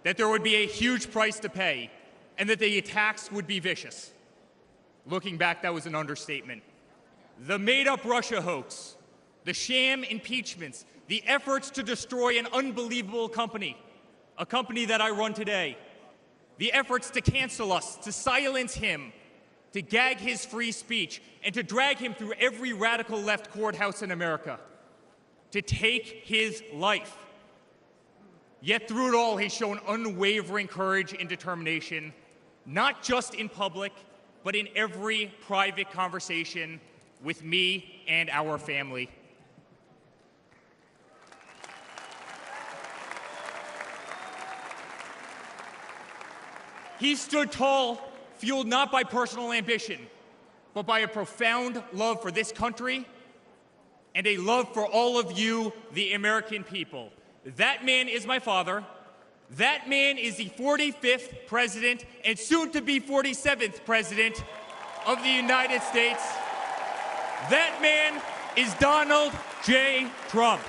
that there would be a huge price to pay, and that the attacks would be vicious. Looking back, that was an understatement. The made-up Russia hoax, the sham impeachments, the efforts to destroy an unbelievable company, a company that I run today, the efforts to cancel us, to silence him, to gag his free speech, and to drag him through every radical left courthouse in America, to take his life. Yet through it all, he's shown unwavering courage and determination, not just in public, but in every private conversation with me and our family. He stood tall, fueled not by personal ambition, but by a profound love for this country and a love for all of you, the American people. That man is my father. That man is the 45th president and soon to be 47th president of the United States. That man is Donald J. Trump.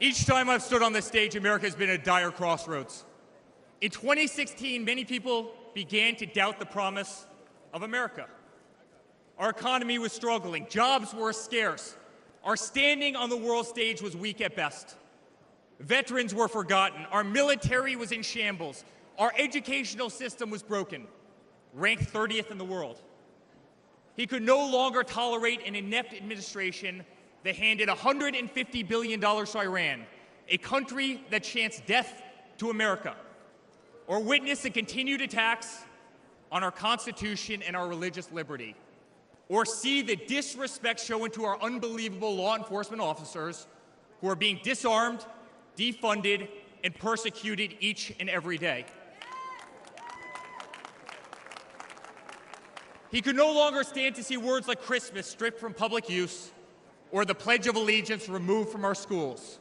Each time I've stood on this stage, America has been at a dire crossroads. In 2016, many people began to doubt the promise of America. Our economy was struggling, jobs were scarce, our standing on the world stage was weak at best. Veterans were forgotten. Our military was in shambles. Our educational system was broken, ranked 30th in the world. He could no longer tolerate an inept administration that handed $150 billion to Iran, a country that chants death to America, or witness the continued attacks on our Constitution and our religious liberty, or see the disrespect shown to our unbelievable law enforcement officers who are being disarmed, defunded, and persecuted each and every day. He could no longer stand to see words like Christmas stripped from public use or the Pledge of Allegiance removed from our schools.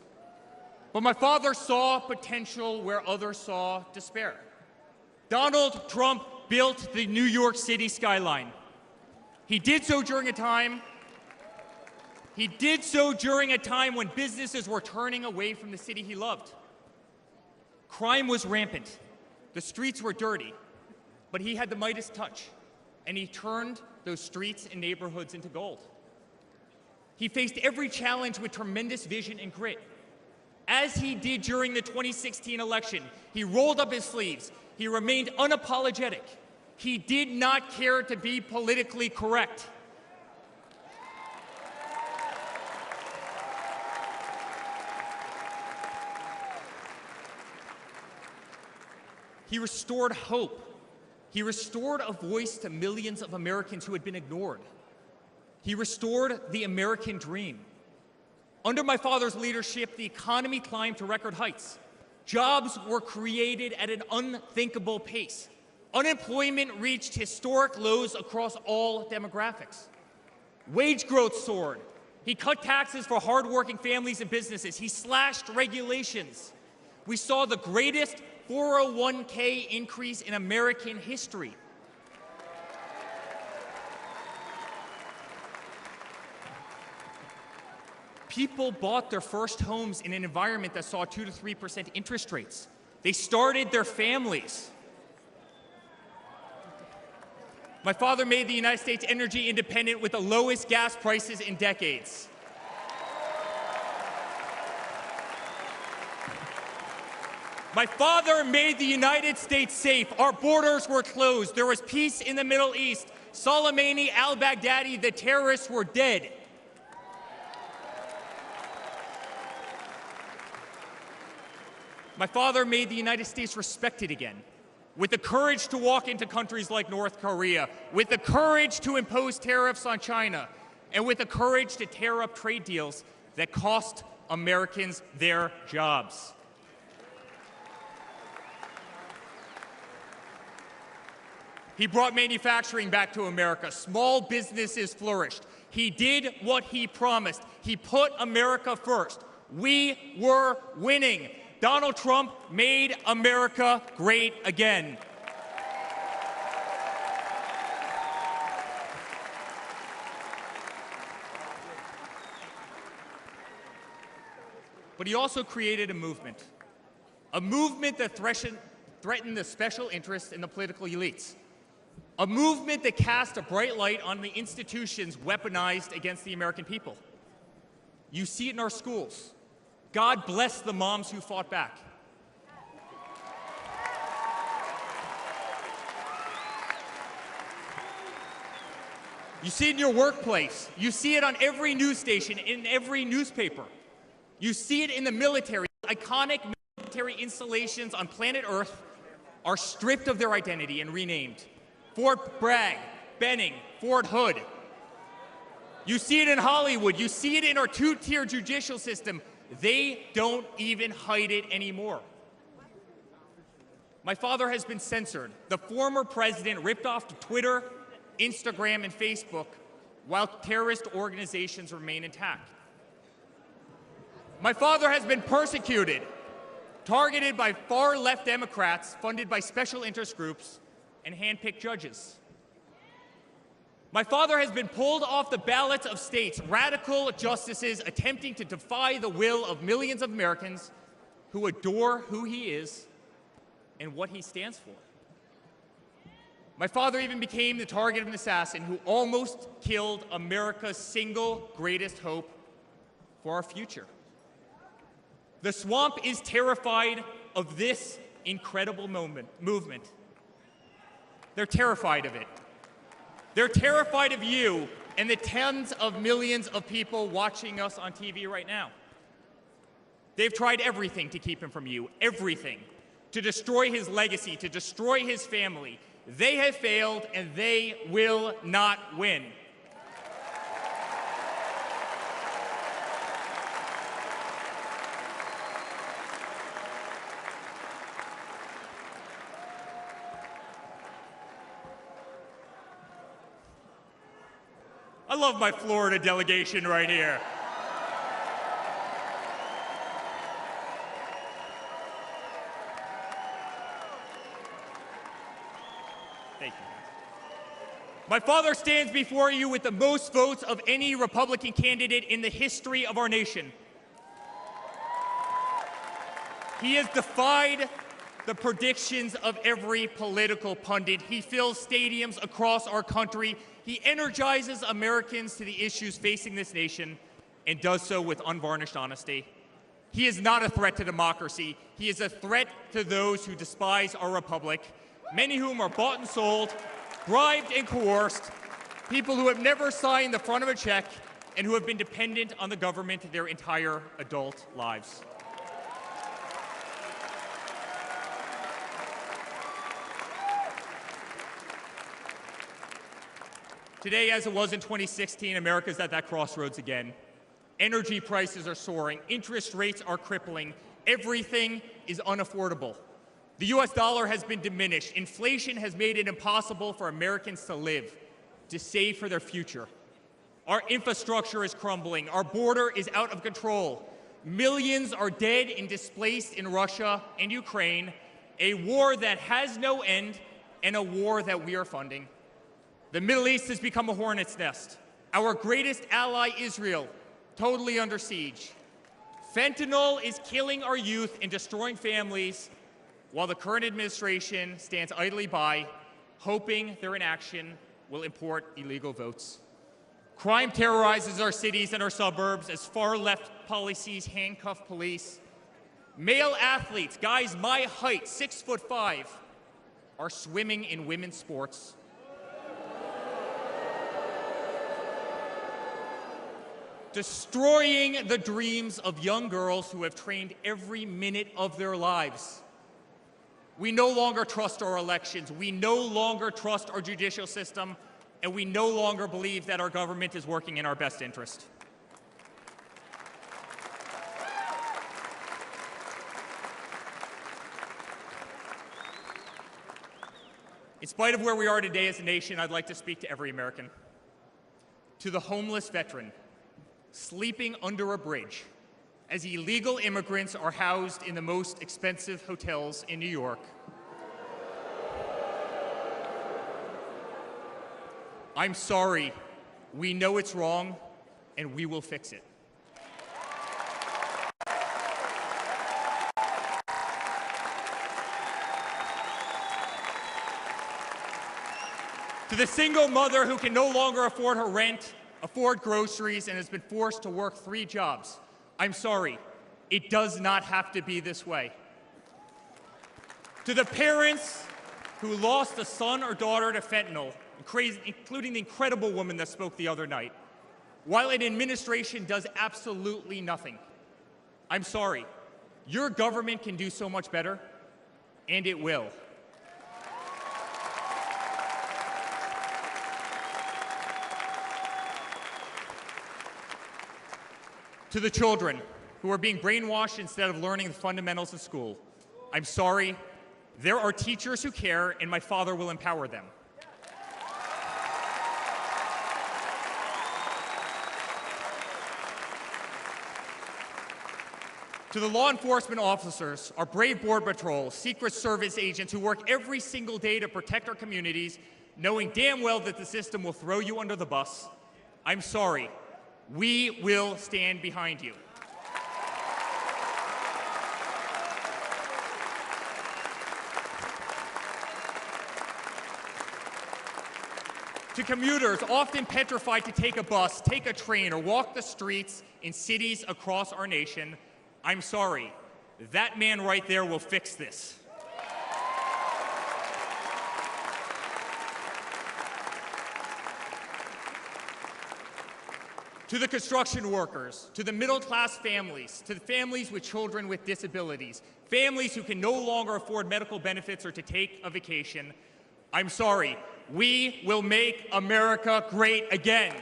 But my father saw potential where others saw despair. Donald Trump built the New York City skyline. He did so during a time when businesses were turning away from the city he loved. Crime was rampant. The streets were dirty. But he had the Midas touch, and he turned those streets and neighborhoods into gold. He faced every challenge with tremendous vision and grit. As he did during the 2016 election, he rolled up his sleeves. He remained unapologetic. He did not care to be politically correct. He restored hope. He restored a voice to millions of Americans who had been ignored. He restored the American dream. Under my father's leadership, the economy climbed to record heights. Jobs were created at an unthinkable pace. Unemployment reached historic lows across all demographics. Wage growth soared. He cut taxes for hardworking families and businesses. He slashed regulations. We saw the greatest 401k increase in American history. People bought their first homes in an environment that saw 2 to 3% interest rates. They started their families. My father made the United States energy independent with the lowest gas prices in decades. My father made the United States safe. Our borders were closed. There was peace in the Middle East. Soleimani, al-Baghdadi, the terrorists were dead. My father made the United States respected again, with the courage to walk into countries like North Korea, with the courage to impose tariffs on China, and with the courage to tear up trade deals that cost Americans their jobs. He brought manufacturing back to America. Small businesses flourished. He did what he promised. He put America first. We were winning. Donald Trump made America great again. But he also created a movement that threatened the special interests and the political elites. A movement that cast a bright light on the institutions weaponized against the American people. You see it in our schools. God bless the moms who fought back. You see it in your workplace. You see it on every news station, in every newspaper. You see it in the military. Iconic military installations on planet Earth are stripped of their identity and renamed. Fort Bragg, Benning, Fort Hood. You see it in Hollywood. You see it in our two-tier judicial system. They don't even hide it anymore. My father has been censored. The former president ripped off Twitter, Instagram, and Facebook while terrorist organizations remain intact. My father has been persecuted, targeted by far-left Democrats funded by special interest groups and hand-picked judges. My father has been pulled off the ballots of states, radical justices attempting to defy the will of millions of Americans who adore who he is and what he stands for. My father even became the target of an assassin who almost killed America's single greatest hope for our future. The swamp is terrified of this incredible movement. They're terrified of it. They're terrified of you and the tens of millions of people watching us on TV right now. They've tried everything to keep him from you, everything, to destroy his legacy, to destroy his family. They have failed, and they will not win. I love my Florida delegation right here. Thank you. My father stands before you with the most votes of any Republican candidate in the history of our nation. He has defied the predictions of every political pundit. He fills stadiums across our country. He energizes Americans to the issues facing this nation and does so with unvarnished honesty. He is not a threat to democracy. He is a threat to those who despise our republic, many whom are bought and sold, bribed and coerced, people who have never signed the front of a check and who have been dependent on the government their entire adult lives. Today, as it was in 2016, America's at that crossroads again. Energy prices are soaring. Interest rates are crippling. Everything is unaffordable. The US dollar has been diminished. Inflation has made it impossible for Americans to live, to save for their future. Our infrastructure is crumbling. Our border is out of control. Millions are dead and displaced in Russia and Ukraine, a war that has no end and a war that we are funding. The Middle East has become a hornet's nest. Our greatest ally, Israel, totally under siege. Fentanyl is killing our youth and destroying families, while the current administration stands idly by, hoping their inaction will import illegal votes. Crime terrorizes our cities and our suburbs as far-left policies handcuff police. Male athletes, guys my height, 6'5", are swimming in women's sports. Destroying the dreams of young girls who have trained every minute of their lives. We no longer trust our elections. We no longer trust our judicial system, and we no longer believe that our government is working in our best interest. In spite of where we are today as a nation, I'd like to speak to every American. To the homeless veteran sleeping under a bridge as illegal immigrants are housed in the most expensive hotels in New York. I'm sorry. We know it's wrong, and we will fix it. To the single mother who can no longer afford her rent, afford groceries, and has been forced to work 3 jobs, I'm sorry. It does not have to be this way. To the parents who lost a son or daughter to fentanyl, including the incredible woman that spoke the other night, while an administration does absolutely nothing, I'm sorry. Your government can do so much better, and it will. To the children who are being brainwashed instead of learning the fundamentals in school, I'm sorry. There are teachers who care, and my father will empower them. To the law enforcement officers, our brave Border Patrol, Secret Service agents who work every single day to protect our communities, knowing damn well that the system will throw you under the bus, I'm sorry. We will stand behind you. To commuters often petrified to take a bus, take a train, or walk the streets in cities across our nation, I'm sorry. That man right there will fix this. To the construction workers, to the middle-class families, to the families with children with disabilities, families who can no longer afford medical benefits or to take a vacation, I'm sorry. We will make America great again.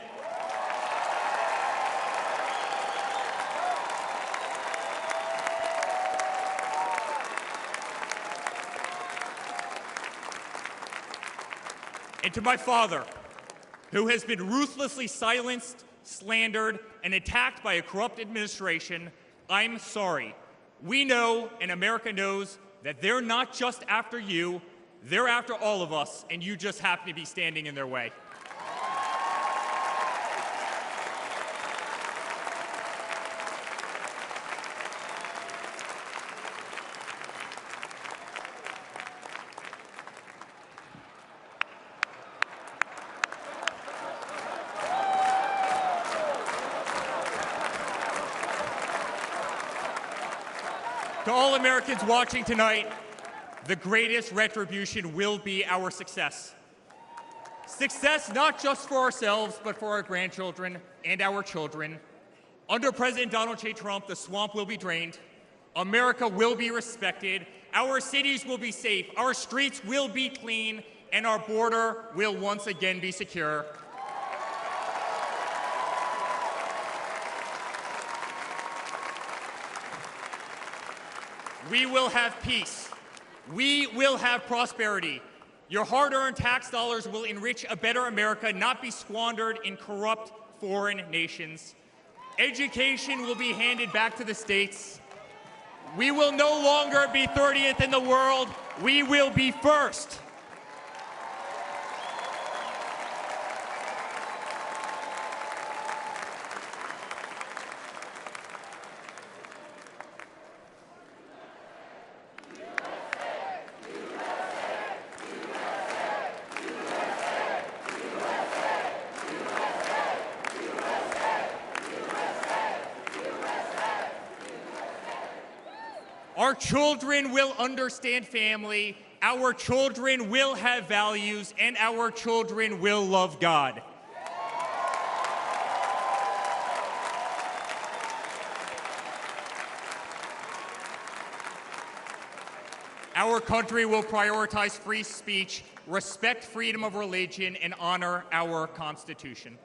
And to my father, who has been ruthlessly silenced, slandered, and attacked by a corrupt administration, I'm sorry. We know, and America knows, that they're not just after you, they're after all of us, and you just happen to be standing in their way. To all Americans watching tonight, the greatest retribution will be our success. Success not just for ourselves, but for our grandchildren and our children. Under President Donald J. Trump, the swamp will be drained. America will be respected. Our cities will be safe. Our streets will be clean. And our border will once again be secure. We will have peace. We will have prosperity. Your hard-earned tax dollars will enrich a better America, not be squandered in corrupt foreign nations. Education will be handed back to the states. We will no longer be 30th in the world. We will be first. Our children will understand family, our children will have values, and our children will love God. Our country will prioritize free speech, respect freedom of religion, and honor our Constitution.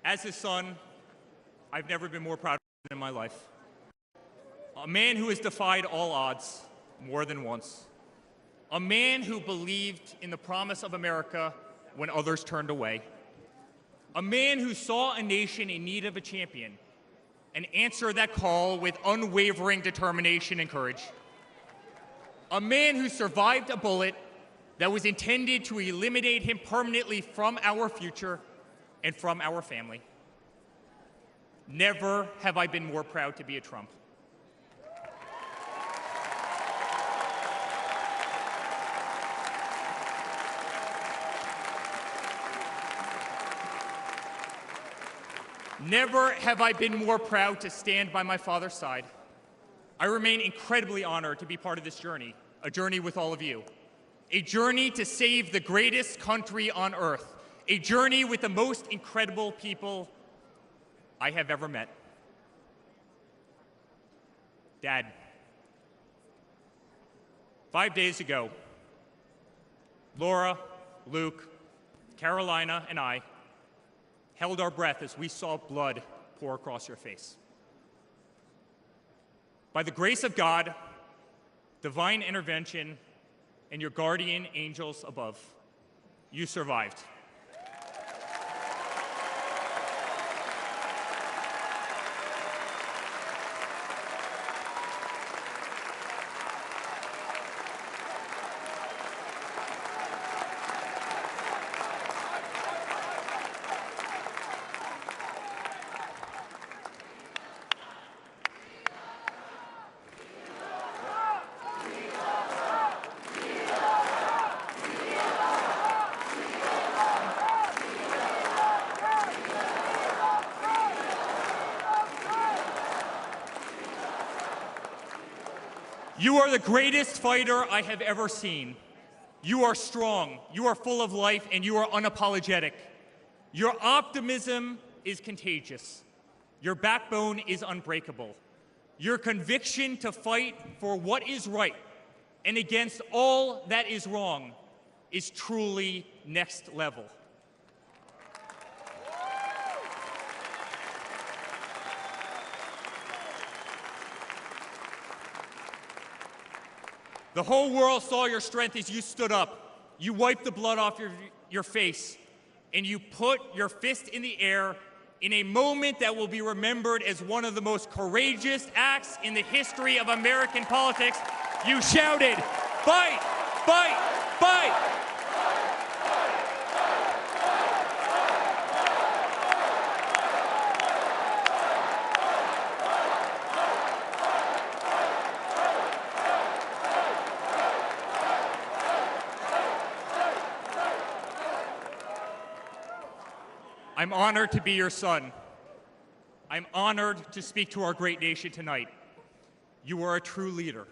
As his son, I've never been more proud of him in my life. A man who has defied all odds more than once. A man who believed in the promise of America when others turned away. A man who saw a nation in need of a champion and answered that call with unwavering determination and courage. A man who survived a bullet that was intended to eliminate him permanently from our future and from our family. Never have I been more proud to be a Trump. Never have I been more proud to stand by my father's side. I remain incredibly honored to be part of this journey, a journey with all of you, a journey to save the greatest country on earth, a journey with the most incredible people I have ever met. Dad, 5 days ago, Laura, Luke, Carolina, and I held our breath as we saw blood pour across your face. By the grace of God, divine intervention, and your guardian angels above, you survived. You are the greatest fighter I have ever seen. You are strong, you are full of life, and you are unapologetic. Your optimism is contagious. Your backbone is unbreakable. Your conviction to fight for what is right and against all that is wrong is truly next level. The whole world saw your strength as you stood up. You wiped the blood off your face, and you put your fist in the air in a moment that will be remembered as one of the most courageous acts in the history of American politics. You shouted, "Fight! Fight! Fight!" I'm honored to be your son. I'm honored to speak to our great nation tonight. You are a true leader.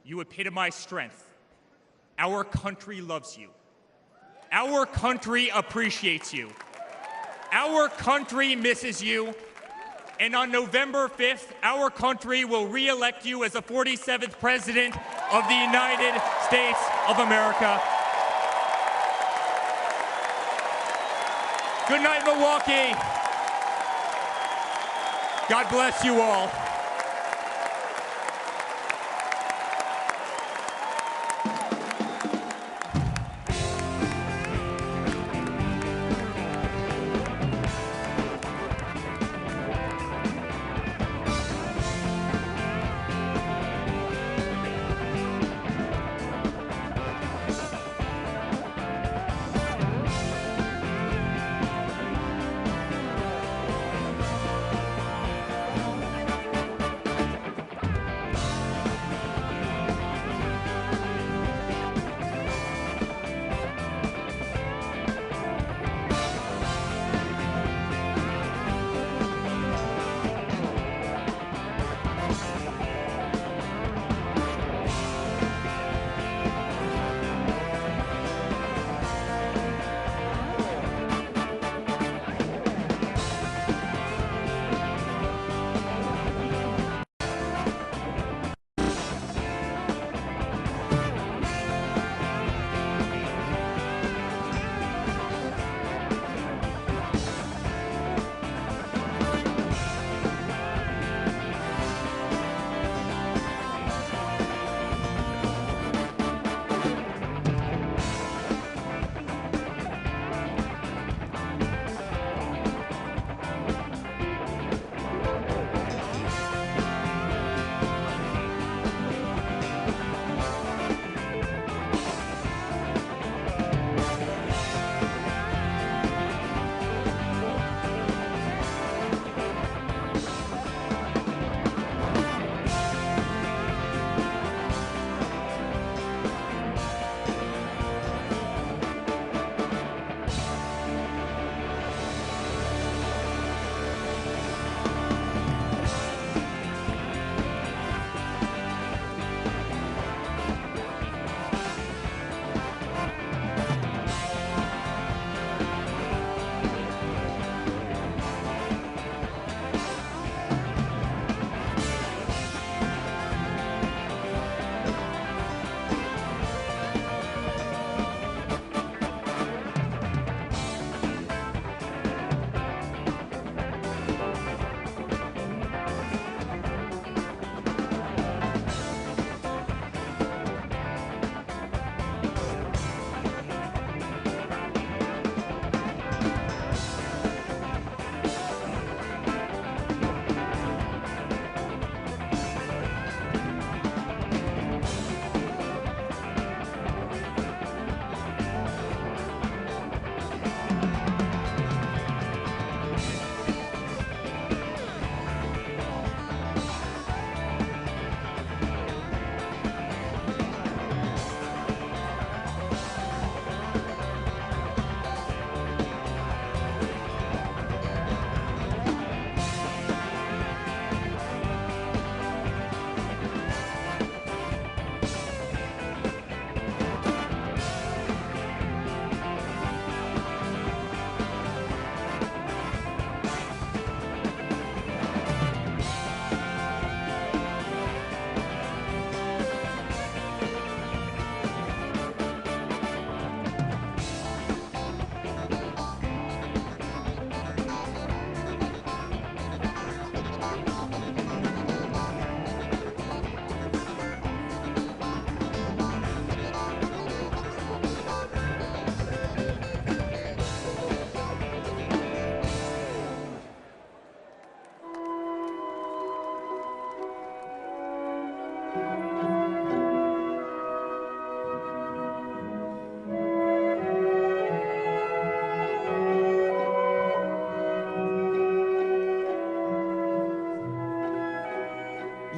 You epitomize strength. Our country loves you. Our country appreciates you. Our country misses you. And on November 5th, our country will re-elect you as the 47th President of the United States of America. Good night, Milwaukee. God bless you all.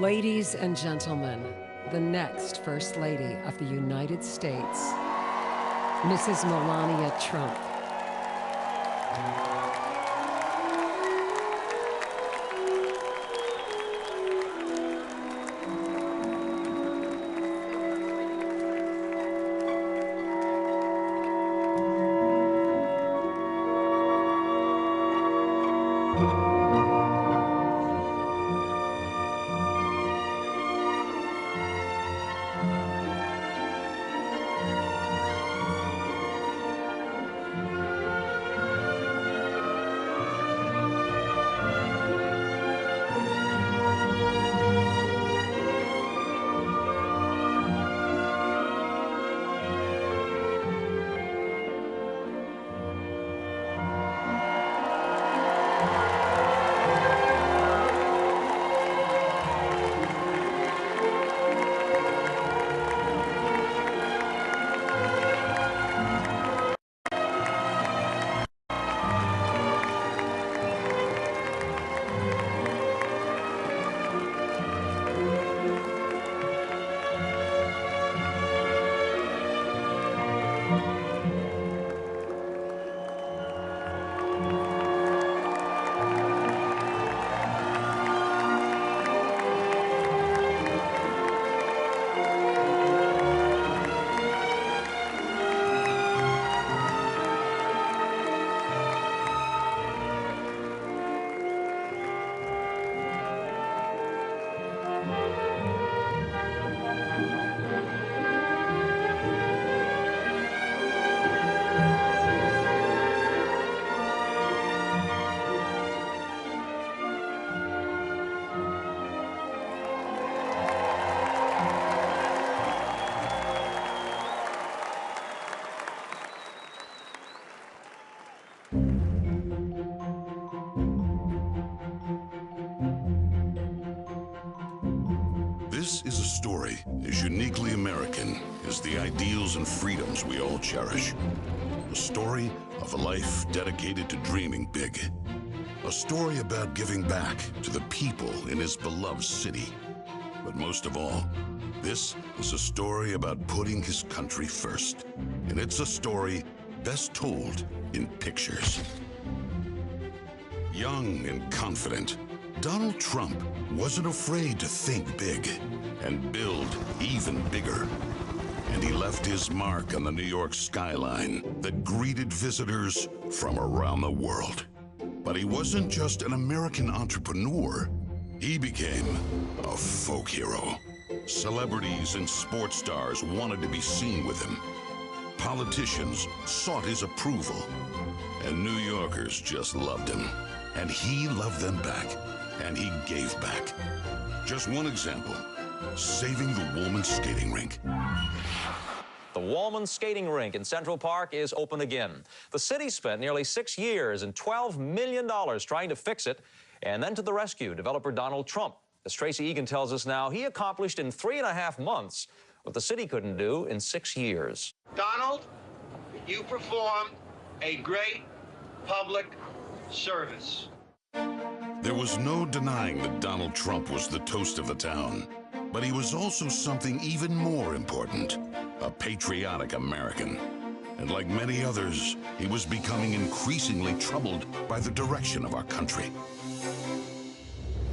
Ladies and gentlemen, the next First Lady of the United States, Mrs. Melania Trump. This is a story as uniquely American as the ideals and freedoms we all cherish. A story of a life dedicated to dreaming big. A story about giving back to the people in his beloved city. But most of all, this is a story about putting his country first. And it's a story best told in pictures. Young and confident, Donald Trump wasn't afraid to think big and build even bigger. And he left his mark on the New York skyline that greeted visitors from around the world. But he wasn't just an American entrepreneur. He became a folk hero. Celebrities and sports stars wanted to be seen with him. Politicians sought his approval. And New Yorkers just loved him. And he loved them back. And he gave back. Just one example, saving the Woolman skating rink. The Woolman skating rink in Central Park is open again. The city spent nearly 6 years and $12 million trying to fix it, and then to the rescue, developer Donald Trump. As Tracy Egan tells us now, he accomplished in 3.5 months what the city couldn't do in 6 years. Donald, you performed a great public service. There was no denying that Donald Trump was the toast of the town. But he was also something even more important, a patriotic American. And like many others, he was becoming increasingly troubled by the direction of our country.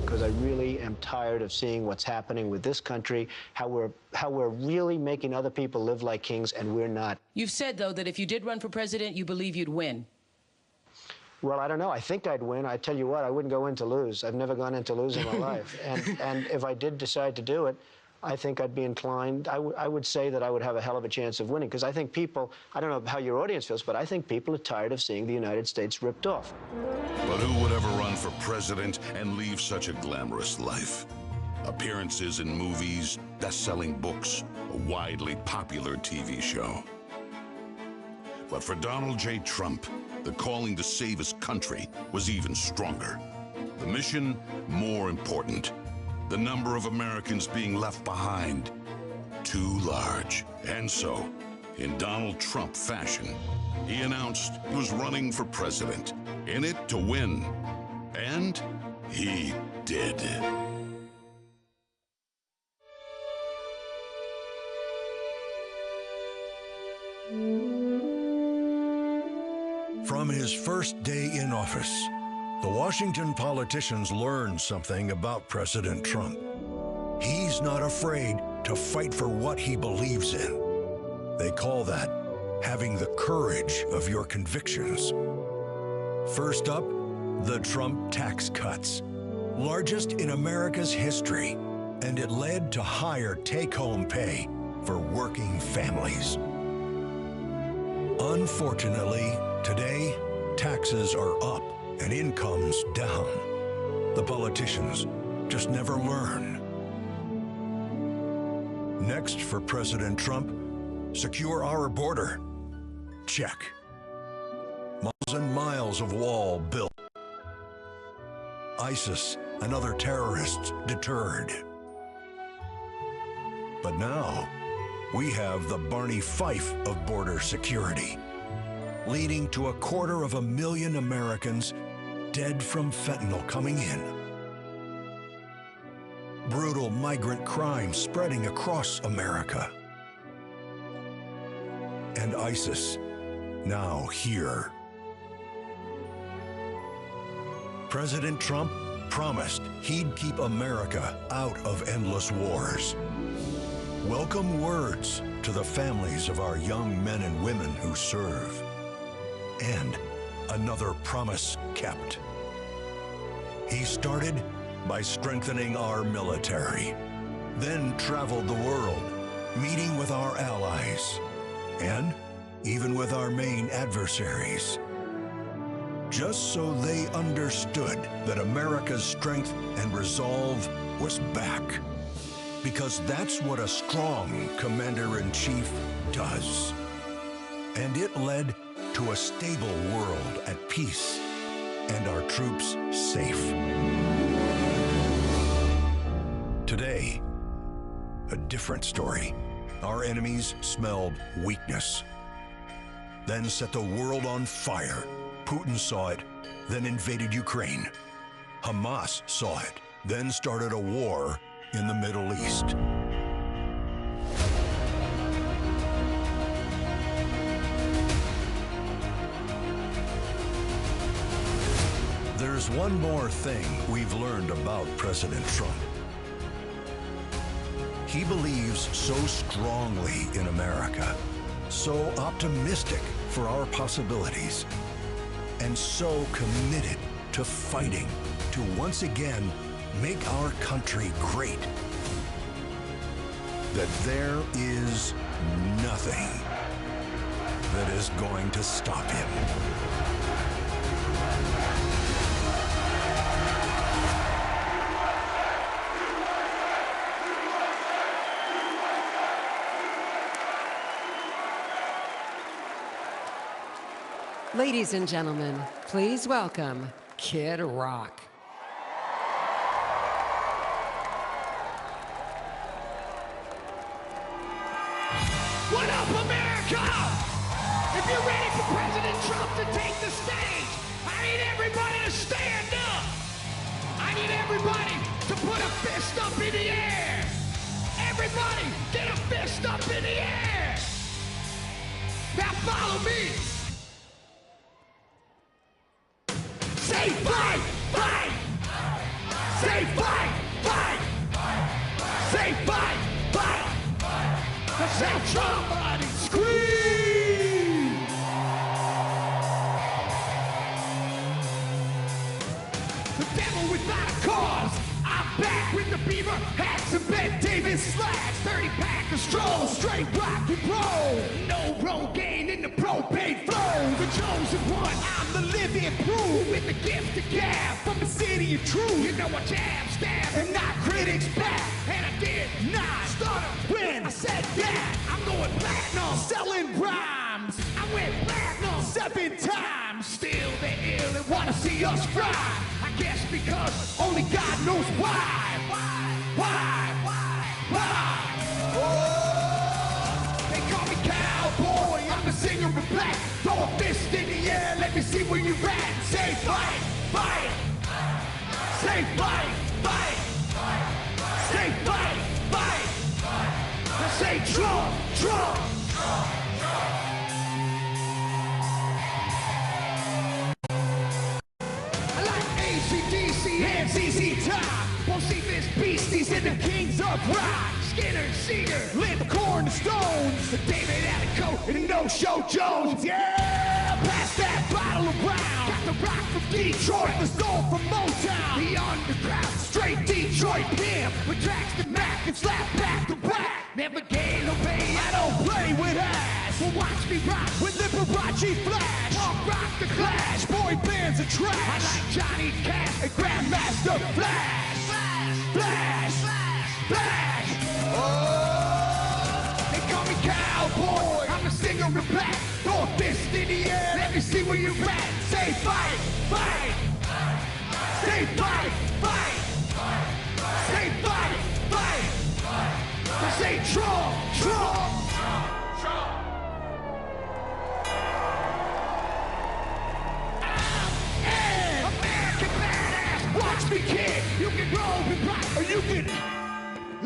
Because I really am tired of seeing what's happening with this country, how we're really making other people live like kings, and we're not. You've said, though, that if you did run for president, you believe you'd win. Well, I don't know. I think I'd win. I tell you what, I wouldn't go in to lose. I've never gone in to lose in my life. And if I did decide to do it, I think I'd be inclined. I would say that I would have a hell of a chance of winning, because I think people, I don't know how your audience feels, but I think people are tired of seeing the United States ripped off. But who would ever run for president and leave such a glamorous life? Appearances in movies, best-selling books, a widely popular TV show. But for Donald J. Trump, the calling to save his country was even stronger. The mission, more important. The number of Americans being left behind, too large. And so, in Donald Trump fashion, he announced he was running for president, in it to win. And he did. From his first day in office, the Washington politicians learned something about President Trump. He's not afraid to fight for what he believes in. They call that having the courage of your convictions. First up, the Trump tax cuts, largest in America's history, and it led to higher take-home pay for working families. Unfortunately, today, taxes are up and incomes down. The politicians just never learn. Next for President Trump, secure our border. Check. Miles and miles of wall built. ISIS and other terrorists deterred. But now, we have the Barney Fife of border security, leading to 250,000 Americans dead from fentanyl coming in. Brutal migrant crime spreading across America. And ISIS now here. President Trump promised he'd keep America out of endless wars. Welcome words to the families of our young men and women who serve. And another promise kept. He started by strengthening our military, then traveled the world, meeting with our allies, and even with our main adversaries, just so they understood that America's strength and resolve was back. Because that's what a strong commander-in-chief does. And it led to a stable world at peace and our troops safe. Today, a different story. Our enemies smelled weakness, then set the world on fire. Putin saw it, then invaded Ukraine. Hamas saw it, then started a war in the Middle East. There's one more thing we've learned about President Trump. He believes so strongly in America, so optimistic for our possibilities, and so committed to fighting to once again make our country great, that there is nothing that is going to stop him. Ladies and gentlemen, please welcome Kid Rock. What up, America? If you're ready for President Trump to take the stage, I need everybody to stand up. I need everybody to put a fist up in the air. Everybody, get a fist up in the air. Now follow me. Say fight, fight. Say fight, fight. Say fight, fight. Say Trump, scream. The devil without a cause. I'm back with the beaver hats and Ben Davis slacks. 30-pack of stroll, straight rock and roll. No Rogaine in the propane flow. The chosen one, I'm the living proof. With the gift of gab from the city of truth. You know I jab, stab, and not critics back. And I did not stutter when I said that. I'm going platinum, selling rhymes. I went platinum 7 times. Still they ill and wanna see us fry. I guess because only God knows why. Oh, they call me cowboy, I'm the singer of black. Throw a fist in the air, let me see where you're at. Say fight, fight. Say fight, fight. Say fight, fight. Now say Trump, Trump. Rock, Skinner, Seeger, Lipcorn, Stones, David Allico, and No-Show Jones. Yeah, pass that bottle around. Got the rock from Detroit, the soul from Motown. The underground, straight Detroit pimp. With tracks that Mac and slap back to back. Never gain no pain, I don't play with ass. Well, watch me rock with Liberace Flash. Punk rock the Clash, boy bands are trash. I like Johnny Cash and Grandmaster Flash. Flash, Flash. Oh, they call me cowboy. I'm a singer in black. Throw a fist in the air. Let me see where you're at. Say fight, fight. Say fight, fight. Say fight, fight. Say Trump, Trump. American badass, watch me kick. You can roll and rock, or you can.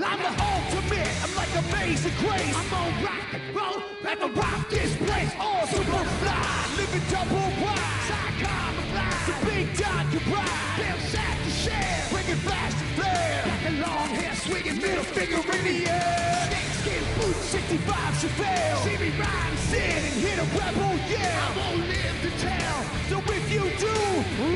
I'm the ultimate. I'm like Amazing Grace. I'm on rock and roll, never rock this place. All super fly, living double wide. Psychom fly, the big dog can ride. Bill sack to share, bringing flash to flare. Got the long hair, swinging middle finger in the air. Snakeskin boots, 65 Chevelle. See me ride and sit and hit a rebel yell. I won't live to tell. So if you do,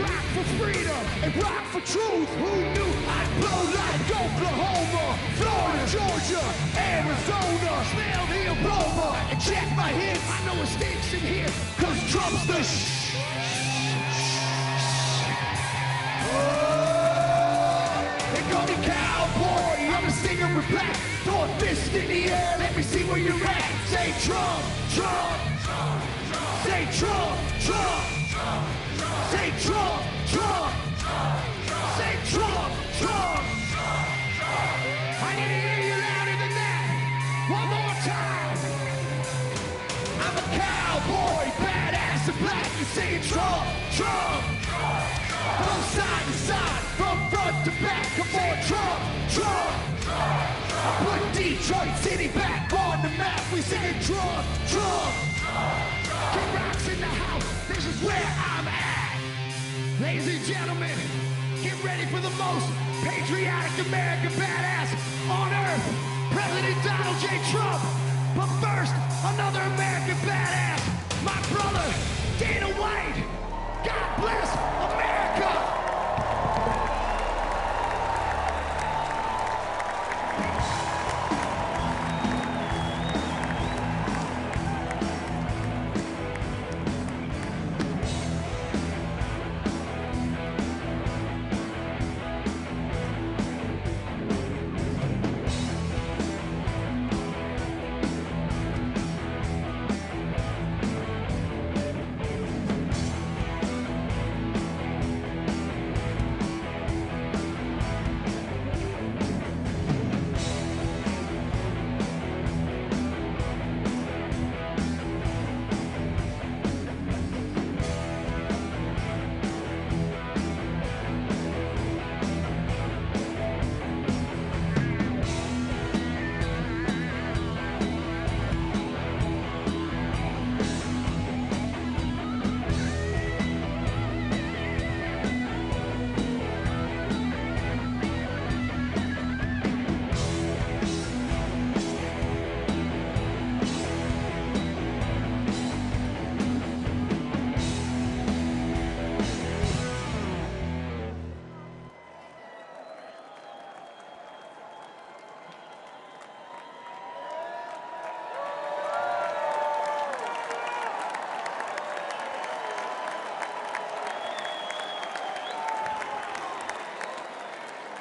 rock for freedom and rock for truth. Who knew I'd blow like Oklahoma, Florida, Georgia, Arizona? Smell the aroma and check my hits. I know it stinks in here, cause Trump's the They call me cowboy, I'm a singer with black. Throw a fist in the air, let me see where you're at. Say Trump, Trump, Trump, Trump. Say Trump, Trump, Trump, Trump. Say Trump, Trump, Trump, Trump. Say Trump, Trump, Trump, Trump. I need to hear you louder than that. One more time. I'm a cowboy, badass and black. You say Trump, Trump, Trump, Trump. From side to side, from front to back. Come on, Trump, Trump, Trump. I put Detroit City back on the map. We singing Trump, Trump, Trump. King Rock's in the house. This is where I'm at. Ladies and gentlemen, get ready for the most patriotic American badass on earth, President Donald J. Trump. But first, another American badass, my brother, Dana White. God bless America.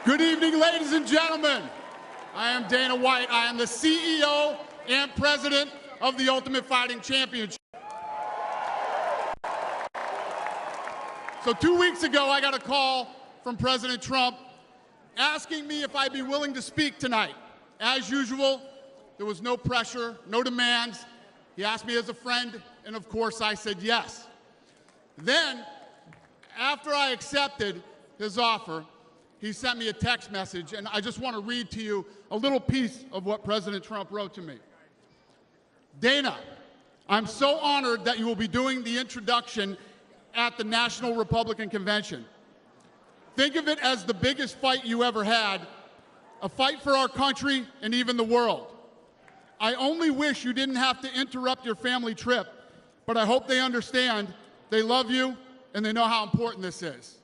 Good evening, ladies and gentlemen. I am Dana White. I am the CEO and president of the Ultimate Fighting Championship. So 2 weeks ago, I got a call from President Trump asking me if I'd be willing to speak tonight. As usual, there was no pressure, no demands. He asked me as a friend, and of course I said yes. Then, after I accepted his offer, he sent me a text message, and I just want to read to you a little piece of what President Trump wrote to me. Dana, I'm so honored that you will be doing the introduction at the National Republican Convention. Think of it as the biggest fight you ever had, a fight for our country and even the world. I only wish you didn't have to interrupt your family trip, but I hope they understand they love you and they know how important this is.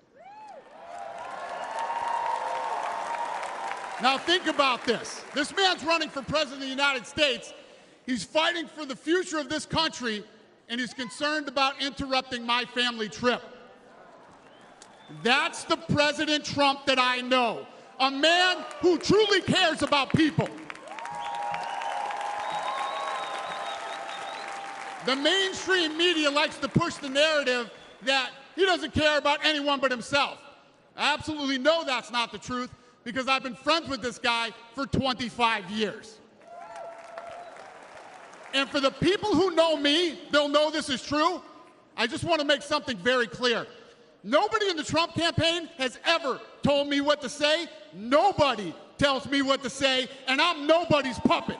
Now think about this. This man's running for president of the United States. He's fighting for the future of this country, and he's concerned about interrupting my family trip. That's the President Trump that I know, a man who truly cares about people. The mainstream media likes to push the narrative that he doesn't care about anyone but himself. I absolutely know that's not the truth, because I've been friends with this guy for 25 years. And for the people who know me, they'll know this is true. I just want to make something very clear. Nobody in the Trump campaign has ever told me what to say. Nobody tells me what to say, and I'm nobody's puppet.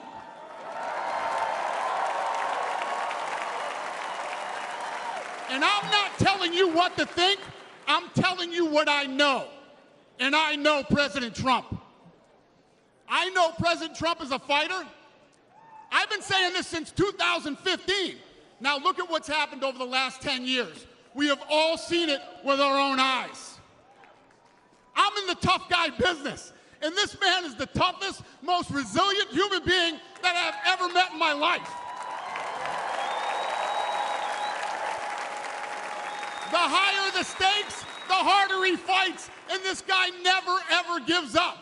And I'm not telling you what to think, I'm telling you what I know. And I know President Trump. I know President Trump is a fighter. I've been saying this since 2015. Now look at what's happened over the last 10 years. We have all seen it with our own eyes. I'm in the tough guy business, and this man is the toughest, most resilient human being that I've ever met in my life. The higher the stakes, the harder he fights, and this guy never, ever gives up.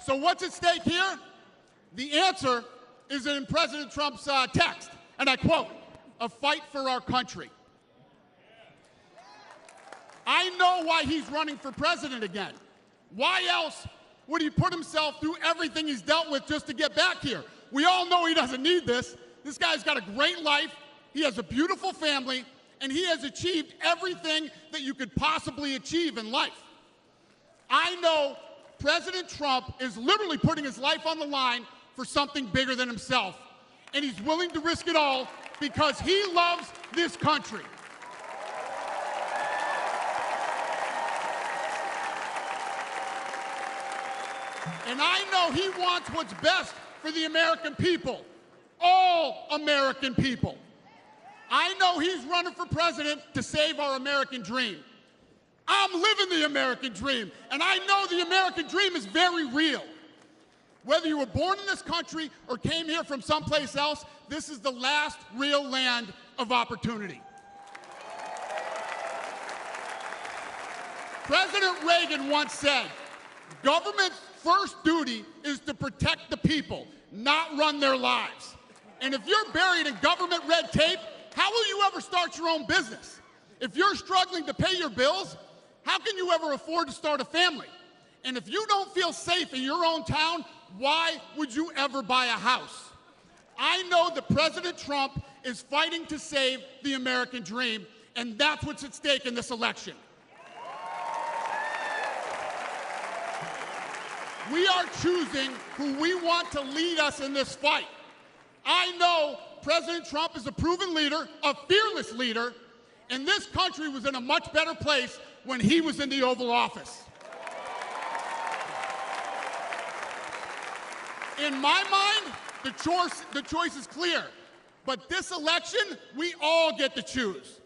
So what's at stake here? The answer is in President Trump's text, and I quote, "A fight for our country." I know why he's running for president again. Why else would he put himself through everything he's dealt with just to get back here? We all know he doesn't need this. This guy's got a great life, he has a beautiful family, and he has achieved everything that you could possibly achieve in life. I know President Trump is literally putting his life on the line for something bigger than himself, and he's willing to risk it all because he loves this country. And I know he wants what's best for the American people, all American people. I know he's running for president to save our American dream. I'm living the American dream, and I know the American dream is very real. Whether you were born in this country or came here from someplace else, this is the last real land of opportunity. President Reagan once said, "Government's first duty is to protect the people, not run their lives." And if you're buried in government red tape, how will you ever start your own business? If you're struggling to pay your bills, how can you ever afford to start a family? And if you don't feel safe in your own town, why would you ever buy a house? I know that President Trump is fighting to save the American dream, and that's what's at stake in this election. We are choosing who we want to lead us in this fight. I know President Trump is a proven leader, a fearless leader, and this country was in a much better place when he was in the Oval Office. In my mind, the choice is clear. But this election, we all get to choose.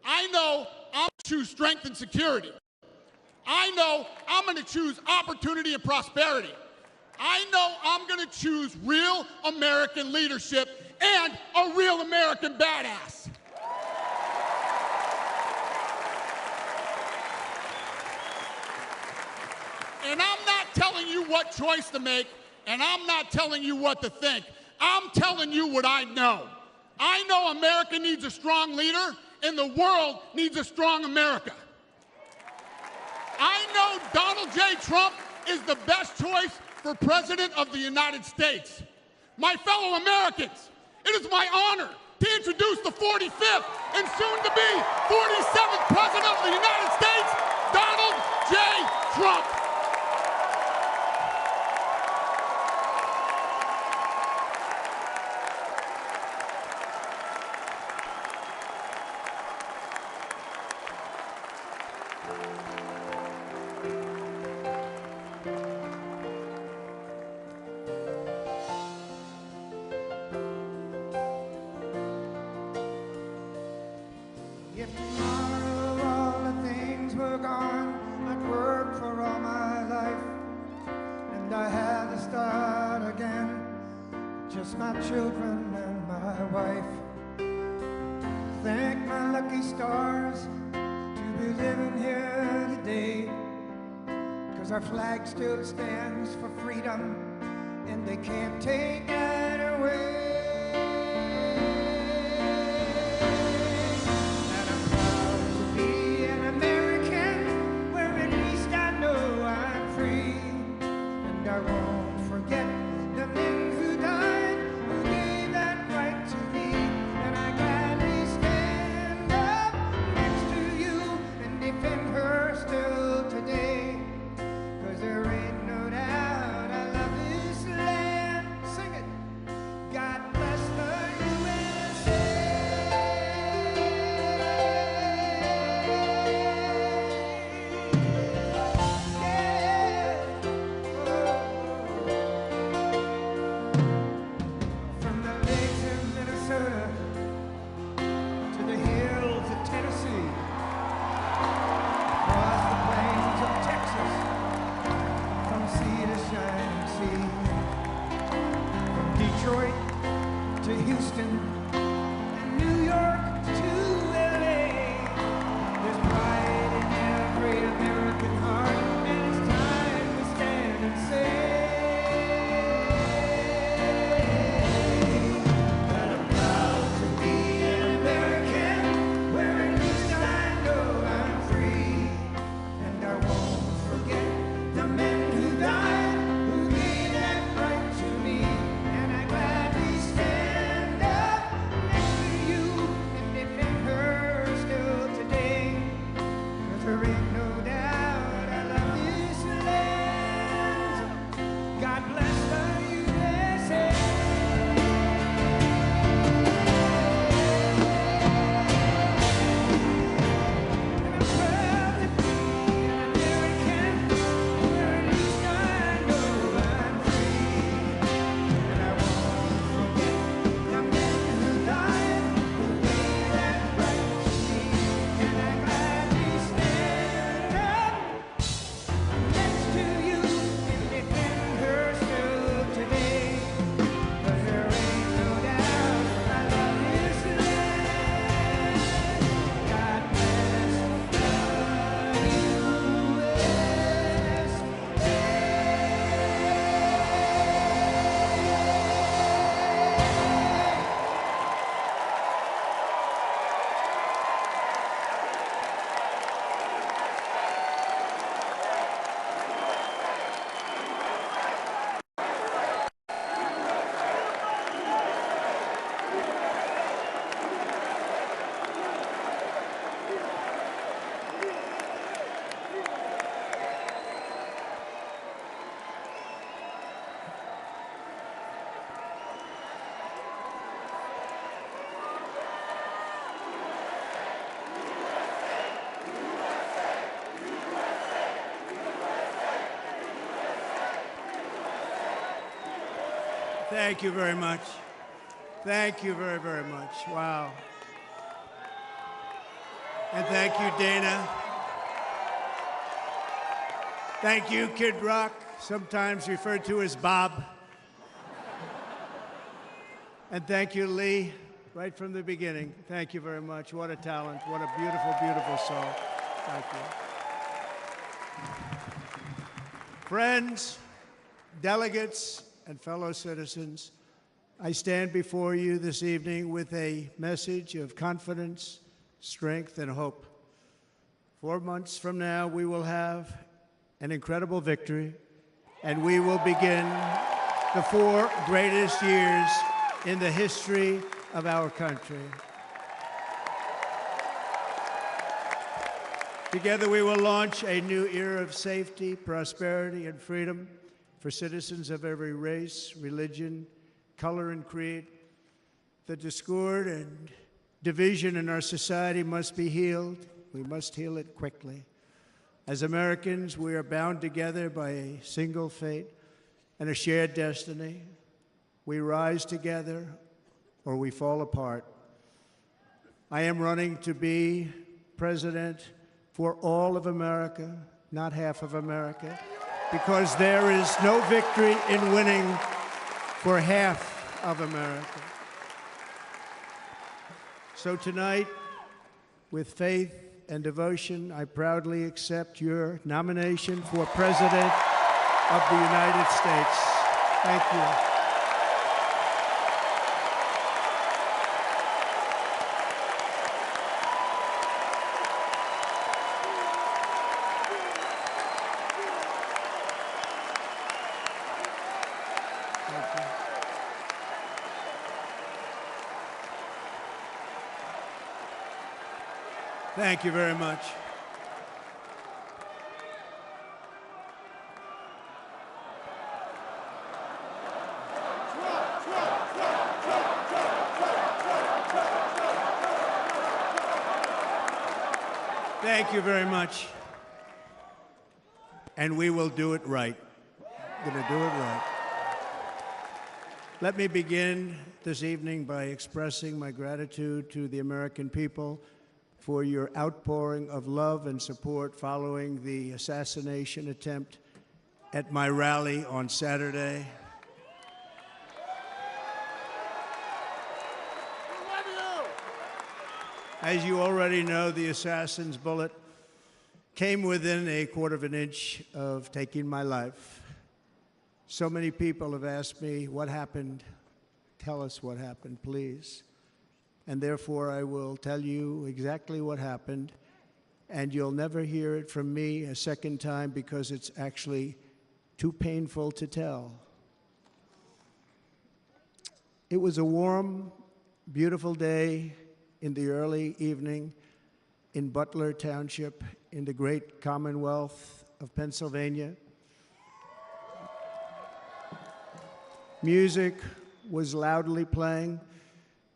I know I'm going to choose strength and security. I know I'm going to choose opportunity and prosperity. I know I'm going to choose real American leadership and a real American badass. And I'm not telling you what choice to make, and I'm not telling you what to think. I'm telling you what I know. I know America needs a strong leader, and the world needs a strong America. I know Donald J. Trump is the best choice for President of the United States. My fellow Americans, it is my honor to introduce the 45th and soon-to-be 47th President of the United States, Donald J. Trump. If tomorrow all the things were gone, I'd work for all my life, and I had to start again, just my children and my wife. Thank my lucky stars to be living here today, 'cause our flag still stands for freedom, and they can't take that away. And I'm proud to be an American, where at least I know I'm free, and I won't forget the men who died, who gave that right to me, and I gladly stand up next to you and defend her still today, 'cause there ain't no doubt I love this land. Sing it. God bless the USA. From the lakes of Minnesota to the hills of Tennessee, across the plains of Texas, from sea to shining sea, from Detroit to Houston and New York to LA, there's pride in every American heart, and it's time we stand and say that I'm proud to be an American, where at least I know I'm free, and I won't forget the men who died, who gave that right to me, and I gladly stand up next to you and defend her still today, 'cause there ain't no doubt I love this land. God bless the USA. Thank you very much. Thank you very, very much. Wow. And thank you, Dana. Thank you, Kid Rock, sometimes referred to as Bob. And thank you, Lee, right from the beginning. Thank you very much. What a talent. What a beautiful, beautiful song. Thank you. Friends, delegates, and fellow citizens, I stand before you this evening with a message of confidence, strength, and hope. 4 months from now, we will have an incredible victory, and we will begin the 4 greatest years in the history of our country. Together, we will launch a new era of safety, prosperity, and freedom for citizens of every race, religion, color, and creed. The discord and division in our society must be healed. We must heal it quickly. As Americans, we are bound together by a single fate and a shared destiny. We rise together or we fall apart. I am running to be president for all of America, not half of America, because there is no victory in winning for half of America. So tonight, with faith and devotion, I proudly accept your nomination for President of the United States. Thank you. Thank you very much. Thank you very much. And we will do it right. We're going to do it right. Let me begin this evening by expressing my gratitude to the American people for your outpouring of love and support following the assassination attempt at my rally on Saturday. As you already know, the assassin's bullet came within a quarter of an inch of taking my life. So many people have asked me, what happened? Tell us what happened, please. And therefore, I will tell you exactly what happened, and you'll never hear it from me a second time because it's actually too painful to tell. It was a warm, beautiful day in the early evening in Butler Township in the great Commonwealth of Pennsylvania. Music was loudly playing,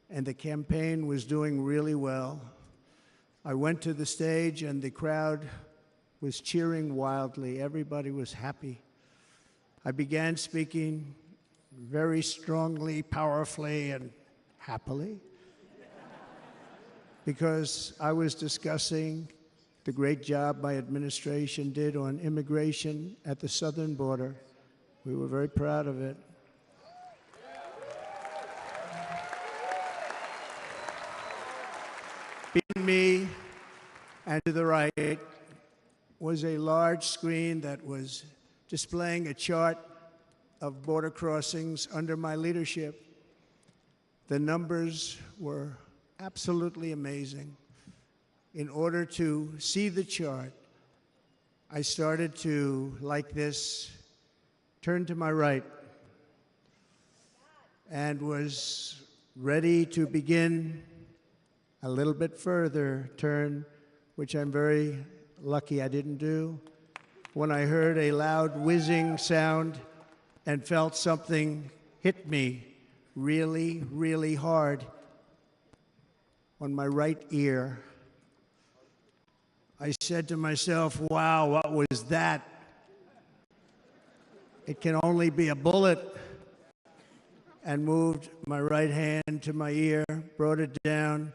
and the campaign was doing really well. I went to the stage, and the crowd was cheering wildly. Everybody was happy. I began speaking very strongly, powerfully, and happily because I was discussing the great job my administration did on immigration at the southern border. We were very proud of it. Behind me and to the right was a large screen that was displaying a chart of border crossings under my leadership. The numbers were absolutely amazing. In order to see the chart, I started to, like this, turn to my right and was ready to begin a little bit further turn, which I'm very lucky I didn't do, when I heard a loud whizzing sound and felt something hit me really, really hard on my right ear. I said to myself, wow, what was that? It can only be a bullet. And moved my right hand to my ear, brought it down.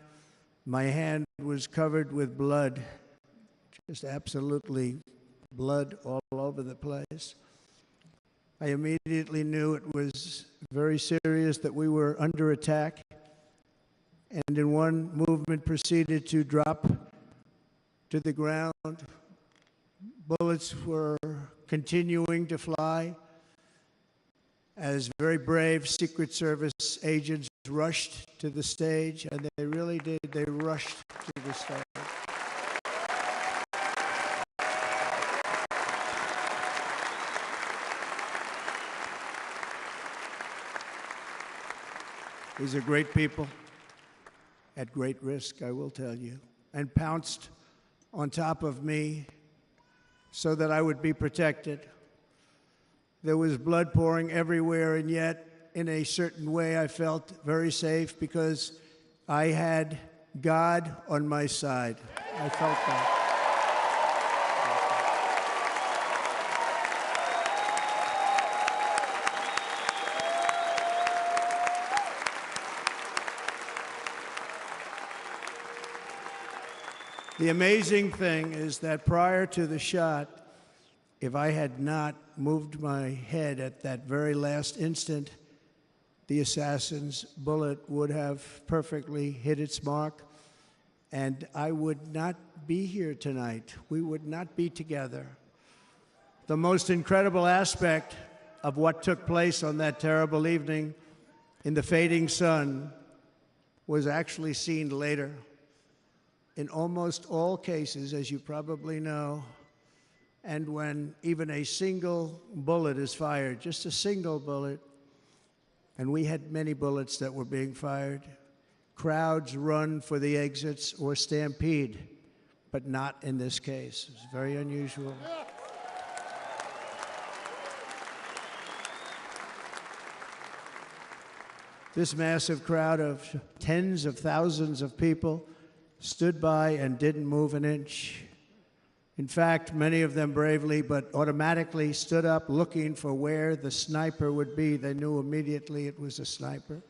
My hand was covered with blood, just absolutely blood all over the place. I immediately knew it was very serious, that we were under attack, and in one movement proceeded to drop to the ground. Bullets were continuing to fly as very brave Secret Service agents rushed to the stage, and they really did. They rushed to the stage. These are great people at great risk, I will tell you, and pounced on top of me so that I would be protected. There was blood pouring everywhere, and yet, in a certain way, I felt very safe because I had God on my side. I felt that. The amazing thing is that prior to the shot, if I had not moved my head at that very last instant, the assassin's bullet would have perfectly hit its mark, and I would not be here tonight. We would not be together. The most incredible aspect of what took place on that terrible evening in the fading sun was actually seen later. In almost all cases, as you probably know, and when even a single bullet is fired, just a single bullet, and we had many bullets that were being fired, crowds run for the exits or stampede, but not in this case. It's very unusual. This massive crowd of tens of thousands of people stood by and didn't move an inch. In fact, many of them bravely, but automatically stood up looking for where the sniper would be. They knew immediately it was a sniper.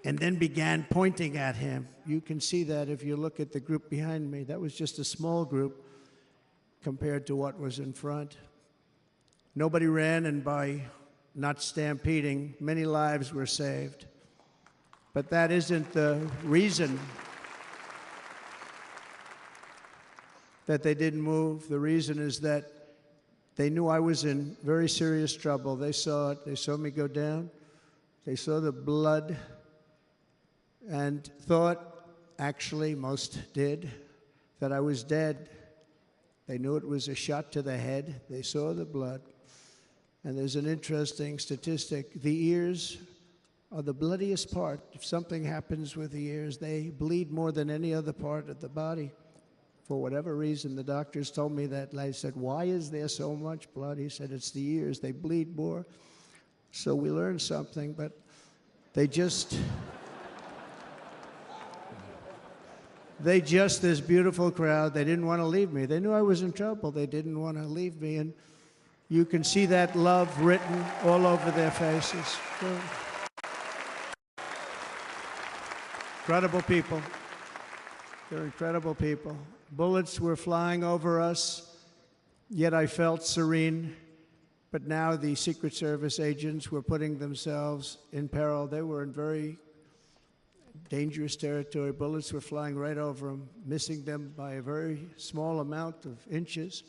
And then began pointing at him. You can see that if you look at the group behind me. That was just a small group compared to what was in front. Nobody ran, and by not stampeding, many lives were saved. But that isn't the reason that they didn't move. The reason is that they knew I was in very serious trouble. They saw it. They saw me go down. They saw the blood and thought, actually most did, that I was dead. They knew it was a shot to the head. They saw the blood. And there's an interesting statistic. The ears are the bloodiest part. If something happens with the ears, they bleed more than any other part of the body. For whatever reason, the doctors told me that. I said, why is there so much blood? He said, it's the ears. They bleed more. So we learned something, but they just, this beautiful crowd, they didn't want to leave me. They knew I was in trouble. They didn't want to leave me. And you can see that love written all over their faces. Incredible people. They're incredible people. Bullets were flying over us, yet I felt serene. But now the Secret Service agents were putting themselves in peril. They were in very dangerous territory. Bullets were flying right over them, missing them by a very small amount of inches.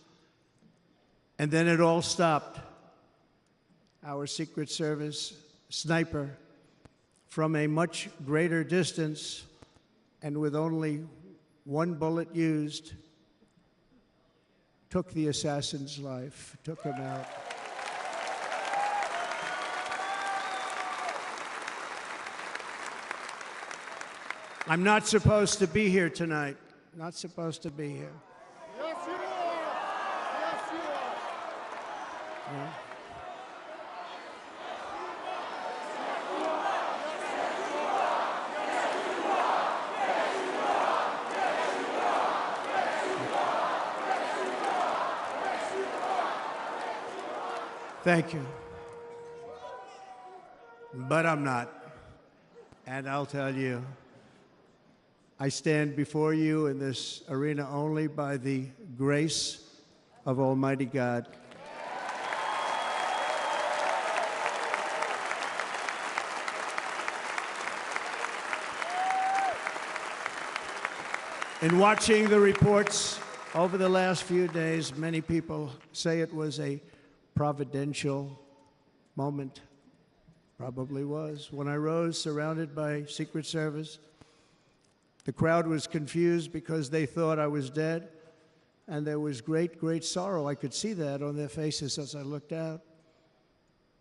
And then it all stopped. Our Secret Service sniper, from a much greater distance and with only one bullet used, took the assassin's life, took him out. I'm not supposed to be here tonight. Not supposed to be here. Yes, you are. Yes, you are. Yeah. Thank you. But I'm not. And I'll tell you, I stand before you in this arena only by the grace of Almighty God. In watching the reports over the last few days, many people say it was a providential moment. Probably was. When I rose, surrounded by Secret Service, the crowd was confused because they thought I was dead, and there was great, great sorrow. I could see that on their faces as I looked out.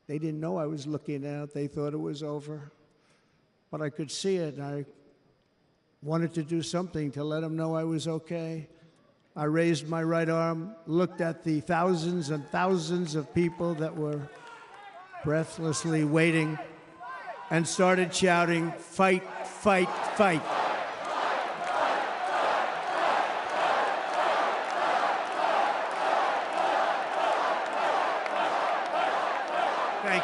They didn't know I was looking out. They thought it was over. But I could see it, and I wanted to do something to let them know I was okay. I raised my right arm, looked at the thousands and thousands of people that were breathlessly waiting, and started shouting, "Fight, fight, fight." Thank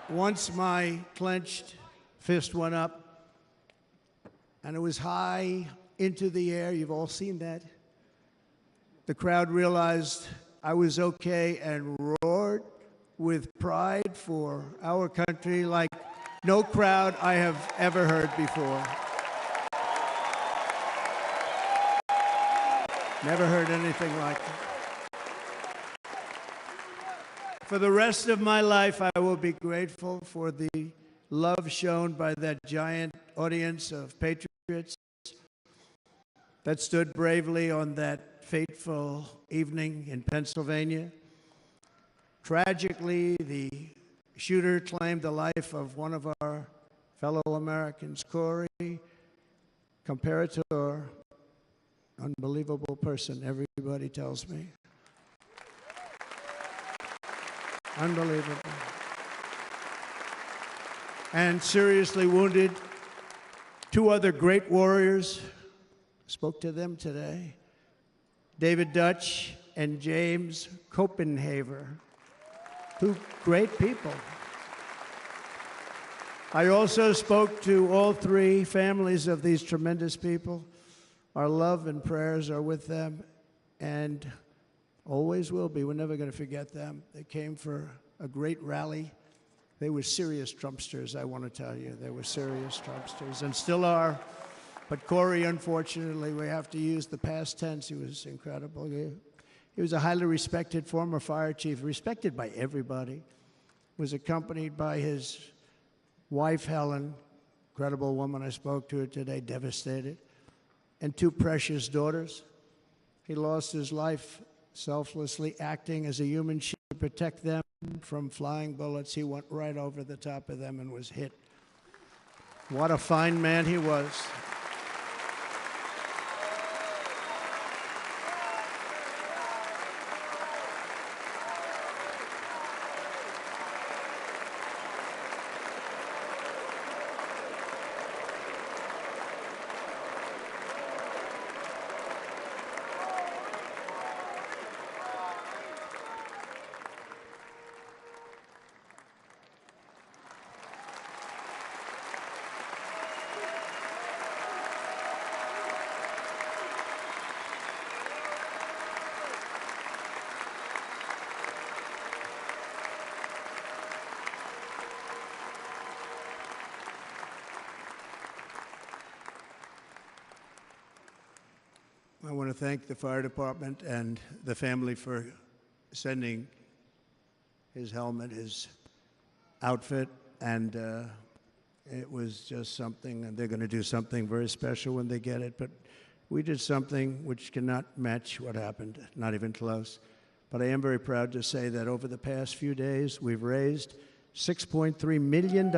you. Once my clenched fist went up, and it was high into the air. You've all seen that. The crowd realized I was okay and roared with pride for our country like no crowd I have ever heard before. Never heard anything like it. For the rest of my life, I will be grateful for the love shown by that giant audience of patriots that stood bravely on that fateful evening in Pennsylvania. Tragically, the shooter claimed the life of one of our fellow Americans, Corey, comparator, unbelievable person, everybody tells me. Unbelievable. And seriously wounded. Two other great warriors, spoke to them today, David Dutch and James Copenhaver. Two great people. I also spoke to all three families of these tremendous people. Our love and prayers are with them, and always will be. We're never going to forget them. They came for a great rally. They were serious Trumpsters, I want to tell you. They were serious Trumpsters, and still are. But Corey, unfortunately, we have to use the past tense. He was incredible. He was a highly respected former fire chief, respected by everybody. Was accompanied by his wife, Helen, incredible woman. I spoke to her today, devastated, and two precious daughters. He lost his life selflessly, acting as a human shield to protect them from flying bullets. He went right over the top of them and was hit. What a fine man he was. I want to thank the fire department and the family for sending his helmet, his outfit, and it was just something, and they're going to do something very special when they get it. But we did something which cannot match what happened, not even close. But I am very proud to say that over the past few days, we've raised $6.3 million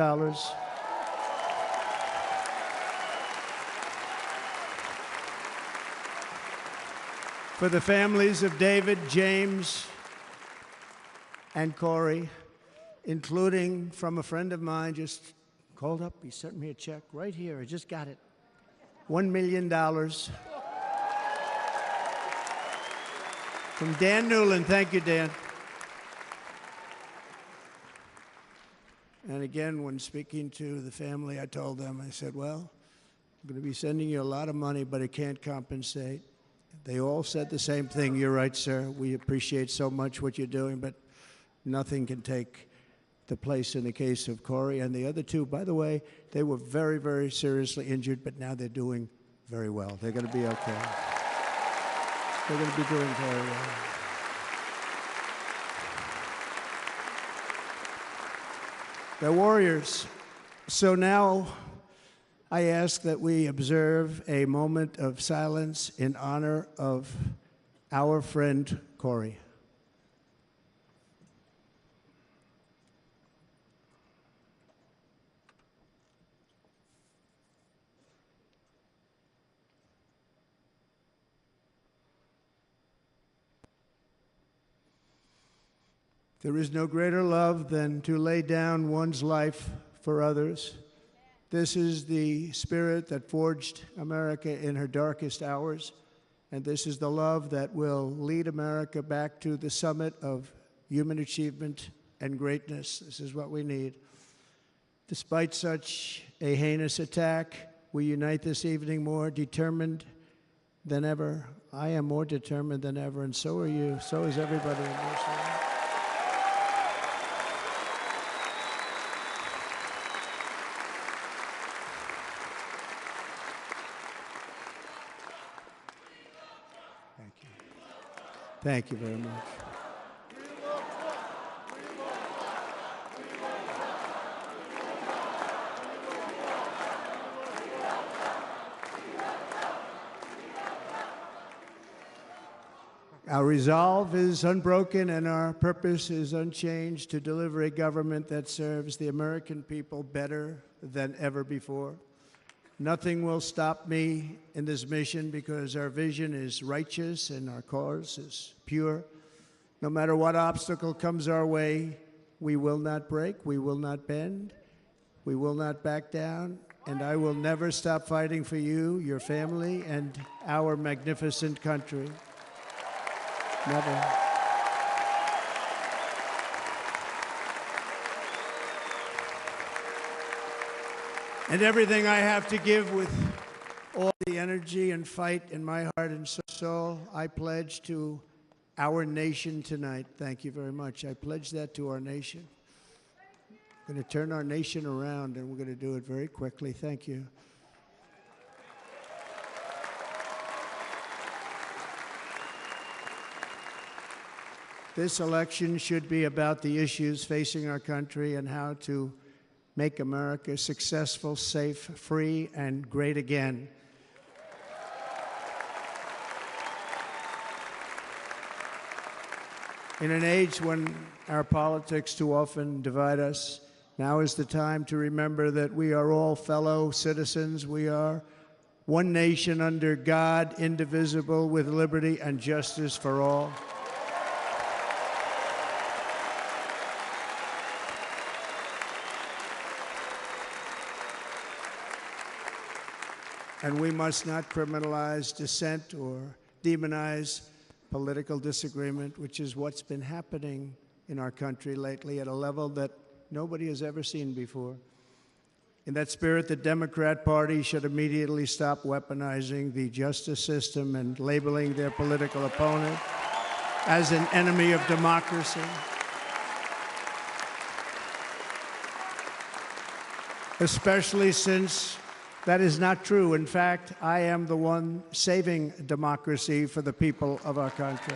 for the families of David, James, and Corey, including from a friend of mine, just called up, he sent me a check right here, I just got it, $1 million. From Dan Newland, thank you, Dan. And again, when speaking to the family, I told them, I said, well, I'm going to be sending you a lot of money, but it can't compensate. They all said the same thing. You're right, sir. We appreciate so much what you're doing, but nothing can take the place in the case of Corey. And the other two, by the way, they were very, very seriously injured, but now they're doing very well. They're going to be okay. They're going to be doing very well. They're warriors. So now I ask that we observe a moment of silence in honor of our friend Corey. There is no greater love than to lay down one's life for others. This is the spirit that forged America in her darkest hours, and this is the love that will lead America back to the summit of human achievement and greatness. This is what we need. Despite such a heinous attack, we unite this evening more determined than ever. I am more determined than ever, and so are you. So is everybody in this room. Thank you. Thank you very much. Our resolve is unbroken and our purpose is unchanged to deliver a government that serves the American people better than ever before. Nothing will stop me in this mission because our vision is righteous and our cause is pure. No matter what obstacle comes our way, we will not break, we will not bend, we will not back down, and I will never stop fighting for you, your family, and our magnificent country. Never. And everything I have to give with all the energy and fight in my heart and soul, I pledge to our nation tonight. Thank you very much. I pledge that to our nation. We're going to turn our nation around, and we're going to do it very quickly. Thank you. This election should be about the issues facing our country and how to make America successful, safe, free, and great again. In an age when our politics too often divide us, now is the time to remember that we are all fellow citizens. We are one nation under God, indivisible, with liberty and justice for all. And we must not criminalize dissent or demonize political disagreement, which is what's been happening in our country lately at a level that nobody has ever seen before. In that spirit, the Democrat Party should immediately stop weaponizing the justice system and labeling their political opponent as an enemy of democracy. Especially since that is not true. In fact, I am the one saving democracy for the people of our country.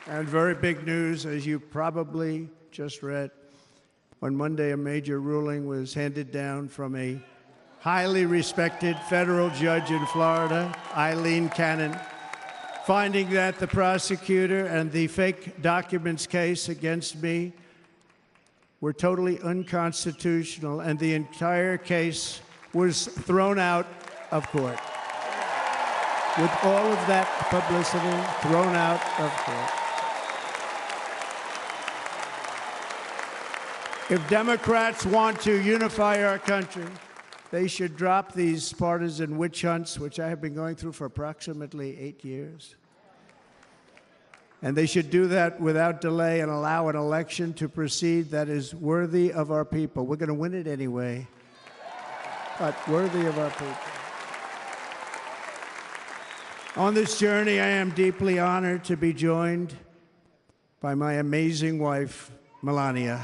And very big news, as you probably just read, on Monday a major ruling was handed down from a highly respected federal judge in Florida, Eileen Cannon, finding that the prosecutor and the fake documents case against me were totally unconstitutional, and the entire case was thrown out of court. With all of that publicity, thrown out of court. If Democrats want to unify our country, they should drop these partisan witch hunts, which I have been going through for approximately 8 years. And they should do that without delay and allow an election to proceed that is worthy of our people. We're going to win it anyway, but worthy of our people. On this journey, I am deeply honored to be joined by my amazing wife, Melania.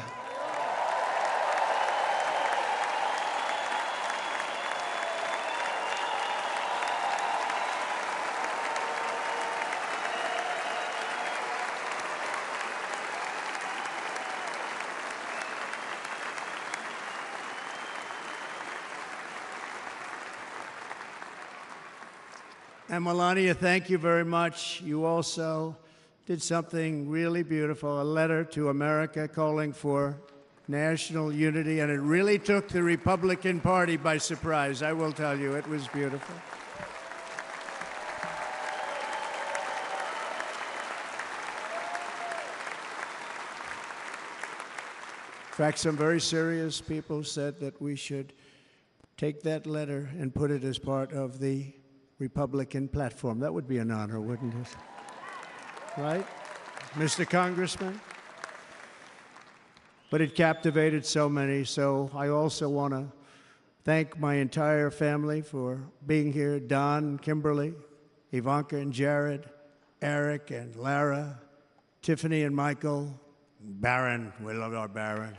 And Melania, thank you very much. You also did something really beautiful, a letter to America calling for national unity, and it really took the Republican Party by surprise, I will tell you. It was beautiful. In fact, some very serious people said that we should take that letter and put it as part of the Republican platform. That would be an honor, wouldn't it? Right? Mr. Congressman. But it captivated so many, so I also want to thank my entire family for being here. Don, Kimberly, Ivanka and Jared, Eric and Lara, Tiffany and Michael, Barron. We love our Barron.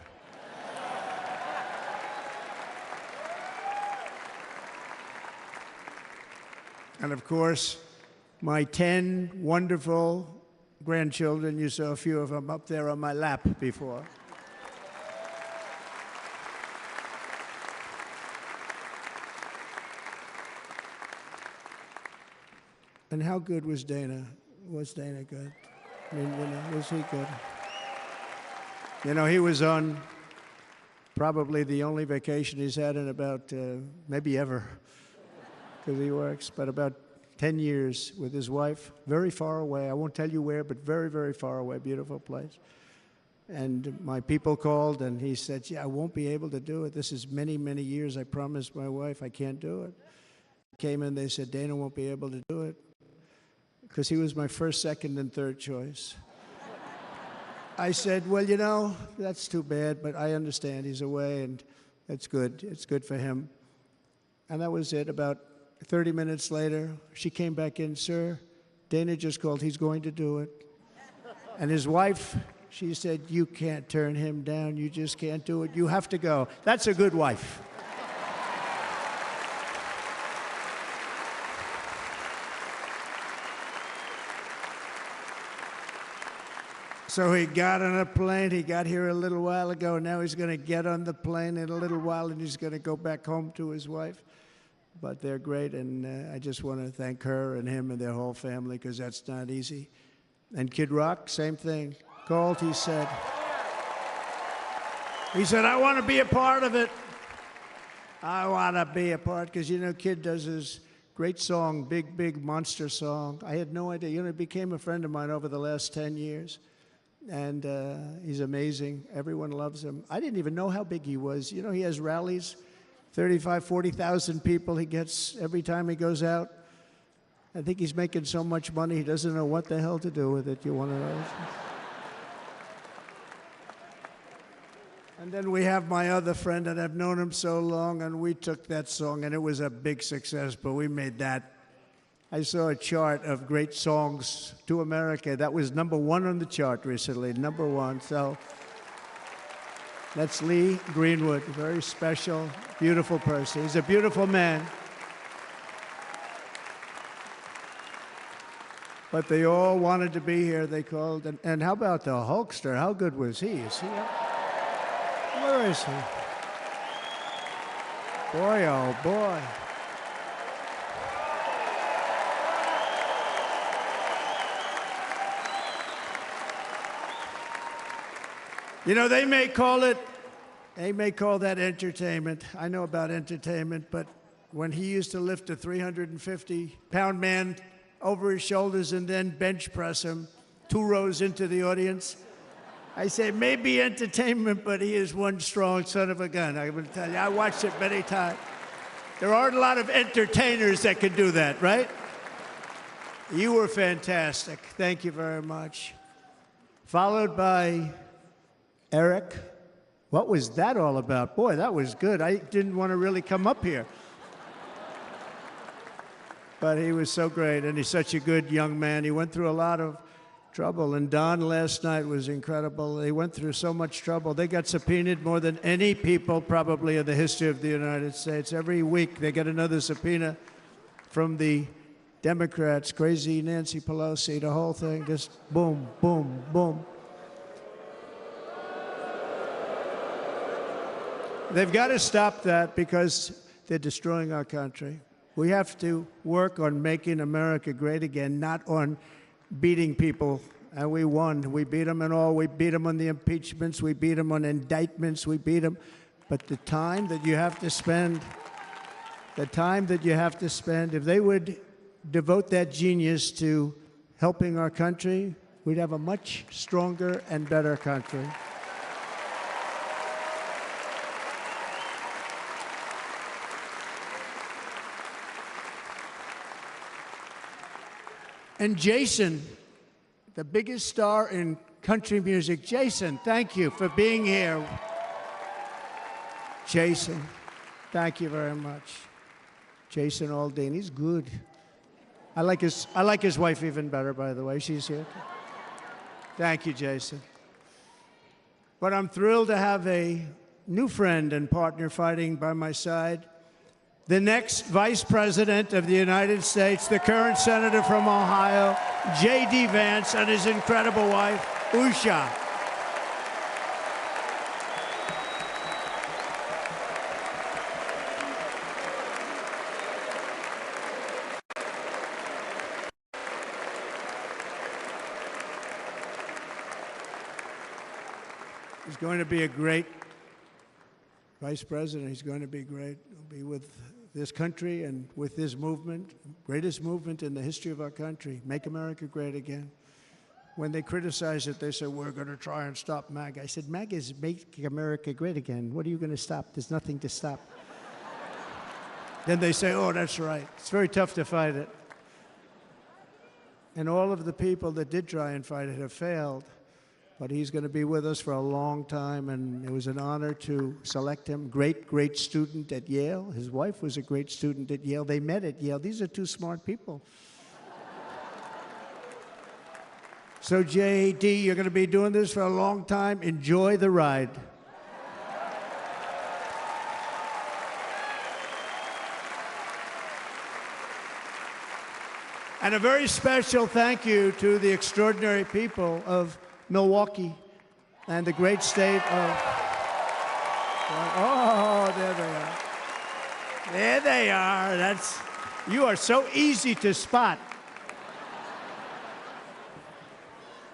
And of course, my 10 wonderful grandchildren. You saw a few of them up there on my lap before. And how good was Dana? Was Dana good? I mean, was he good? You know, he was on probably the only vacation he's had in about, maybe ever, because he works, but about 10 years with his wife, very far away. I won't tell you where, but very, very far away, beautiful place. And my people called, and he said, yeah, I won't be able to do it. This is many, many years. I promised my wife I can't do it. Came in, they said, Dana won't be able to do it, because he was my first, second, and third choice. I said, well, you know, that's too bad, but I understand he's away, and it's good. It's good for him. And that was it. About 30 minutes later, she came back in, sir, Dana just called. He's going to do it. And his wife, she said, you can't turn him down. You just can't do it. You have to go. That's a good wife. So he got on a plane. He got here a little while ago. Now he's going to get on the plane in a little while, and he's going to go back home to his wife. But they're great, and I just want to thank her and him and their whole family, because that's not easy. And Kid Rock, same thing. Called, he said, I want to be a part of it. I want to be a part, because, you know, Kid does his great song, Big, Big Monster song. I had no idea. You know, he became a friend of mine over the last 10 years. And he's amazing. Everyone loves him. I didn't even know how big he was. You know, he has rallies, 35, 40,000 people he gets every time he goes out. I think he's making so much money, he doesn't know what the hell to do with it. You want to know? And then we have my other friend, and I've known him so long, and we took that song, and it was a big success, but we made that. I saw a chart of great songs to America. That was #1 on the chart recently, #1. So that's Lee Greenwood, a very special, beautiful person. He's a beautiful man. But they all wanted to be here. They called. And how about the Hulkster? How good was he? Is he up? Where is he? Boy, oh boy. You know, they may call that entertainment. I know about entertainment, but when he used to lift a 350-pound man over his shoulders and then bench press him 2 rows into the audience, I say, maybe entertainment, but he is one strong son of a gun. I'm going to tell you, I watched it many times. There aren't a lot of entertainers that can do that, right? You were fantastic. Thank you very much. Followed by Eric. What was that all about? Boy, that was good. I didn't want to really come up here. But he was so great, and he's such a good young man. He went through a lot of trouble, and Don last night was incredible. They went through so much trouble. They got subpoenaed more than any people probably in the history of the United States. Every week they get another subpoena from the Democrats, crazy Nancy Pelosi, the whole thing, just boom, boom, boom. They've got to stop that because they're destroying our country. We have to work on making America great again, not on beating people. And we won. We beat them in all. We beat them on the impeachments. We beat them on indictments. We beat them. But the time that you have to spend, if they would devote that genius to helping our country, we'd have a much stronger and better country. And Jason, the biggest star in country music. Jason, thank you for being here. Jason, thank you very much. Jason Aldean, he's good. I like his wife even better, by the way. She's here. Thank you, Jason. But I'm thrilled to have a new friend and partner fighting by my side. The next Vice President of the United States, the current Senator from Ohio, J.D. Vance, and his incredible wife, Usha. He's going to be a great Vice President. He's going to be great. He'll be with this country and with this movement, greatest movement in the history of our country, Make America Great Again. When they criticize it, they say, we're going to try and stop MAGA. I said, MAGA is Make America Great Again. What are you going to stop? There's nothing to stop. Then they say, oh, that's right. It's very tough to fight it. And all of the people that did try and fight it have failed. But he's going to be with us for a long time, and it was an honor to select him. Great student at Yale. His wife was a great student at Yale. They met at Yale. These are two smart people. So, J.D., you're going to be doing this for a long time. Enjoy the ride. And a very special thank you to the extraordinary people of Milwaukee and the great state of... Oh, there they are. There they are. You are so easy to spot.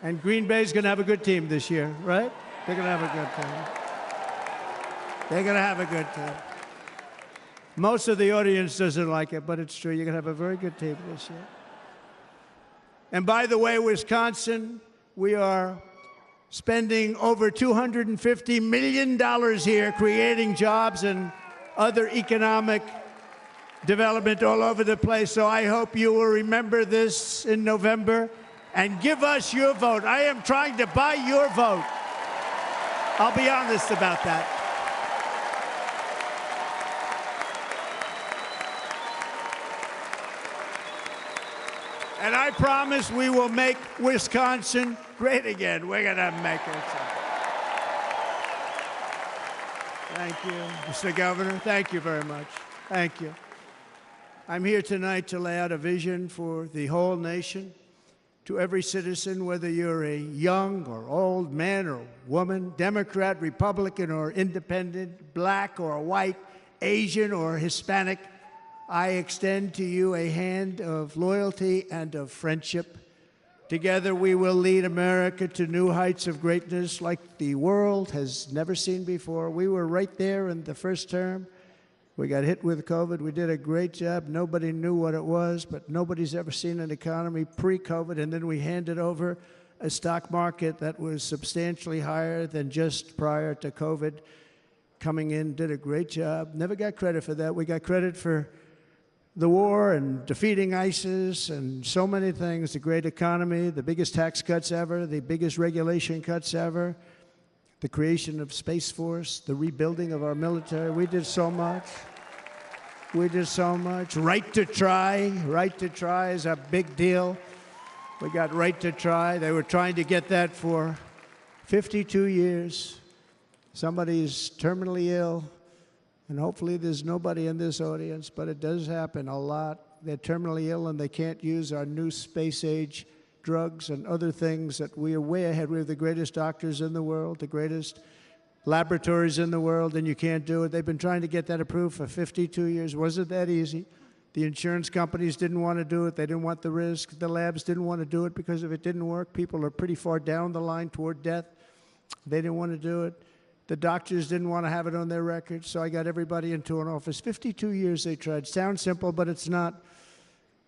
And Green Bay's going to have a good team this year, right? They're going to have a good team. They're going to have a good team. Most of the audience doesn't like it, but it's true. You're going to have a very good team this year. And by the way, Wisconsin, we are spending over $250 million here creating jobs and other economic development all over the place. So I hope you will remember this in November and give us your vote. I am trying to buy your vote. I'll be honest about that. And I promise we will make Wisconsin great again. We're going to make it. Thank you, Mr. Governor. Thank you very much. Thank you. I'm here tonight to lay out a vision for the whole nation, to every citizen, whether you're a young or old man or woman, Democrat, Republican, or independent, black or white, Asian or Hispanic. I extend to you a hand of loyalty and of friendship. Together we will lead America to new heights of greatness like the world has never seen before. We were right there in the first term. We got hit with COVID. We did a great job. Nobody knew what it was, but nobody's ever seen an economy pre-COVID. And then we handed over a stock market that was substantially higher than just prior to COVID. Coming in, did a great job. Never got credit for that. We got credit for the war and defeating ISIS and so many things, the great economy, the biggest tax cuts ever, the biggest regulation cuts ever, the creation of Space Force, the rebuilding of our military. We did so much. We did so much. Right to try. Right to try is a big deal. We got right to try. They were trying to get that for 52 years. Somebody's terminally ill. And hopefully there's nobody in this audience, but it does happen a lot. They're terminally ill and they can't use our new space-age drugs and other things that we are way ahead. We have the greatest doctors in the world, the greatest laboratories in the world, and you can't do it. They've been trying to get that approved for 52 years. Wasn't that easy? The insurance companies didn't want to do it. They didn't want the risk. The labs didn't want to do it because if it didn't work, people are pretty far down the line toward death. They didn't want to do it. The doctors didn't want to have it on their records, so I got everybody into an office. 52 years they tried. Sounds simple, but it's not.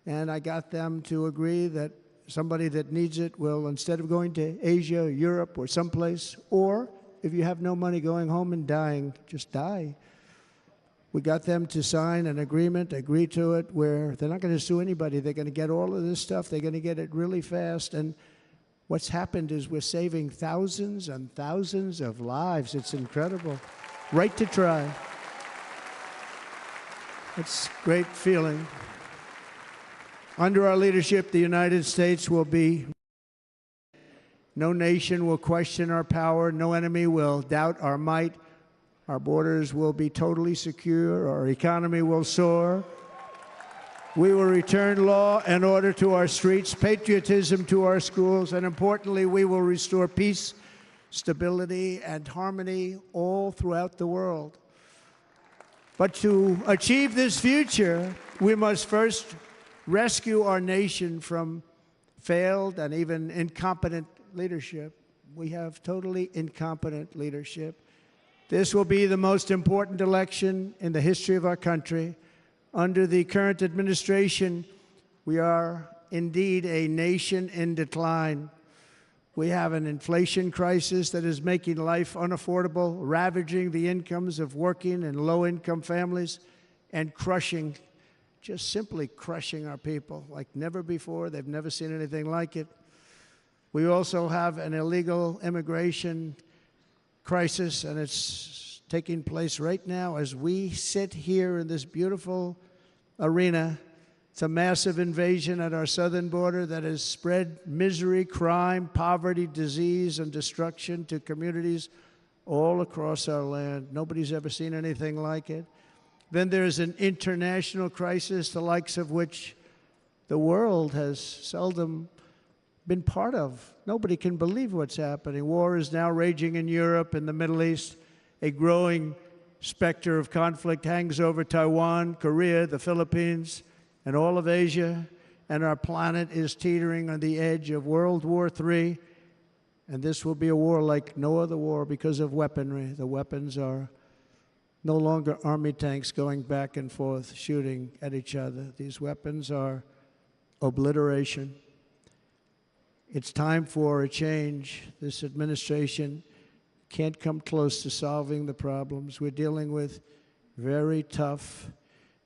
And I got them to agree that somebody that needs it will, instead of going to Asia, Europe, or someplace, or if you have no money going home and dying, just die. We got them to sign an agreement, agree to it, where they're not going to sue anybody. They're going to get all of this stuff. They're going to get it really fast. And What's happened is we're saving thousands and thousands of lives. It's incredible. Right to try. It's a great feeling. Under our leadership, the United States will be. No nation will question our power. No enemy will doubt our might. Our borders will be totally secure. Our economy will soar. We will return law and order to our streets, patriotism to our schools, and importantly, we will restore peace, stability, and harmony all throughout the world. But to achieve this future, we must first rescue our nation from failed and even incompetent leadership. We have totally incompetent leadership. This will be the most important election in the history of our country. Under the current administration, we are indeed a nation in decline. We have an inflation crisis that is making life unaffordable, ravaging the incomes of working and low-income families, and crushing, just simply crushing our people like never before. They've never seen anything like it. We also have an illegal immigration crisis, and it's taking place right now as we sit here in this beautiful arena. It's a massive invasion at our southern border that has spread misery, crime, poverty, disease, and destruction to communities all across our land. Nobody's ever seen anything like it. Then there's an international crisis, the likes of which the world has seldom been part of. Nobody can believe what's happening. War is now raging in Europe and the Middle East. A growing specter of conflict hangs over Taiwan, Korea, the Philippines, and all of Asia. And our planet is teetering on the edge of World War III. And this will be a war like no other war because of weaponry. The weapons are no longer army tanks going back and forth shooting at each other. These weapons are obliteration. It's time for a change. This administration can't come close to solving the problems. We're dealing with very tough,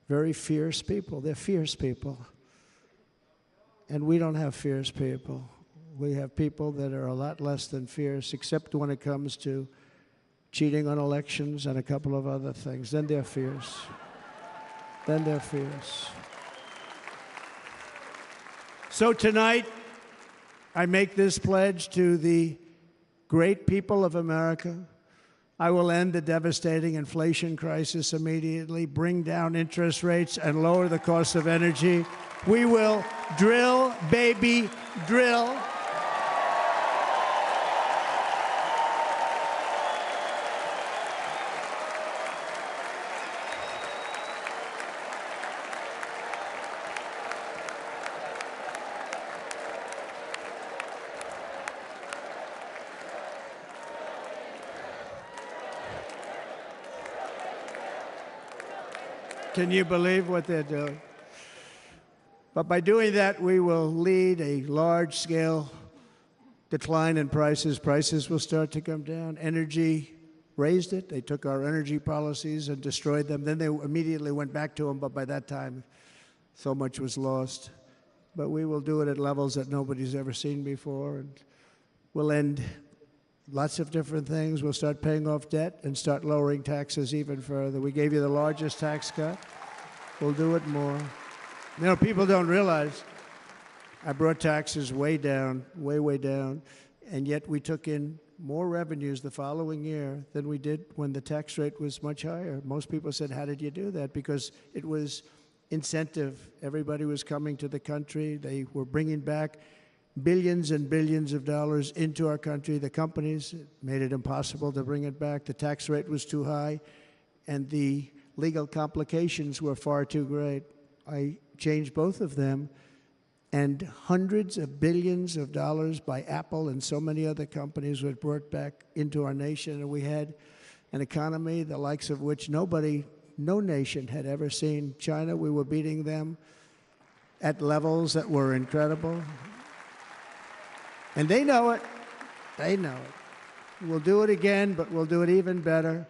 very fierce people. They're fierce people. And we don't have fierce people. We have people that are a lot less than fierce, except when it comes to cheating on elections and a couple of other things. Then they're fierce. Then they're fierce. So tonight, I make this pledge to the great people of America. I will end the devastating inflation crisis immediately, bring down interest rates, and lower the cost of energy. We will drill, baby, drill. Can you believe what they're doing? But by doing that, we will lead a large-scale decline in prices. Prices will start to come down. Energy raised it. They took our energy policies and destroyed them. Then they immediately went back to them, but by that time, so much was lost. But we will do it at levels that nobody's ever seen before, and we'll end lots of different things. We'll start paying off debt and start lowering taxes even further. We gave you the largest tax cut. We'll do it more. You know, people don't realize I brought taxes way down, way down, and yet we took in more revenues the following year than we did when the tax rate was much higher. Most people said, how did you do that? Because it was incentive. Everybody was coming to the country. They were bringing back billions and billions of dollars into our country. The companies made it impossible to bring it back. The tax rate was too high, and the legal complications were far too great. I changed both of them, and hundreds of billions of dollars by Apple and so many other companies were brought back into our nation, and we had an economy the likes of which no nation had ever seen. China, we were beating them at levels that were incredible. And they know it. They know it. We'll do it again, but we'll do it even better.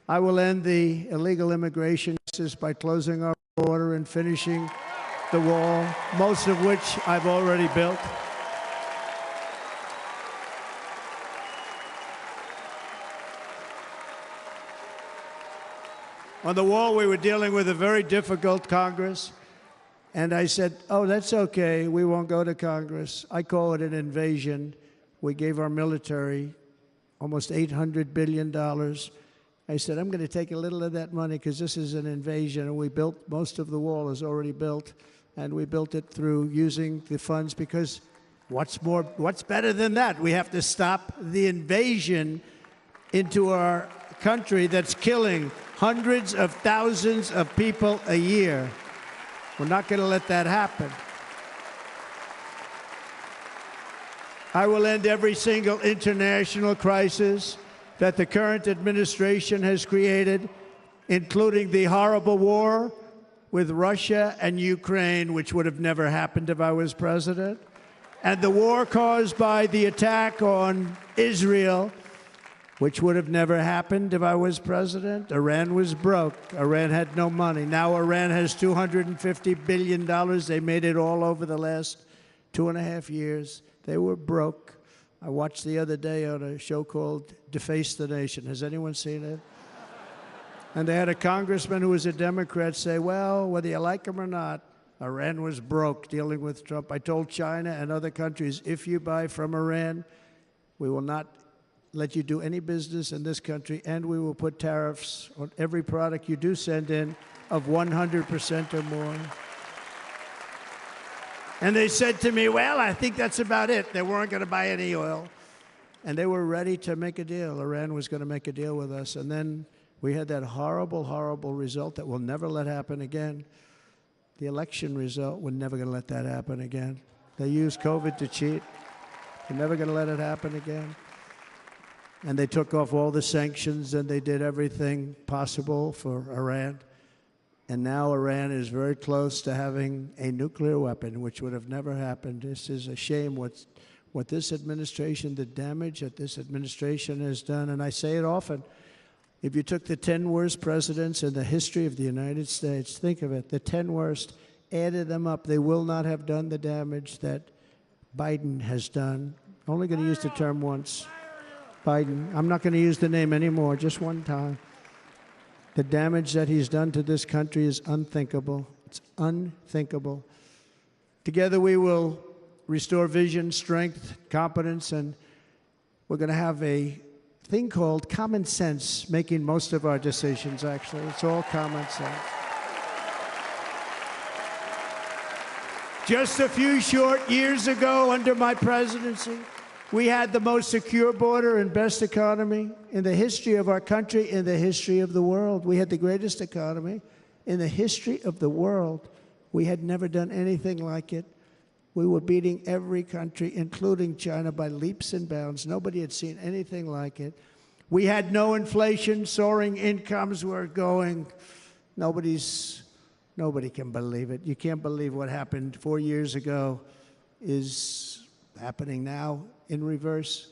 I will end the illegal immigration crisis by closing our border and finishing the wall, most of which I've already built. On the wall, we were dealing with a very difficult Congress. And I said, oh, that's okay. We won't go to Congress. I call it an invasion. We gave our military almost $800 billion. I said, I'm going to take a little of that money because this is an invasion. And we built, most of the wall is already built. And we built it through using the funds because what's better than that? We have to stop the invasion into our country that's killing hundreds of thousands of people a year. We're not going to let that happen. I will end every single international crisis that the current administration has created, including the horrible war with Russia and Ukraine, which would have never happened if I was president, and the war caused by the attack on Israel, which would have never happened if I was president. Iran was broke. Iran had no money. Now Iran has $250 billion. They made it all over the last 2.5 years. They were broke. I watched the other day on a show called Deface the Nation. Has anyone seen it? And they had a congressman who was a Democrat say, well, whether you like him or not, Iran was broke dealing with Trump. I told China and other countries, if you buy from Iran, we will not let you do any business in this country, and we will put tariffs on every product you do send in of 100% or more. And they said to me, well, I think that's about it. They weren't going to buy any oil. And they were ready to make a deal. Iran was going to make a deal with us. And then we had that horrible, horrible result that we'll never let happen again. The election result, we're never going to let that happen again. They used COVID to cheat. We're never going to let it happen again. And they took off all the sanctions, and they did everything possible for Iran. And now Iran is very close to having a nuclear weapon, which would have never happened. This is a shame what this administration, the damage that this administration has done. And I say it often. If you took the 10 worst presidents in the history of the United States, think of it, the 10 worst, added them up, they will not have done the damage that Biden has done. Only going to use the term once. Biden. I'm not going to use the name anymore, just one time. The damage that he's done to this country is unthinkable. It's unthinkable. Together we will restore vision, strength, competence, and we're going to have a thing called common sense making most of our decisions, actually. It's all common sense. Just a few short years ago, under my presidency, we had the most secure border and best economy in the history of our country, in the history of the world. We had the greatest economy in the history of the world. We had never done anything like it. We were beating every country, including China, by leaps and bounds. Nobody had seen anything like it. We had no inflation. Soaring incomes were going. Nobody can believe it. You can't believe what happened 4 years ago is happening now in reverse.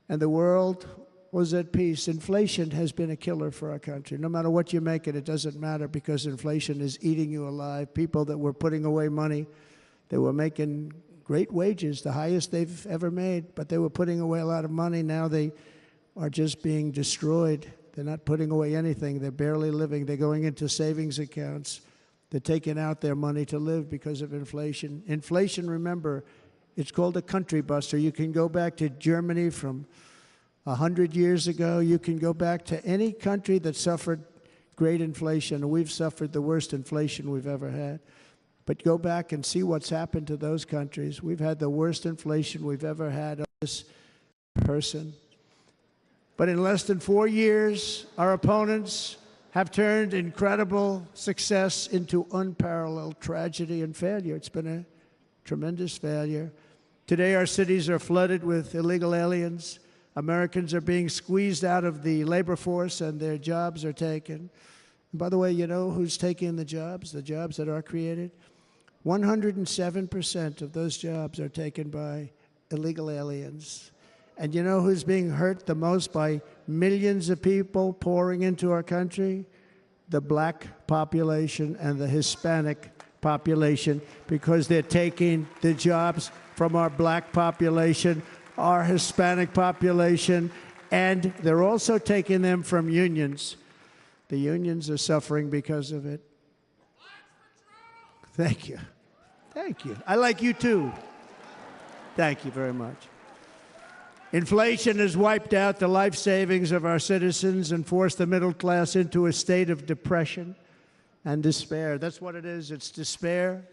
And the world was at peace. Inflation has been a killer for our country. No matter what you make it, it doesn't matter because inflation is eating you alive. People that were putting away money, they were making great wages, the highest they've ever made, but they were putting away a lot of money. Now they are just being destroyed. They're not putting away anything. They're barely living. They're going into savings accounts. They're taking out their money to live because of inflation. Inflation, remember, it's called a country buster. You can go back to Germany from 100 years ago. You can go back to any country that suffered great inflation. We've suffered the worst inflation we've ever had. But go back and see what's happened to those countries. We've had the worst inflation we've ever had of this person. But in less than 4 years, our opponents have turned incredible success into unparalleled tragedy and failure. It's been a tremendous failure. Today, our cities are flooded with illegal aliens. Americans are being squeezed out of the labor force and their jobs are taken. And by the way, you know who's taking the jobs that are created? 107% of those jobs are taken by illegal aliens. And you know who's being hurt the most by millions of people pouring into our country? The black population and the Hispanic population, because they're taking the jobs from our black population, our Hispanic population, and they're also taking them from unions. The unions are suffering because of it. Thank you. Thank you. I like you too. Thank you very much. Inflation has wiped out the life savings of our citizens and forced the middle class into a state of depression and despair. That's what it is. It's despair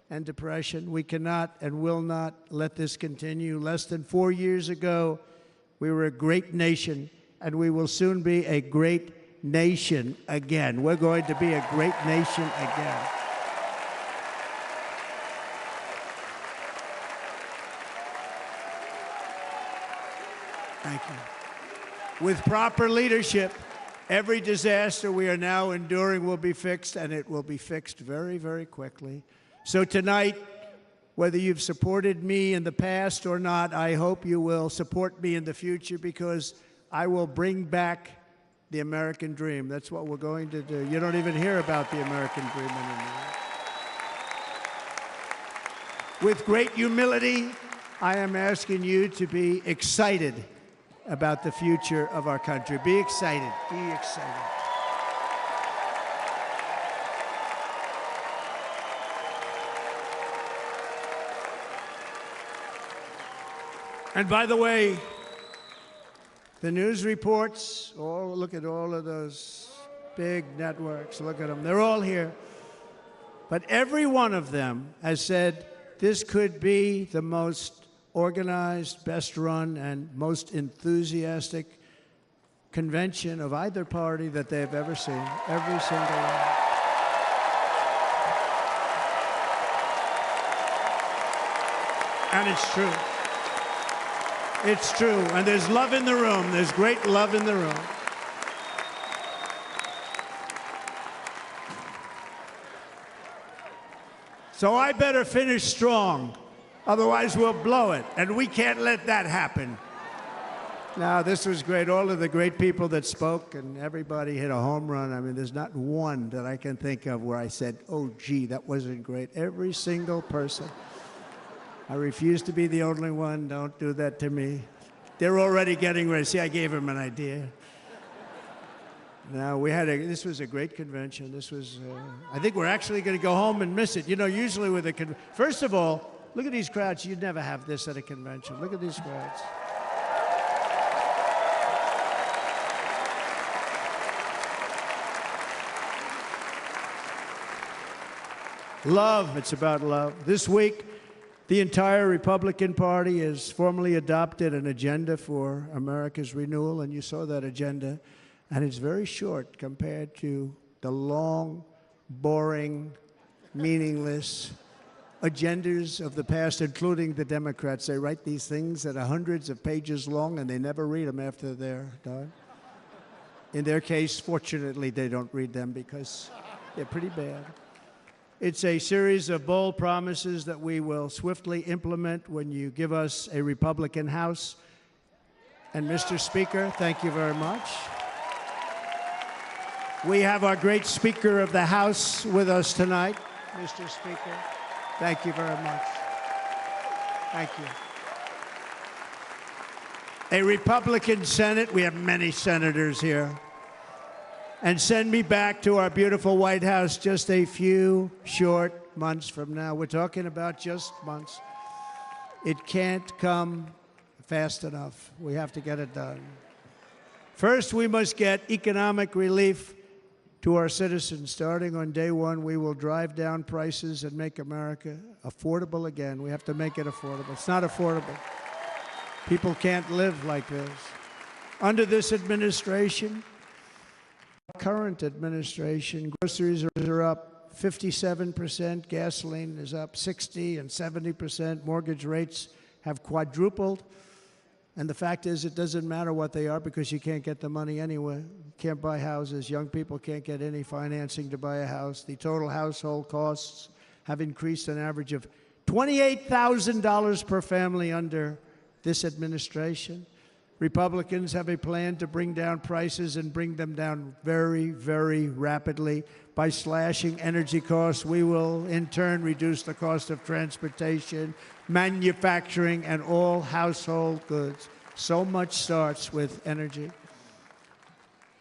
and depression. We cannot and will not let this continue. Less than 4 years ago, we were a great nation, and we will soon be a great nation again. We're going to be a great nation again. Thank you. With proper leadership, every disaster we are now enduring will be fixed, and it will be fixed very, very quickly. So tonight, whether you've supported me in the past or not, I hope you will support me in the future, because I will bring back the American dream. That's what we're going to do. You don't even hear about the American dream anymore. With great humility, I am asking you to be excited about the future of our country. Be excited. Be excited. And by the way, the news reports, look at all of those big networks. Look at them. They're all here. But every one of them has said this could be the most organized, best run, and most enthusiastic convention of either party that they've ever seen. Every single one. And it's true. It's true. And there's love in the room. There's great love in the room. So I better finish strong. Otherwise, we'll blow it, and we can't let that happen. Now, this was great. All of the great people that spoke, and everybody hit a home run. I mean, there's not one that I can think of where I said, oh, gee, that wasn't great. Every single person. I refuse to be the only one. Don't do that to me. They're already getting ready. See, I gave them an idea. Now, this was a great convention. This was, I think we're actually going to go home and miss it. You know, usually with a first of all, look at these crowds. You'd never have this at a convention. Look at these crowds. Love. It's about love. This week, the entire Republican Party has formally adopted an agenda for America's renewal, and you saw that agenda. And it's very short compared to the long, boring, meaningless agendas of the past, including the Democrats. They write these things that are hundreds of pages long, and they never read them after they're done. In their case, fortunately, they don't read them because they're pretty bad. It's a series of bold promises that we will swiftly implement when you give us a Republican House. And Mr. Speaker, thank you very much. We have our great Speaker of the House with us tonight. Mr. Speaker, thank you very much. Thank you. A Republican Senate. We have many senators here. And send me back to our beautiful White House just a few short months from now. We're talking about just months. It can't come fast enough. We have to get it done. First, we must get economic relief to our citizens. Starting on day one, we will drive down prices and make America affordable again. We have to make it affordable. It's not affordable. People can't live like this. Under this administration, current administration, groceries are up 57%, gasoline is up 60 and 70%, mortgage rates have quadrupled. And the fact is, it doesn't matter what they are because you can't get the money anyway. You can't buy houses. Young people can't get any financing to buy a house. The total household costs have increased an average of $28,000 per family under this administration. Republicans have a plan to bring down prices and bring them down very, very rapidly. By slashing energy costs, we will in turn reduce the cost of transportation, manufacturing, and all household goods. So much starts with energy.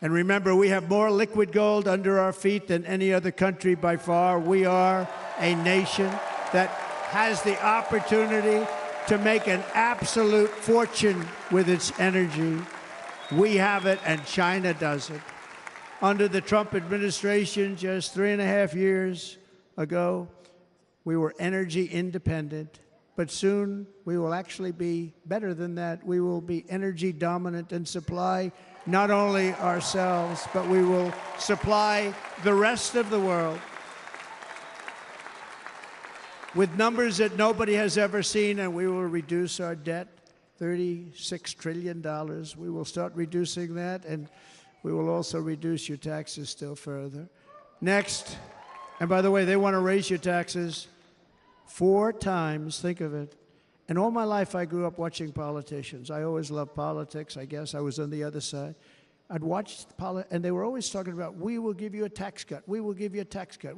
And remember, we have more liquid gold under our feet than any other country by far. We are a nation that has the opportunity to make an absolute fortune with its energy. We have it, and China doesn't. Under the Trump administration, just 3.5 years ago, we were energy independent. But soon, we will actually be better than that. We will be energy dominant and supply not only ourselves, but we will supply the rest of the world with numbers that nobody has ever seen, and we will reduce our debt, $36 trillion. We will start reducing that, and we will also reduce your taxes still further. Next, and by the way, they want to raise your taxes 4 times, think of it. And all my life, I grew up watching politicians. I always loved politics. I guess I was on the other side. I'd watch and they were always talking about, we will give you a tax cut. We will give you a tax cut.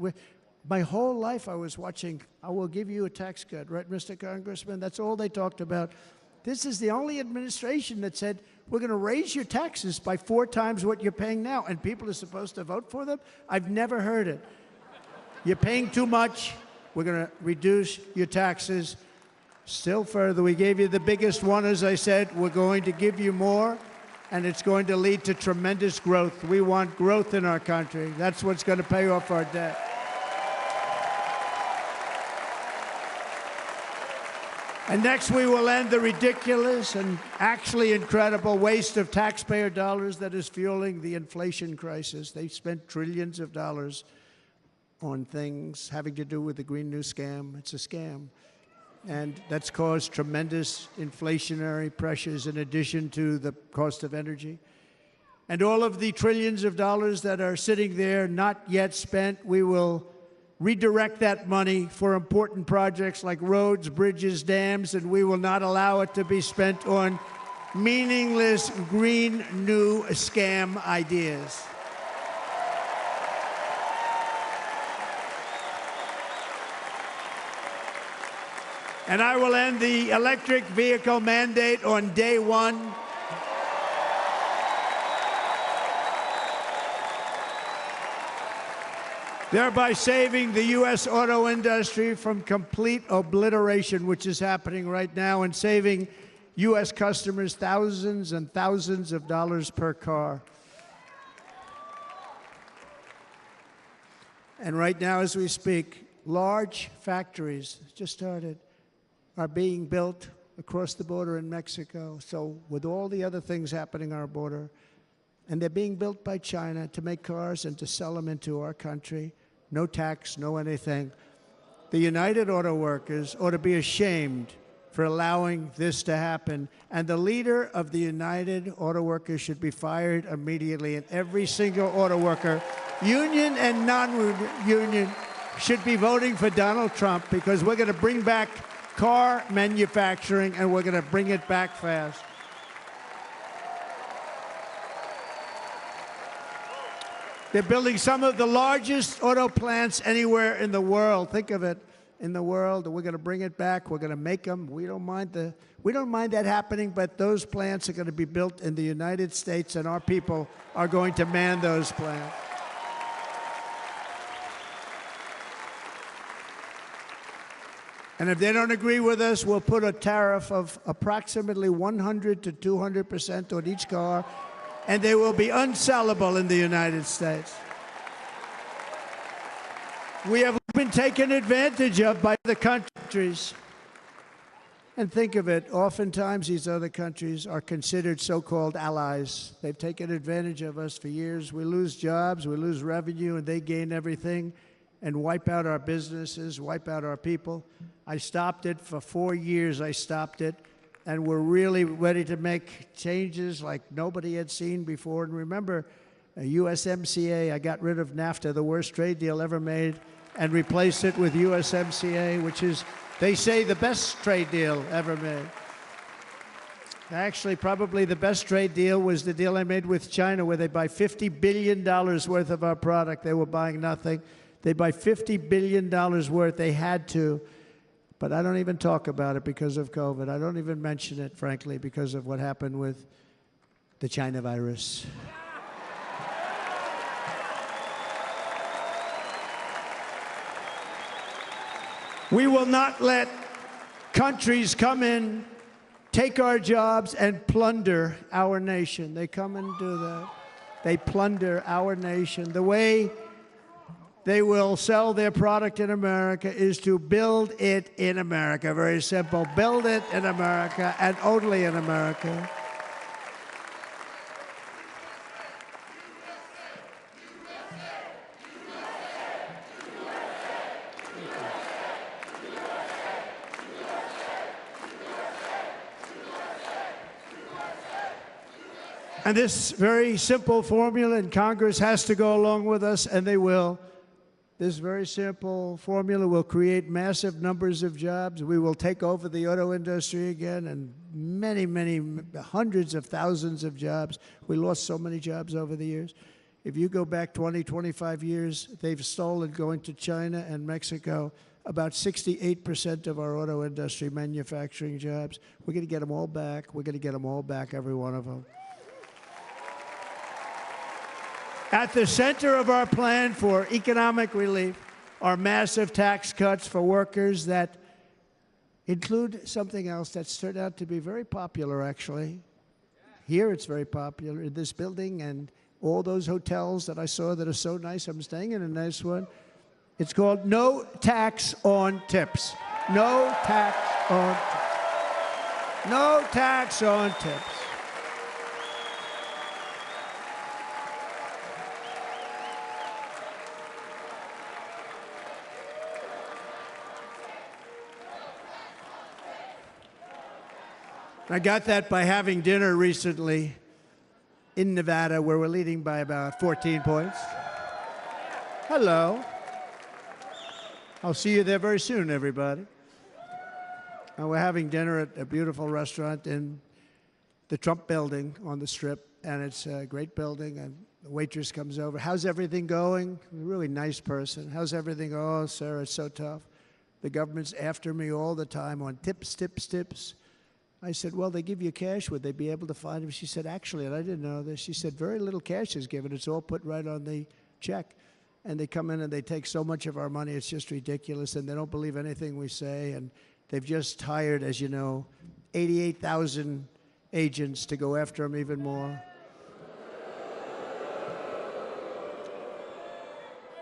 My whole life, I was watching, I will give you a tax cut, right, Mr. Congressman? That's all they talked about. This is the only administration that said, we're going to raise your taxes by 4 times what you're paying now, and people are supposed to vote for them? I've never heard it. You're paying too much. We're going to reduce your taxes still further. We gave you the biggest one, as I said. We're going to give you more, and it's going to lead to tremendous growth. We want growth in our country. That's what's going to pay off our debt. And next, we will end the ridiculous and actually incredible waste of taxpayer dollars that is fueling the inflation crisis. They spent trillions of dollars on things having to do with the Green New Scam. It's a scam. And that's caused tremendous inflationary pressures in addition to the cost of energy. And all of the trillions of dollars that are sitting there not yet spent, we will redirect that money for important projects like roads, bridges, dams, and we will not allow it to be spent on meaningless Green New Scam ideas. And I will end the electric vehicle mandate on day 1. Thereby saving the U.S. auto industry from complete obliteration, which is happening right now, and saving U.S. customers thousands and thousands of dollars per car. And right now, as we speak, large factories just started are being built across the border in Mexico. So with all the other things happening on our border, and they're being built by China to make cars and to sell them into our country. No tax, no anything. The United Auto Workers ought to be ashamed for allowing this to happen. And the leader of the United Auto Workers should be fired immediately. And every single auto worker, union and non-union, should be voting for Donald Trump, because we're going to bring back car manufacturing, and we're going to bring it back fast. They're building some of the largest auto plants anywhere in the world. Think of it, in the world. We're going to bring it back. We're going to make them. We don't mind that happening, but those plants are going to be built in the United States, and our people are going to man those plants. And if they don't agree with us, we'll put a tariff of approximately 100 to 200% on each car, and they will be unsellable in the United States. We have been taken advantage of by the countries. And think of it, oftentimes these other countries are considered so-called allies. They've taken advantage of us for years. We lose jobs, we lose revenue, and they gain everything and wipe out our businesses, wipe out our people. I stopped it for 4 years. I stopped it, and we're really ready to make changes like nobody had seen before. And remember, USMCA, I got rid of NAFTA, the worst trade deal ever made, and replaced it with USMCA, which is, they say, the best trade deal ever made. Actually, probably the best trade deal was the deal I made with China, where they buy $50 billion worth of our product. They were buying nothing. They buy $50 billion worth. They had to. But I don't even talk about it because of COVID. I don't even mention it, frankly, because of what happened with the China virus. We will not let countries come in, take our jobs, and plunder our nation. They come and do that. They plunder our nation. The way they will sell their product in America is to build it in America. Very simple. Build it in America and only in America. And this very simple formula, and Congress has to go along with us, and they will. This very simple formula will create massive numbers of jobs. We will take over the auto industry again, and many, many hundreds of thousands of jobs. We lost so many jobs over the years. If you go back 20, 25 years, they've stolen, going to China and Mexico, about 68% of our auto industry manufacturing jobs. We're going to get them all back. We're going to get them all back, every one of them. At the center of our plan for economic relief are massive tax cuts for workers that include something else that's turned out to be very popular, actually. Here it's very popular in this building and all those hotels that I saw that are so nice. I'm staying in a nice one. It's called no tax on tips. No tax on tips. No tax on tips. I got that by having dinner recently in Nevada, where we're leading by about 14 points. Hello. I'll see you there very soon, everybody. And we're having dinner at a beautiful restaurant in the Trump building on the Strip, and it's a great building, and the waitress comes over. How's everything going? A really nice person. How's everything? Oh, sir, it's so tough. The government's after me all the time on tips, tips, tips. I said, well, they give you cash. Would they be able to find him? She said, actually, and I didn't know this, she said, very little cash is given. It's all put right on the check. And they come in and they take so much of our money, it's just ridiculous. And they don't believe anything we say. And they've just hired, as you know, 88,000 agents to go after him even more.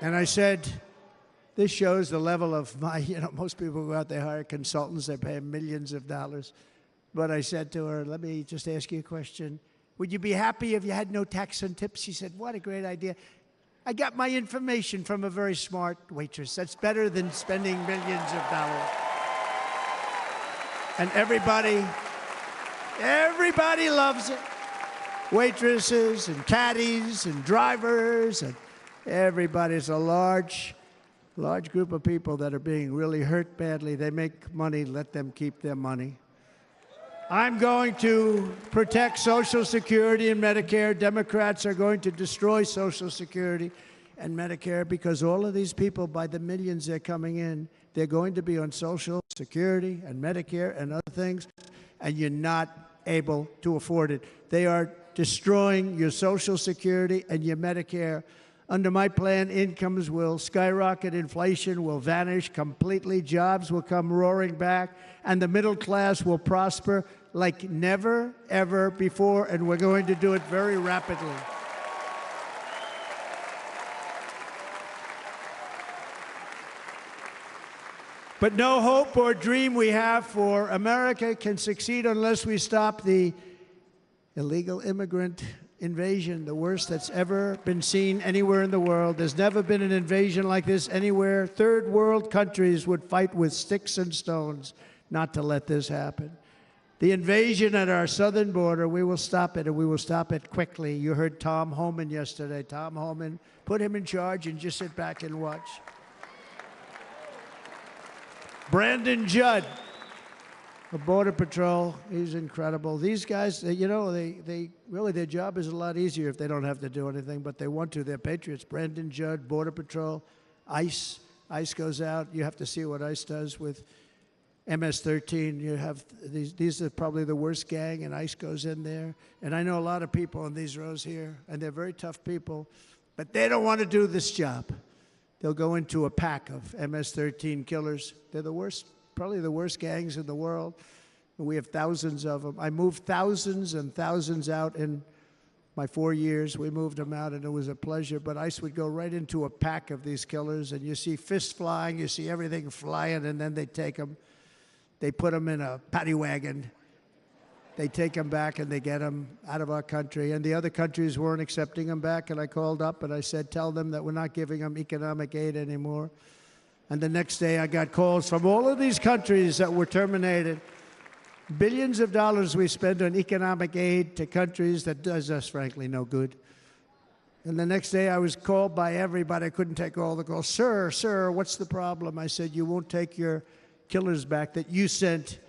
And I said, this shows the level of my, most people go out, they hire consultants, they pay millions of dollars. But I said to her, let me just ask you a question. Would you be happy if you had no tax on tips? She said, what a great idea. I got my information from a very smart waitress. That's better than spending millions of dollars. And everybody loves it. Waitresses and caddies and drivers and everybody. It's a large group of people that are being really hurt badly. They make money, let them keep their money. I'm going to protect Social Security and Medicare. Democrats are going to destroy Social Security and Medicare because all of these people, by the millions they're coming in, they're going to be on Social Security and Medicare and other things, and you're not able to afford it. They are destroying your Social Security and your Medicare. Under my plan, incomes will skyrocket, inflation will vanish completely, jobs will come roaring back, and the middle class will prosper like never, ever before, and we're going to do it very rapidly. But no hope or dream we have for America can succeed unless we stop the illegal immigrant invasion, the worst that's ever been seen anywhere in the world. There's never been an invasion like this anywhere. Third world countries would fight with sticks and stones not to let this happen. The invasion at our southern border, we will stop it, and we will stop it quickly. You heard Tom Homan yesterday. Tom Homan, put him in charge and just sit back and watch. Brandon Judd of Border Patrol, he's incredible. These guys, they really, their job is a lot easier if they don't have to do anything, but they want to. They're patriots. Brandon Judd, Border Patrol, ICE. ICE goes out. You have to see what ICE does with MS-13. You have these are probably the worst gang, and ICE goes in there. And I know a lot of people in these rows here, and they're very tough people, but they don't want to do this job. they'll go into a pack of MS-13 killers. They're the worst, probably the worst gangs in the world. And we have thousands of them. I moved thousands and thousands out in my 4 years. We moved them out, and it was a pleasure. But ICE would go right into a pack of these killers, and you see fists flying, you see everything flying, and then they take them. They put them in a paddy wagon. They take them back, and they get them out of our country. And the other countries weren't accepting them back, and I called up, and I said, tell them that we're not giving them economic aid anymore. And the next day, I got calls from all of these countries that were terminated. Billions of dollars we spend on economic aid to countries that does us, frankly, no good. And the next day I was called by everybody. I couldn't take all the calls. Sir, what's the problem? I said, you won't take your killers back that you sent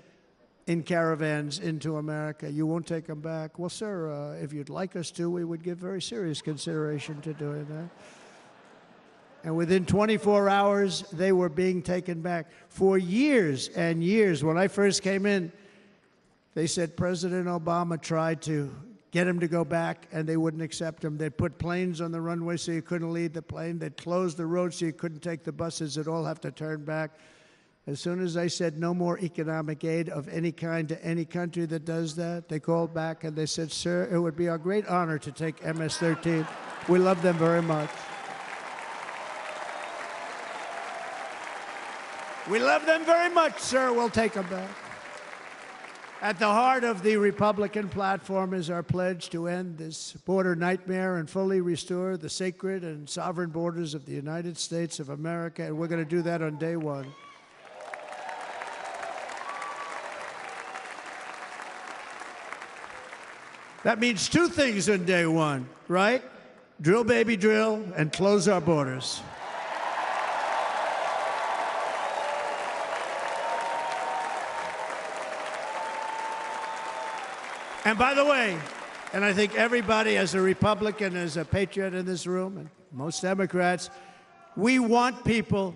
in caravans into America. You won't take them back. Well, sir, if you'd like us to, we would give very serious consideration to doing that. And within 24 hours, they were being taken back. For years and years, when I first came in, they said President Obama tried to get him to go back, and they wouldn't accept him. They'd put planes on the runway so you couldn't leave the plane. They'd close the road so you couldn't take the buses. They'd all have to turn back. As soon as I said no more economic aid of any kind to any country that does that, they called back and they said, sir, it would be our great honor to take MS-13. We love them very much. We love them very much, sir. We'll take them back. At the heart of the Republican platform is our pledge to end this border nightmare and fully restore the sacred and sovereign borders of the United States of America, and we're going to do that on day one. That means two things on day one, right? Drill, baby, drill, and close our borders. And by the way, and I think everybody as a Republican, as a patriot in this room, and most Democrats, we want people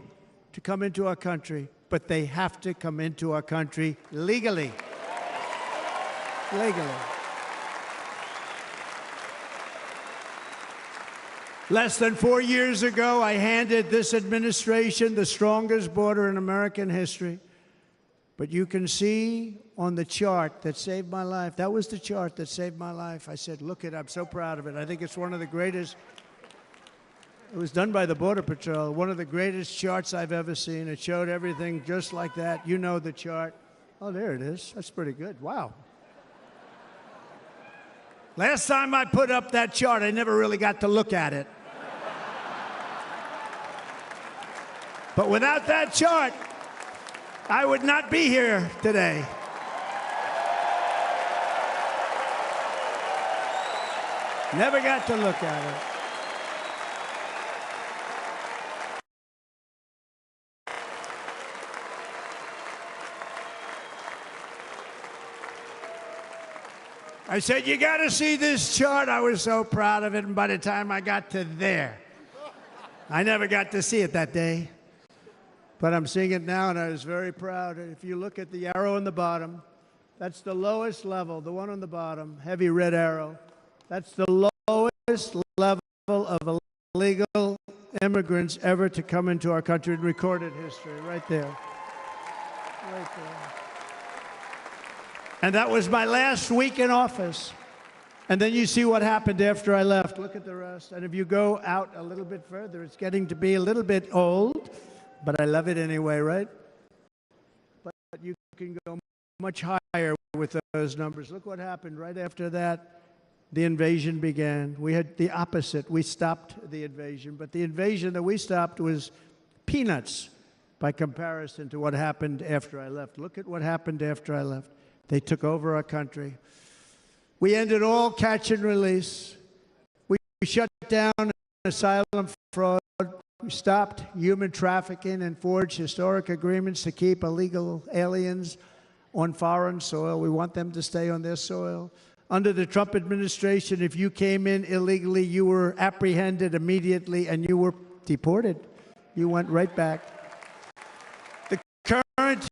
to come into our country, but they have to come into our country legally. Legally. Less than 4 years ago, I handed this administration the strongest border in American history. But you can see on the chart that saved my life, that was the chart that saved my life. I said, look it, I'm so proud of it. I think it's one of the greatest, it was done by the Border Patrol, one of the greatest charts I've ever seen. It showed everything just like that. You know the chart. Oh, there it is. That's pretty good. Wow. Last time I put up that chart, I never really got to look at it. But without that chart, I would not be here today. Never got to look at it. I said, you got to see this chart. I was so proud of it, and by the time I got to there, I never got to see it that day. But I'm seeing it now, and I was very proud. If you look at the arrow on the bottom, that's the lowest level, the one on the bottom, heavy red arrow. That's the lowest level of illegal immigrants ever to come into our country in recorded history, right there. Right there. And that was my last week in office. And then you see what happened after I left. Look at the rest. And if you go out a little bit further, it's getting to be a little bit old. But I love it anyway, right? But you can go much higher with those numbers. Look what happened right after that. The invasion began. We had the opposite. We stopped the invasion. But the invasion that we stopped was peanuts by comparison to what happened after I left. Look at what happened after I left. They took over our country. We ended all catch and release. We shut down asylum fraud. We stopped human trafficking and forged historic agreements to keep illegal aliens on foreign soil. We want them to stay on their soil. Under the Trump administration, if you came in illegally, you were apprehended immediately and you were deported. You went right back. The current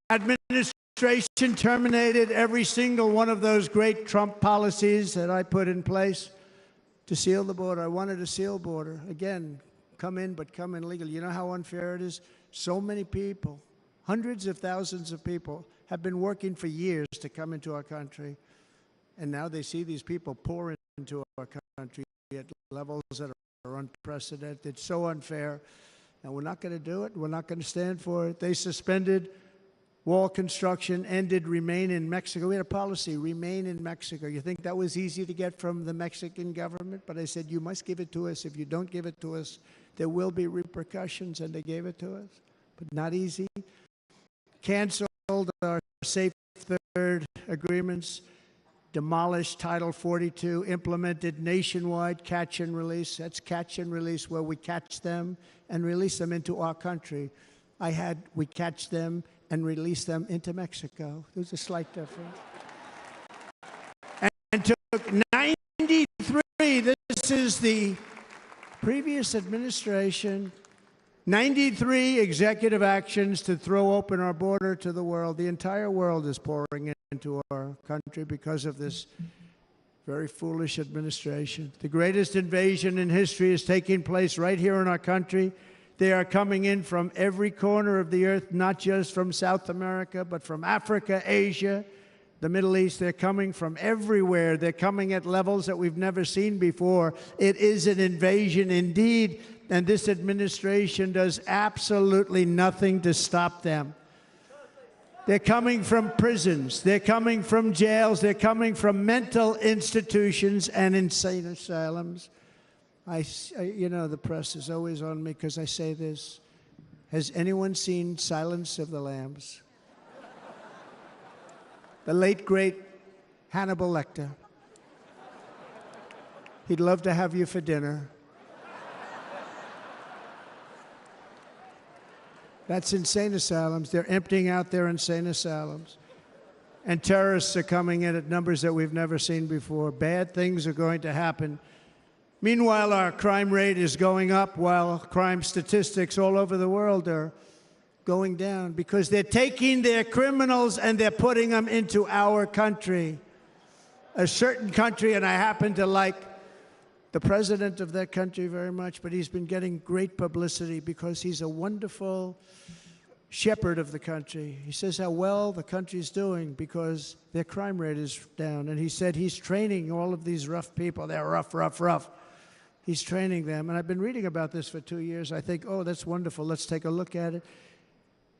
administration terminated every single one of those great Trump policies that I put in place to seal the border. I wanted a sealed border. Again, come in, but come in legally. You know how unfair it is? So many people, hundreds of thousands of people, have been working for years to come into our country, and now they see these people pour into our country at levels that are unprecedented. It's so unfair, and we're not going to do it. We're not going to stand for it. They suspended wall construction, ended remain in Mexico. We had a policy, remain in Mexico. You think that was easy to get from the Mexican government? But I said, you must give it to us. If you don't give it to us, there will be repercussions, and they gave it to us. But not easy. Canceled our Safe Third agreements, demolished Title 42, implemented nationwide catch and release. That's catch and release, where we catch them and release them into our country. We catch them and release them into Mexico. There's a slight difference. And took 93, this is the previous administration, 93 executive actions to throw open our border to the world. The entire world is pouring into our country because of this very foolish administration. The greatest invasion in history is taking place right here in our country. They are coming in from every corner of the earth, not just from South America, but from Africa, Asia, the Middle East. They're coming from everywhere. They're coming at levels that we've never seen before. It is an invasion indeed, and this administration does absolutely nothing to stop them. They're coming from prisons. They're coming from jails. They're coming from mental institutions and insane asylums. You know, the press is always on me because I say this. Has anyone seen Silence of the Lambs? The late, great Hannibal Lecter. He'd love to have you for dinner. That's insane asylums. They're emptying out their insane asylums. And terrorists are coming in at numbers that we've never seen before. Bad things are going to happen. Meanwhile, our crime rate is going up, while crime statistics all over the world are going down, because they're taking their criminals and they're putting them into our country. A certain country, and I happen to like the president of that country very much, but he's been getting great publicity because he's a wonderful shepherd of the country. He says how well the country's doing because their crime rate is down. And he said he's training all of these rough people. They're rough, rough, rough. He's training them. And I've been reading about this for 2 years. I think, oh, that's wonderful. Let's take a look at it.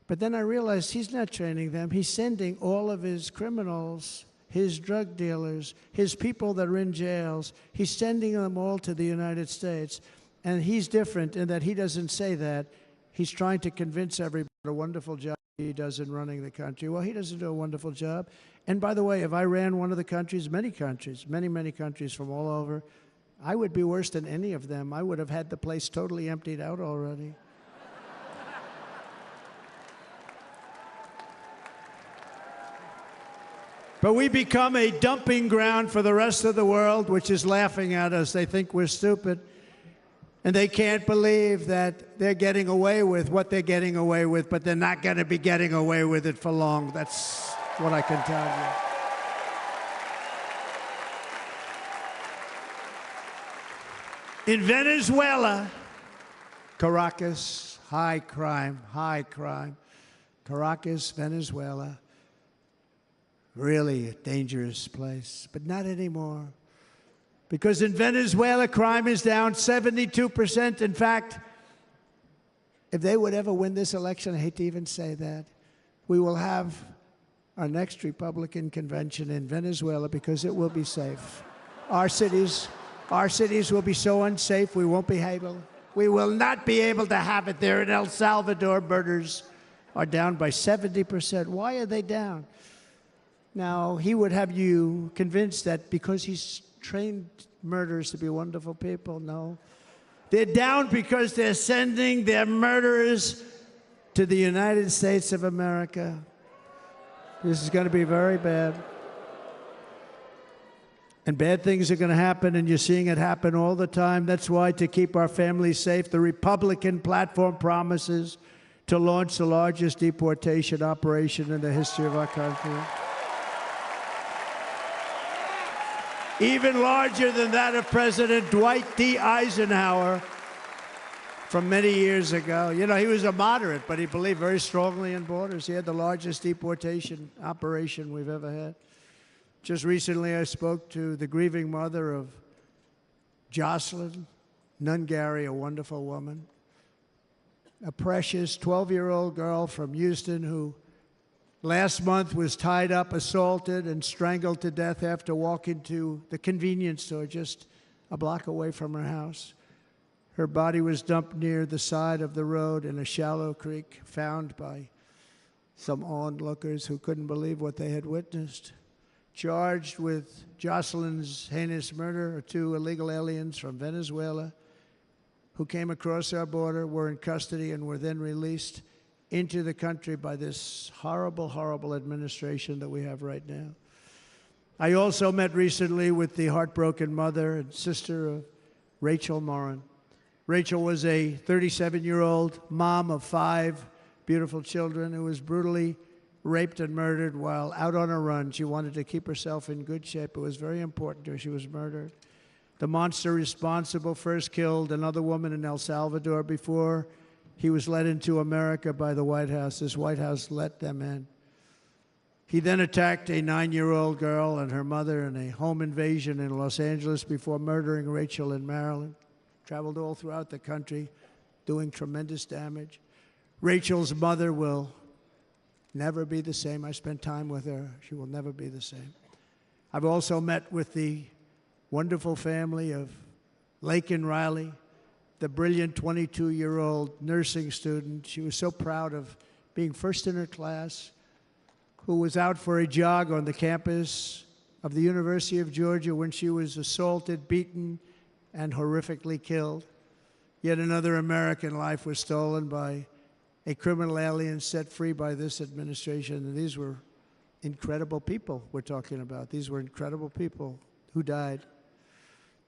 But then I realized he's not training them. He's sending all of his criminals, his drug dealers, his people that are in jails, he's sending them all to the United States. And he's different in that he doesn't say that. He's trying to convince everybody what a wonderful job he does in running the country. Well, he doesn't do a wonderful job. And by the way, if I ran one of the countries, many countries, many countries from all over, I would be worse than any of them. I would have had the place totally emptied out already. But we become a dumping ground for the rest of the world, which is laughing at us. They think we're stupid. And they can't believe that they're getting away with what they're getting away with, but they're not going to be getting away with it for long. That's what I can tell you. In Venezuela, Caracas, high crime. Caracas, Venezuela, really a dangerous place, but not anymore. Because in Venezuela, crime is down 72%. In fact, if they would ever win this election, I hate to even say that, we will have our next Republican convention in Venezuela because it will be safe. Our cities will be so unsafe, we won't be able. We will not be able to have it there. In El Salvador, murders are down by 70%. Why are they down? Now, he would have you convinced that because he's trained murderers to be wonderful people. No. They're down because they're sending their murderers to the United States of America. This is going to be very bad. And bad things are going to happen, and you're seeing it happen all the time. That's why, to keep our families safe, the Republican platform promises to launch the largest deportation operation in the history of our country. Even larger than that of President Dwight D. Eisenhower. from many years ago. You know, he was a moderate, but he believed very strongly in borders. He had the largest deportation operation we've ever had. Just recently, I spoke to the grieving mother of Jocelyn Nungary, a wonderful woman, a precious 12-year-old girl from Houston who last month was tied up, assaulted, and strangled to death after walking to the convenience store just a block away from her house. Her body was dumped near the side of the road in a shallow creek, found by some onlookers who couldn't believe what they had witnessed. Charged with Jocelyn's heinous murder are 2 illegal aliens from Venezuela who came across our border, were in custody, and were then released into the country by this horrible, horrible administration that we have right now. I also met recently with the heartbroken mother and sister of Rachel Morin. Rachel was a 37-year-old mom of 5 beautiful children who was brutally raped and murdered while out on a run. She wanted to keep herself in good shape. It was very important to her. She was murdered. The monster responsible first killed another woman in El Salvador before he was led into America by the White House. This White House let them in. He then attacked a 9-year-old girl and her mother in a home invasion in Los Angeles before murdering Rachel in Maryland. Traveled all throughout the country, doing tremendous damage. Rachel's mother will never be the same. I spent time with her. She will never be the same. I've also met with the wonderful family of Laken Riley, the brilliant 22-year-old nursing student. She was so proud of being first in her class, who was out for a jog on the campus of the University of Georgia when she was assaulted, beaten, and horrifically killed. Yet another American life was stolen by a criminal alien set free by this administration. And these were incredible people we're talking about. These were incredible people who died.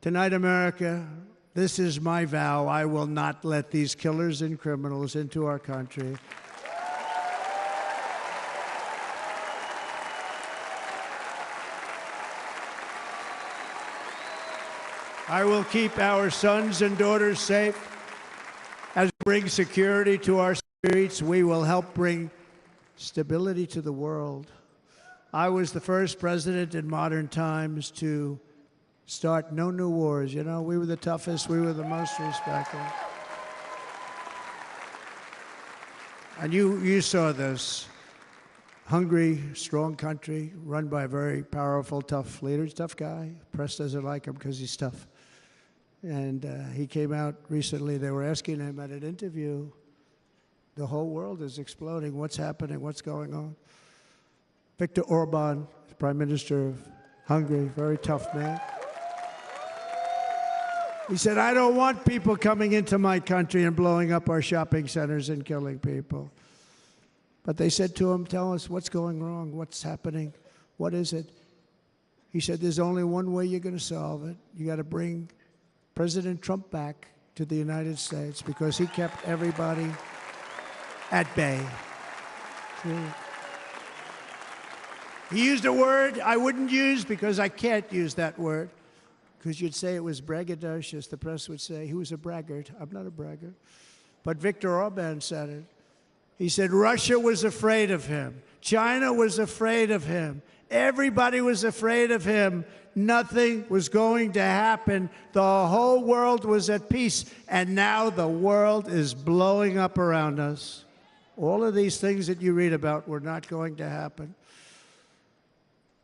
Tonight, America, this is my vow. I will not let these killers and criminals into our country. I will keep our sons and daughters safe. As we bring security to our streets, we will help bring stability to the world. I was the first president in modern times to start no new wars. You know, we were the toughest, we were the most respected. And you saw this. Hungry, strong country, run by a very powerful, tough leader. Tough guy. Press doesn't like him because he's tough. And he came out recently. They were asking him at an interview, the whole world is exploding. What's happening? What's going on? Viktor Orban, Prime Minister of Hungary, very tough man. He said, I don't want people coming into my country and blowing up our shopping centers and killing people. But they said to him, tell us what's going wrong, what's happening, what is it? He said, there's only one way you're going to solve it. You got to bring President Trump back to the United States because he kept everybody at bay. He used a word I wouldn't use because I can't use that word. Because you'd say it was braggadocious. The press would say he was a braggart. I'm not a braggart. But Viktor Orban said it. He said Russia was afraid of him. China was afraid of him. Everybody was afraid of him. Nothing was going to happen. The whole world was at peace. And now the world is blowing up around us. All of these things that you read about were not going to happen.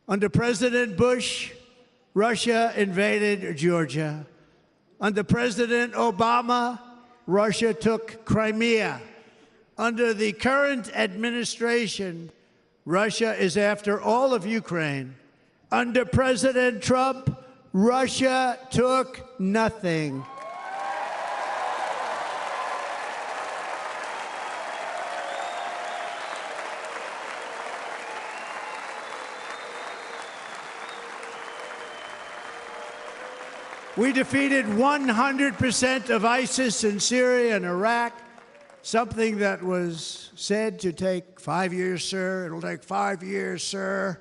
Under President Bush, Russia invaded Georgia. Under President Obama, Russia took Crimea. Under the current administration, Russia is after all of Ukraine. Under President Trump, Russia took nothing. We defeated 100% of ISIS in Syria and Iraq, something that was said to take 5 years, sir. It'll take 5 years, sir.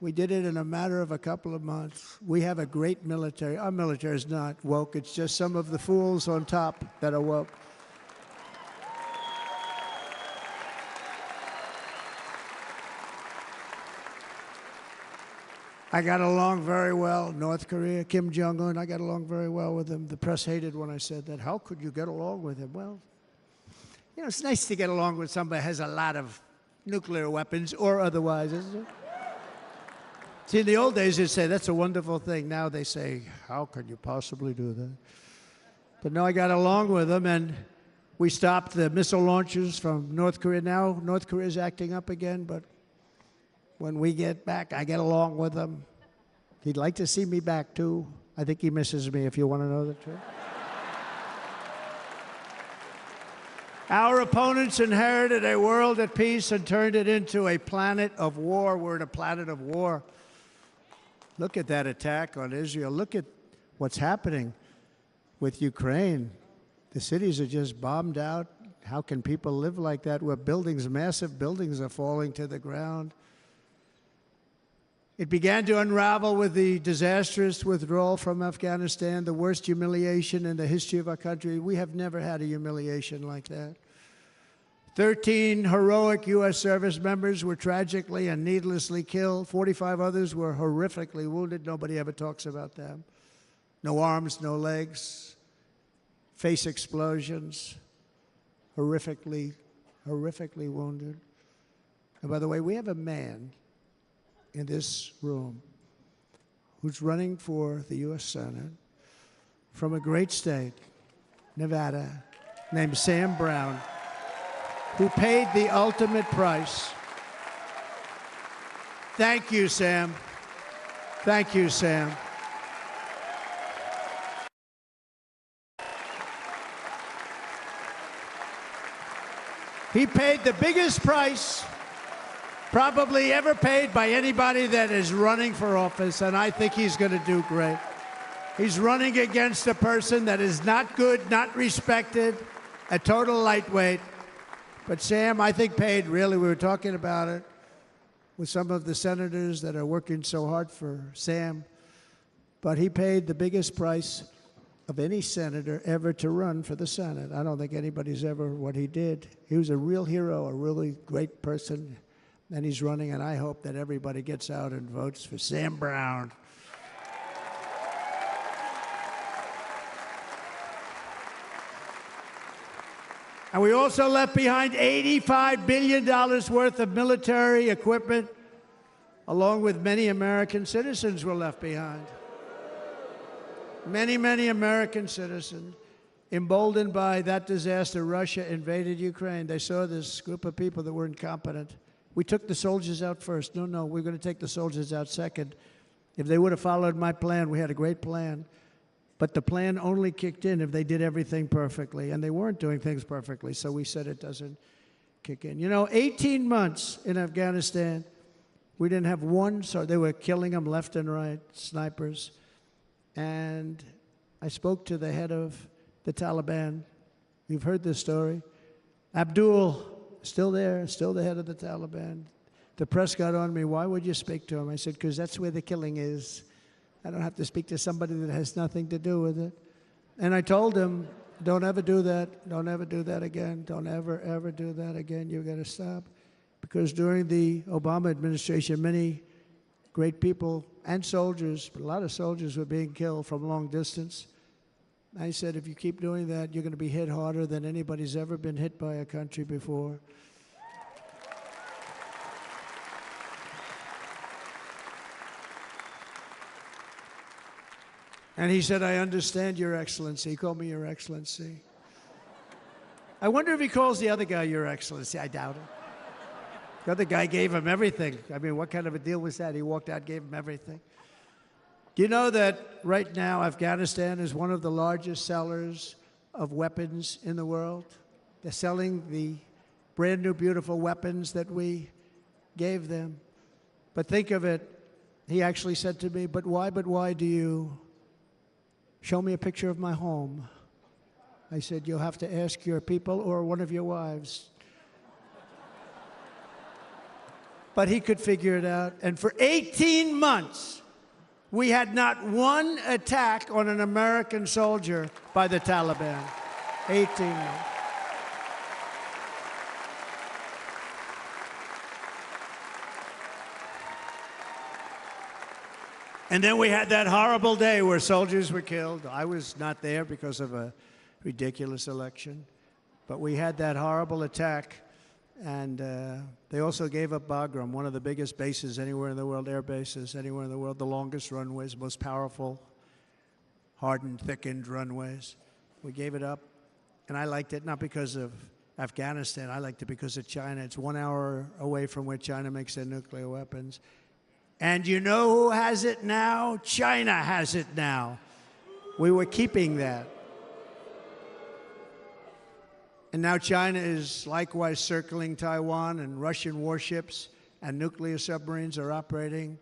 We did it in a matter of a couple of months. We have a great military. Our military is not woke. It's just some of the fools on top that are woke. I got along very well. North Korea, Kim Jong-un, I got along very well with him. The press hated when I said that. How could you get along with him? Well, you know, it's nice to get along with somebody who has a lot of nuclear weapons or otherwise, isn't it? See, in the old days, they'd say, that's a wonderful thing. Now they say, how could you possibly do that? But no, I got along with him, and we stopped the missile launches from North Korea. Now North Korea is acting up again, but when we get back, I get along with him. He'd like to see me back, too. I think he misses me, if you want to know the truth. Our opponents inherited a world at peace and turned it into a planet of war. We're in a planet of war. Look at that attack on Israel. Look at what's happening with Ukraine. The cities are just bombed out. How can people live like that where buildings, massive buildings, are falling to the ground? It began to unravel with the disastrous withdrawal from Afghanistan, the worst humiliation in the history of our country. We have never had a humiliation like that. 13 heroic U.S. service members were tragically and needlessly killed. 45 others were horrifically wounded. Nobody ever talks about them. No arms, no legs, face explosions, horrifically wounded. And by the way, we have a man in this room who's running for the U.S. Senate from a great state, Nevada, named Sam Brown, who paid the ultimate price. Thank you, Sam. Thank you, Sam. He paid the biggest price probably ever paid by anybody that is running for office, and I think he's going to do great. He's running against a person that is not good, not respected, a total lightweight. But Sam, I think, paid, really, we were talking about it with some of the senators that are working so hard for Sam, but he paid the biggest price of any senator ever to run for the Senate. I don't think anybody's ever what he did. He was a real hero, a really great person. And he's running, and I hope that everybody gets out and votes for Sam Brown. And we also left behind $85 billion worth of military equipment, along with many American citizens were left behind. Many, many American citizens, emboldened by that disaster. Russia invaded Ukraine. They saw this group of people that were incompetent. We took the soldiers out first. No, we're going to take the soldiers out second. If they would have followed my plan, we had a great plan. But the plan only kicked in if they did everything perfectly, and they weren't doing things perfectly, so we said it doesn't kick in. You know, 18 months in Afghanistan, we didn't have one, so they were killing them left and right, snipers. And I spoke to the head of the Taliban. You've heard this story. Abdul, still there, still the head of the Taliban. The press got on me, why would you speak to him? I said, because that's where the killing is. I don't have to speak to somebody that has nothing to do with it. And I told him, don't ever do that. Don't ever do that again. Don't ever do that again. You've got to stop. Because during the Obama administration, many great people and soldiers, but a lot of soldiers were being killed from long distance. I said, if you keep doing that, you're going to be hit harder than anybody's ever been hit by a country before. And he said, I understand, Your Excellency. He called me Your Excellency. I wonder if he calls the other guy Your Excellency. I doubt it. The other guy gave him everything. I mean, what kind of a deal was that? He walked out, gave him everything. Do you know that right now Afghanistan is one of the largest sellers of weapons in the world? They're selling the brand new, beautiful weapons that we gave them. But think of it, he actually said to me, but why do you show me a picture of my home? I said, you'll have to ask your people or one of your wives. but he could figure it out. And for 18 months, we had not one attack on an American soldier by the Taliban. 18 months. And then we had that horrible day where soldiers were killed. I was not there because of a ridiculous election. But we had that horrible attack. And they also gave up Bagram, one of the biggest bases anywhere in the world, air bases anywhere in the world, the longest runways, most powerful, hardened, thickened runways. We gave it up. And I liked it not because of Afghanistan. I liked it because of China. It's 1 hour away from where China makes their nuclear weapons. And you know who has it now? China has it now. We were keeping that. And now China is likewise circling Taiwan, and Russian warships and nuclear submarines are operating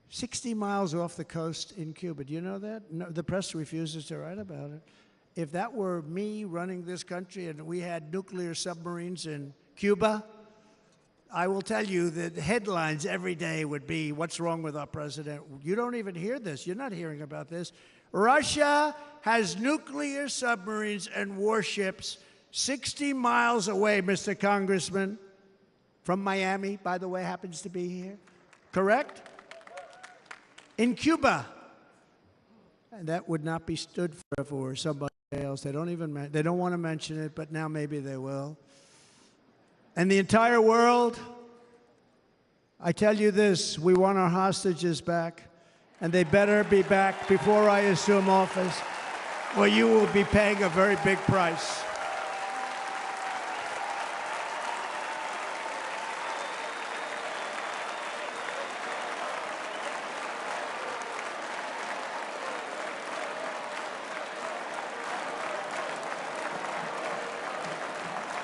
60 miles off the coast in Cuba. Do you know that? No, the press refuses to write about it. If that were me running this country and we had nuclear submarines in Cuba, I will tell you that the headlines every day would be, what's wrong with our president? You don't even hear this. You're not hearing about this. Russia has nuclear submarines and warships 60 miles away, Mr. Congressman, from Miami, by the way, happens to be here. Correct? In Cuba. And that would not be stood for somebody else. They don't want to mention it, but now maybe they will. And the entire world, I tell you this, we want our hostages back, and they better be back before I assume office, or you will be paying a very big price.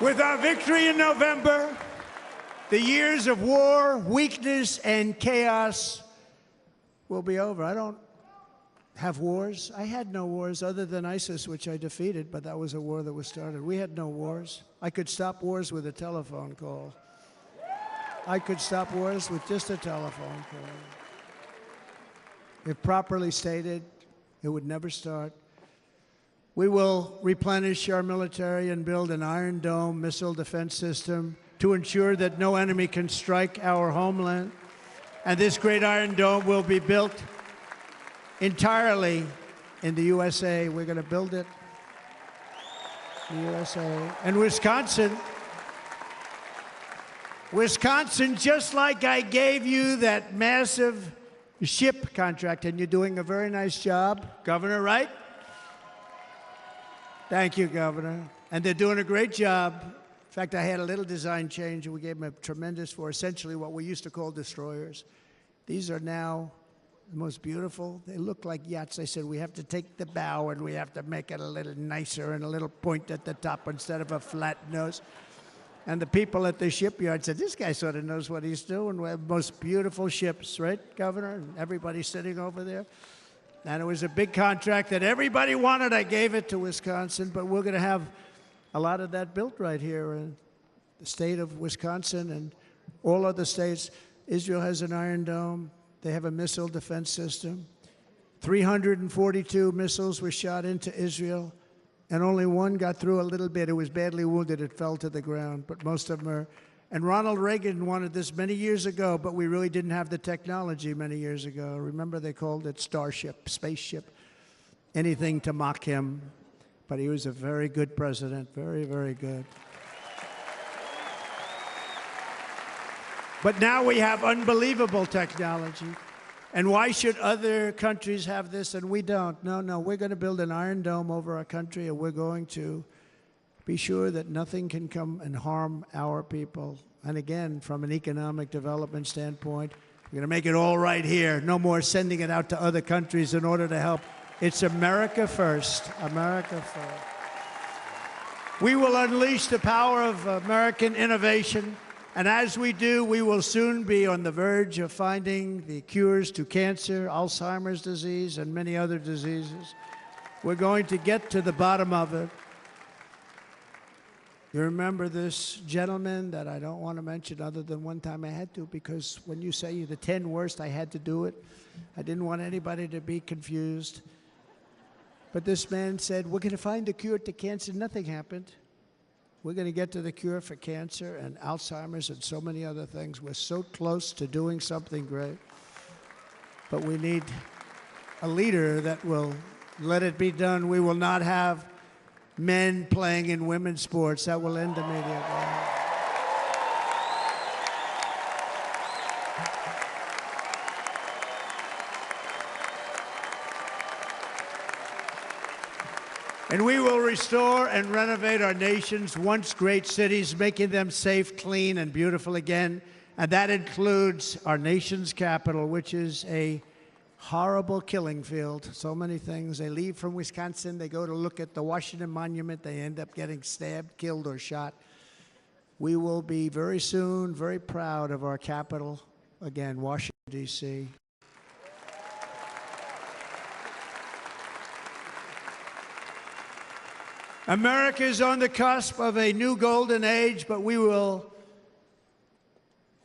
With our victory in November, the years of war, weakness, and chaos will be over. I don't have wars. I had no wars other than ISIS, which I defeated, but that was a war that was started. We had no wars. I could stop wars with a telephone call. I could stop wars with just a telephone call. If properly stated, it would never start. We will replenish our military and build an Iron Dome missile defense system to ensure that no enemy can strike our homeland. And this great Iron Dome will be built entirely in the USA. We're going to build it in the USA. And Wisconsin, just like I gave you that massive ship contract, and you're doing a very nice job, Governor, right? Thank you, Governor. And they're doing a great job. In fact, I had a little design change, and we gave them a tremendous for essentially what we used to call destroyers. These are now the most beautiful. They look like yachts. I said, we have to take the bow, and we have to make it a little nicer and a little point at the top instead of a flat nose. And the people at the shipyard said, this guy sort of knows what he's doing. We have the most beautiful ships, right, Governor? And everybody sitting over there. And it was a big contract that everybody wanted. I gave it to Wisconsin, but we're going to have a lot of that built right here in the state of Wisconsin and all other states. Israel has an Iron Dome. They have a missile defense system. 342 missiles were shot into Israel, and only one got through a little bit. It was badly wounded. It fell to the ground, but most of them are. And Ronald Reagan wanted this many years ago, but we really didn't have the technology many years ago. Remember, they called it Starship, spaceship, anything to mock him. But he was a very good president, very, very good. But now we have unbelievable technology. And why should other countries have this and we don't? No, we're going to build an Iron Dome over our country, and we're going to be sure that nothing can come and harm our people. And again, from an economic development standpoint, we're going to make it all right here. No more sending it out to other countries in order to help. It's America first. America first. We will unleash the power of American innovation. And as we do, we will soon be on the verge of finding the cures to cancer, Alzheimer's disease, and many other diseases. We're going to get to the bottom of it. You remember this gentleman that I don't want to mention other than one time I had to, because when you say the 10 worst, I had to do it. I didn't want anybody to be confused. But this man said, we're going to find a cure to cancer. Nothing happened. We're going to get to the cure for cancer and Alzheimer's and so many other things. We're so close to doing something great. But we need a leader that will let it be done. We will not have men playing in women's sports. That will end immediately. And we will restore and renovate our nation's once great cities, making them safe, clean, and beautiful again. And that includes our nation's capital, which is a horrible killing field. So many things. They leave from Wisconsin, they go to look at the Washington Monument, they end up getting stabbed, killed, or shot. We will be very soon very proud of our capital, again, Washington, D.C. America is on the cusp of a new golden age, but we will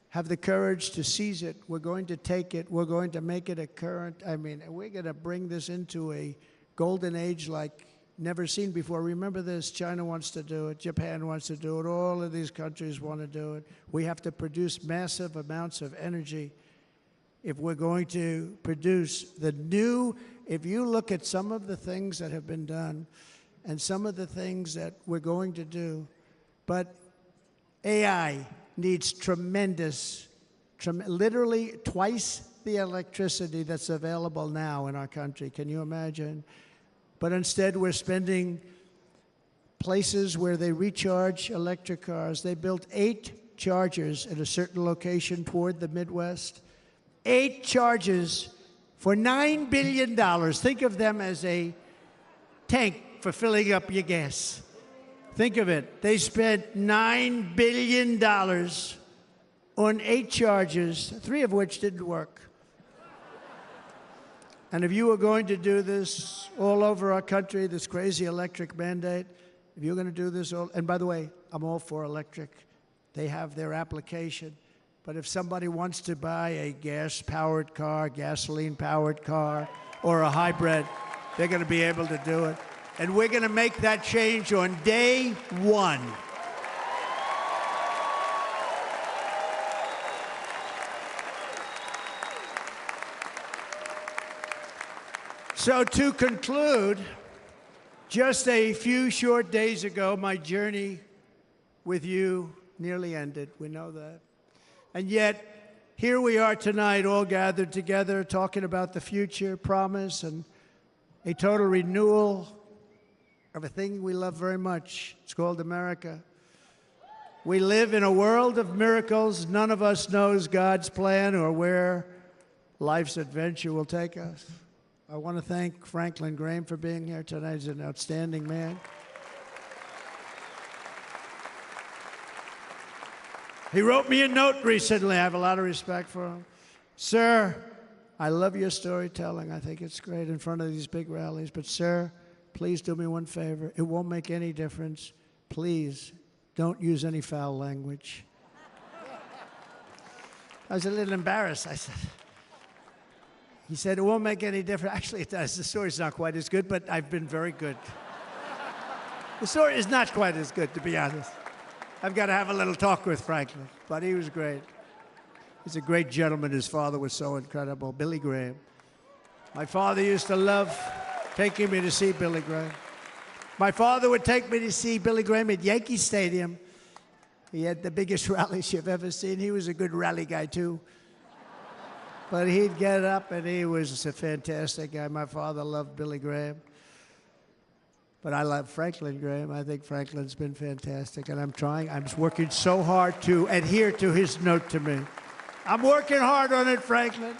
have the courage to seize it. We're going to take it. We're going to make it a current. We're going to bring this into a golden age like never seen before. Remember this, China wants to do it. Japan wants to do it. All of these countries want to do it. We have to produce massive amounts of energy if we're going to produce the new. If you look at some of the things that have been done, and some of the things that we're going to do. But AI needs literally twice the electricity that's available now in our country. Can you imagine? But instead, we're spending places where they recharge electric cars. They built 8 chargers at a certain location toward the Midwest. 8 chargers for $9 billion. Think of them as a tank for filling up your gas. Think of it. They spent $9 billion on 8 chargers, 3 of which didn't work. And if you were going to do this all over our country, this crazy electric mandate, if you're going to do this all, and by the way, I'm all for electric. They have their application. But if somebody wants to buy a gas-powered car, gasoline-powered car, or a hybrid, they're going to be able to do it. And we're going to make that change on day 1. So to conclude, just a few short days ago, my journey with you nearly ended. We know that. And yet, here we are tonight, all gathered together, talking about the future, promise, and a total renewal of a thing we love very much. It's called America. We live in a world of miracles. None of us knows God's plan or where life's adventure will take us. I want to thank Franklin Graham for being here tonight. He's an outstanding man. He wrote me a note recently. I have a lot of respect for him. Sir, I love your storytelling. I think it's great in front of these big rallies. But sir, please do me one favor. It won't make any difference. Please don't use any foul language. I was a little embarrassed. I said, he said, it won't make any difference. Actually, it does. The story's not quite as good, but I've been very good. The story is not quite as good, to be honest. I've got to have a little talk with Franklin, but he was great. He's a great gentleman. His father was so incredible, Billy Graham. My father used to love taking me to see Billy Graham. My father would take me to see Billy Graham at Yankee Stadium. He had the biggest rallies you've ever seen. He was a good rally guy, too. But he'd get up, and he was a fantastic guy. My father loved Billy Graham. But I love Franklin Graham. I think Franklin's been fantastic, and I'm working so hard to adhere to his note to me. I'm working hard on it, Franklin.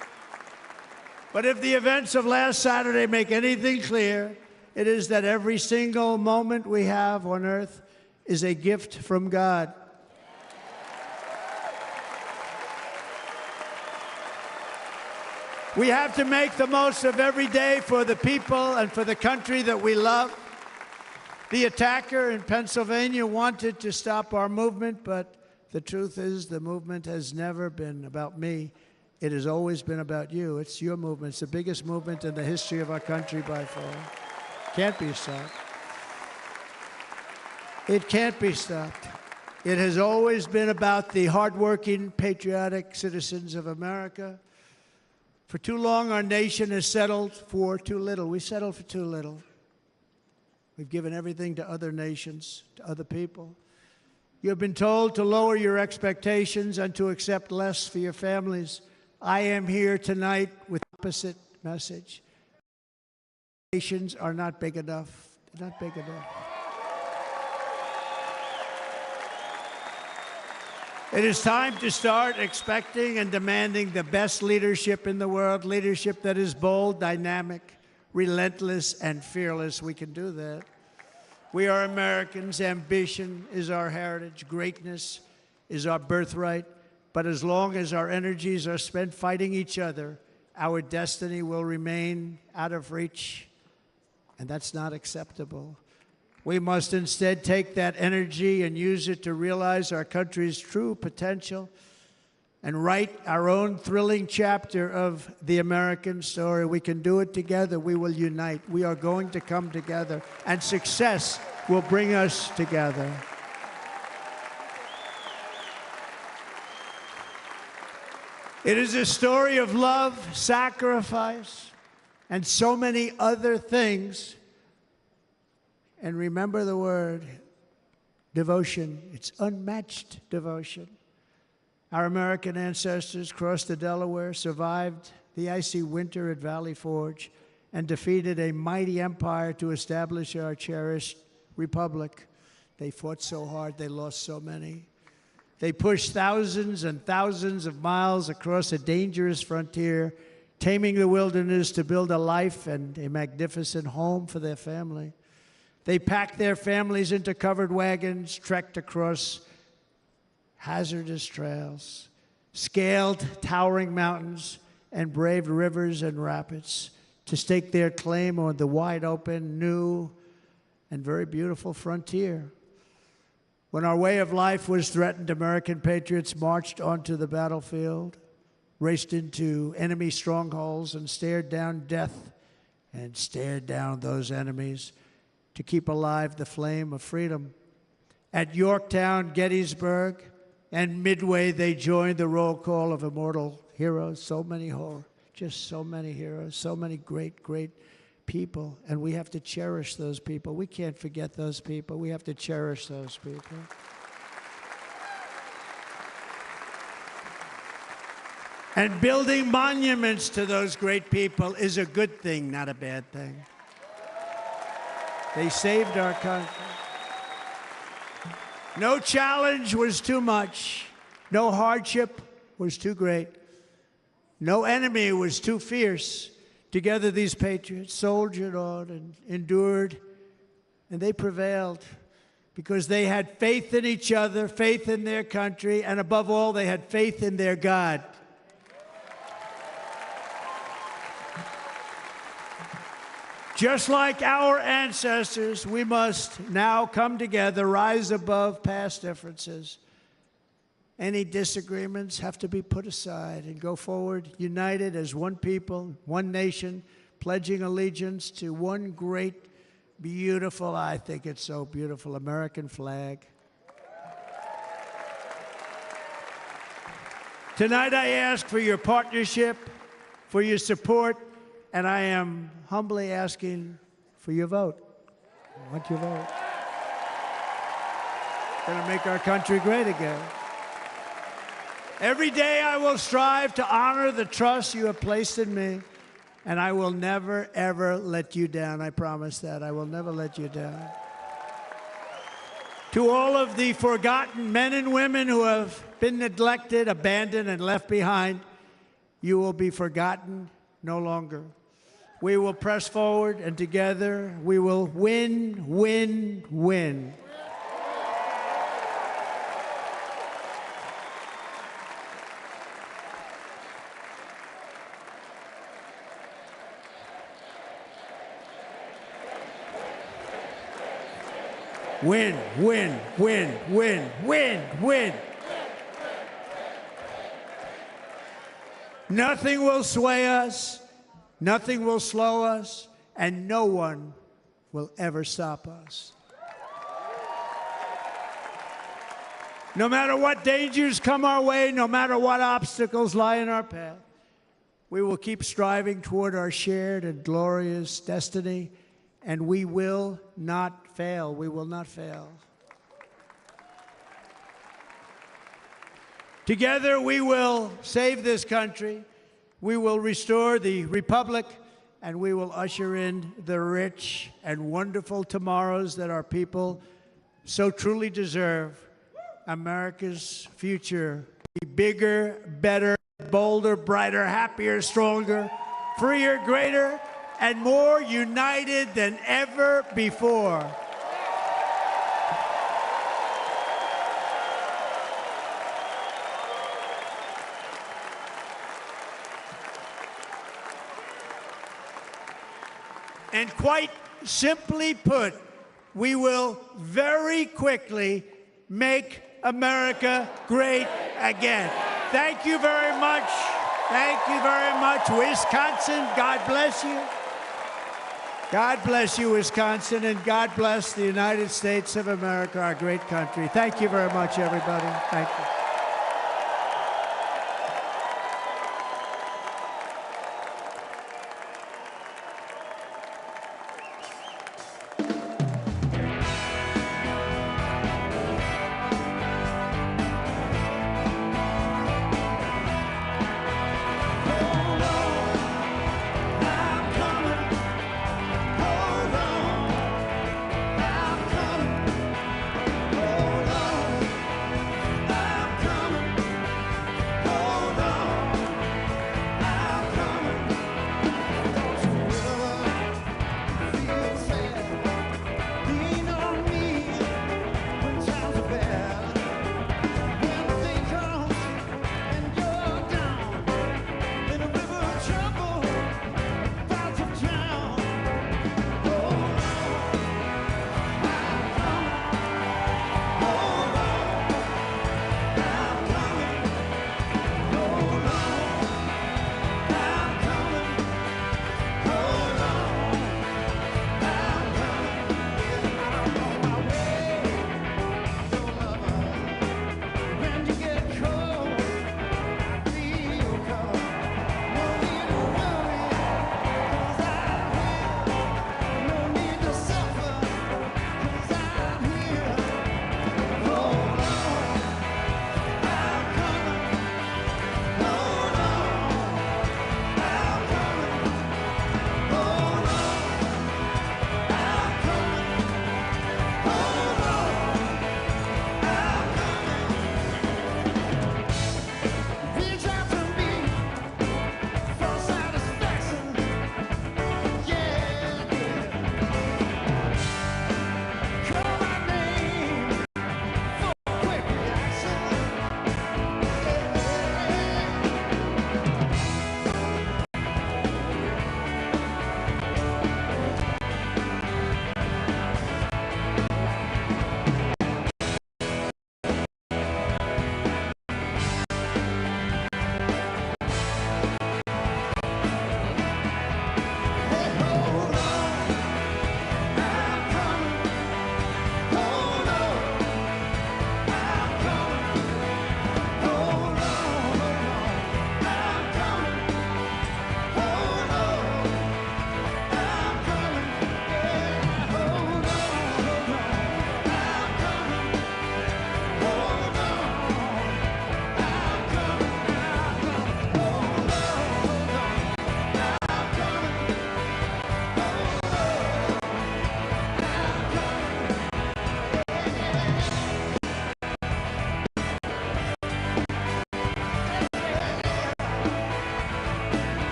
But if the events of last Saturday make anything clear, it is that every single moment we have on earth is a gift from God. We have to make the most of every day for the people and for the country that we love. The attacker in Pennsylvania wanted to stop our movement, but the truth is the movement has never been about me. It has always been about you. It's your movement. It's the biggest movement in the history of our country by far. Can't be stopped. It can't be stopped. It has always been about the hardworking, patriotic citizens of America. For too long, our nation has settled for too little. We settled for too little. We've given everything to other nations, to other people. You have been told to lower your expectations and to accept less for your families. I am here tonight with the opposite message. Nations are not big enough. They're not big enough. It is time to start expecting and demanding the best leadership in the world, leadership that is bold, dynamic, relentless, and fearless. We can do that. We are Americans. Ambition is our heritage. Greatness is our birthright. But as long as our energies are spent fighting each other, our destiny will remain out of reach, and that's not acceptable. We must instead take that energy and use it to realize our country's true potential and write our own thrilling chapter of the American story. We can do it together. We will unite. We are going to come together, and success will bring us together. It is a story of love, sacrifice, and so many other things. And remember the word, devotion. It's unmatched devotion. Our American ancestors crossed the Delaware, survived the icy winter at Valley Forge, and defeated a mighty empire to establish our cherished republic. They fought so hard, they lost so many. They pushed thousands and thousands of miles across a dangerous frontier, taming the wilderness to build a life and a magnificent home for their family. They packed their families into covered wagons, trekked across hazardous trails, scaled towering mountains, and braved rivers and rapids to stake their claim on the wide open, new, and very beautiful frontier. When our way of life was threatened, American patriots marched onto the battlefield, raced into enemy strongholds, and stared down death and stared down those enemies to keep alive the flame of freedom. At Yorktown, Gettysburg, and Midway, they joined the roll call of immortal heroes. So many, just so many heroes, so many great, great people. And we have to cherish those people. We can't forget those people. We have to cherish those people. And building monuments to those great people is a good thing, not a bad thing. They saved our country. No challenge was too much. No hardship was too great. No enemy was too fierce. Together, these patriots soldiered on and endured, and they prevailed because they had faith in each other, faith in their country, and above all, they had faith in their God. Just like our ancestors, we must now come together, rise above past differences. Any disagreements have to be put aside and go forward united as one people, one nation, pledging allegiance to one great, beautiful, I think it's so beautiful, American flag. Tonight I ask for your partnership, for your support, and I am humbly asking for your vote. I want your vote. Going to make our country great again. Every day I will strive to honor the trust you have placed in me, and I will never, ever let you down. I promise that. I will never let you down. To all of the forgotten men and women who have been neglected, abandoned, and left behind, you will be forgotten no longer. We will press forward, and together we will win, win, win. Win, win, win, win, win, win. Nothing will sway us, nothing will slow us, and no one will ever stop us. No matter what dangers come our way, no matter what obstacles lie in our path, we will keep striving toward our shared and glorious destiny, and we will not fail. We will not fail. Together, we will save this country, we will restore the republic, and we will usher in the rich and wonderful tomorrows that our people so truly deserve. America's future will be bigger, better, bolder, brighter, happier, stronger, freer, greater, and more united than ever before. And quite simply put, we will very quickly make America great again. Thank you very much. Thank you very much, Wisconsin. God bless you. God bless you, Wisconsin, and God bless the United States of America, our great country. Thank you very much, everybody. Thank you.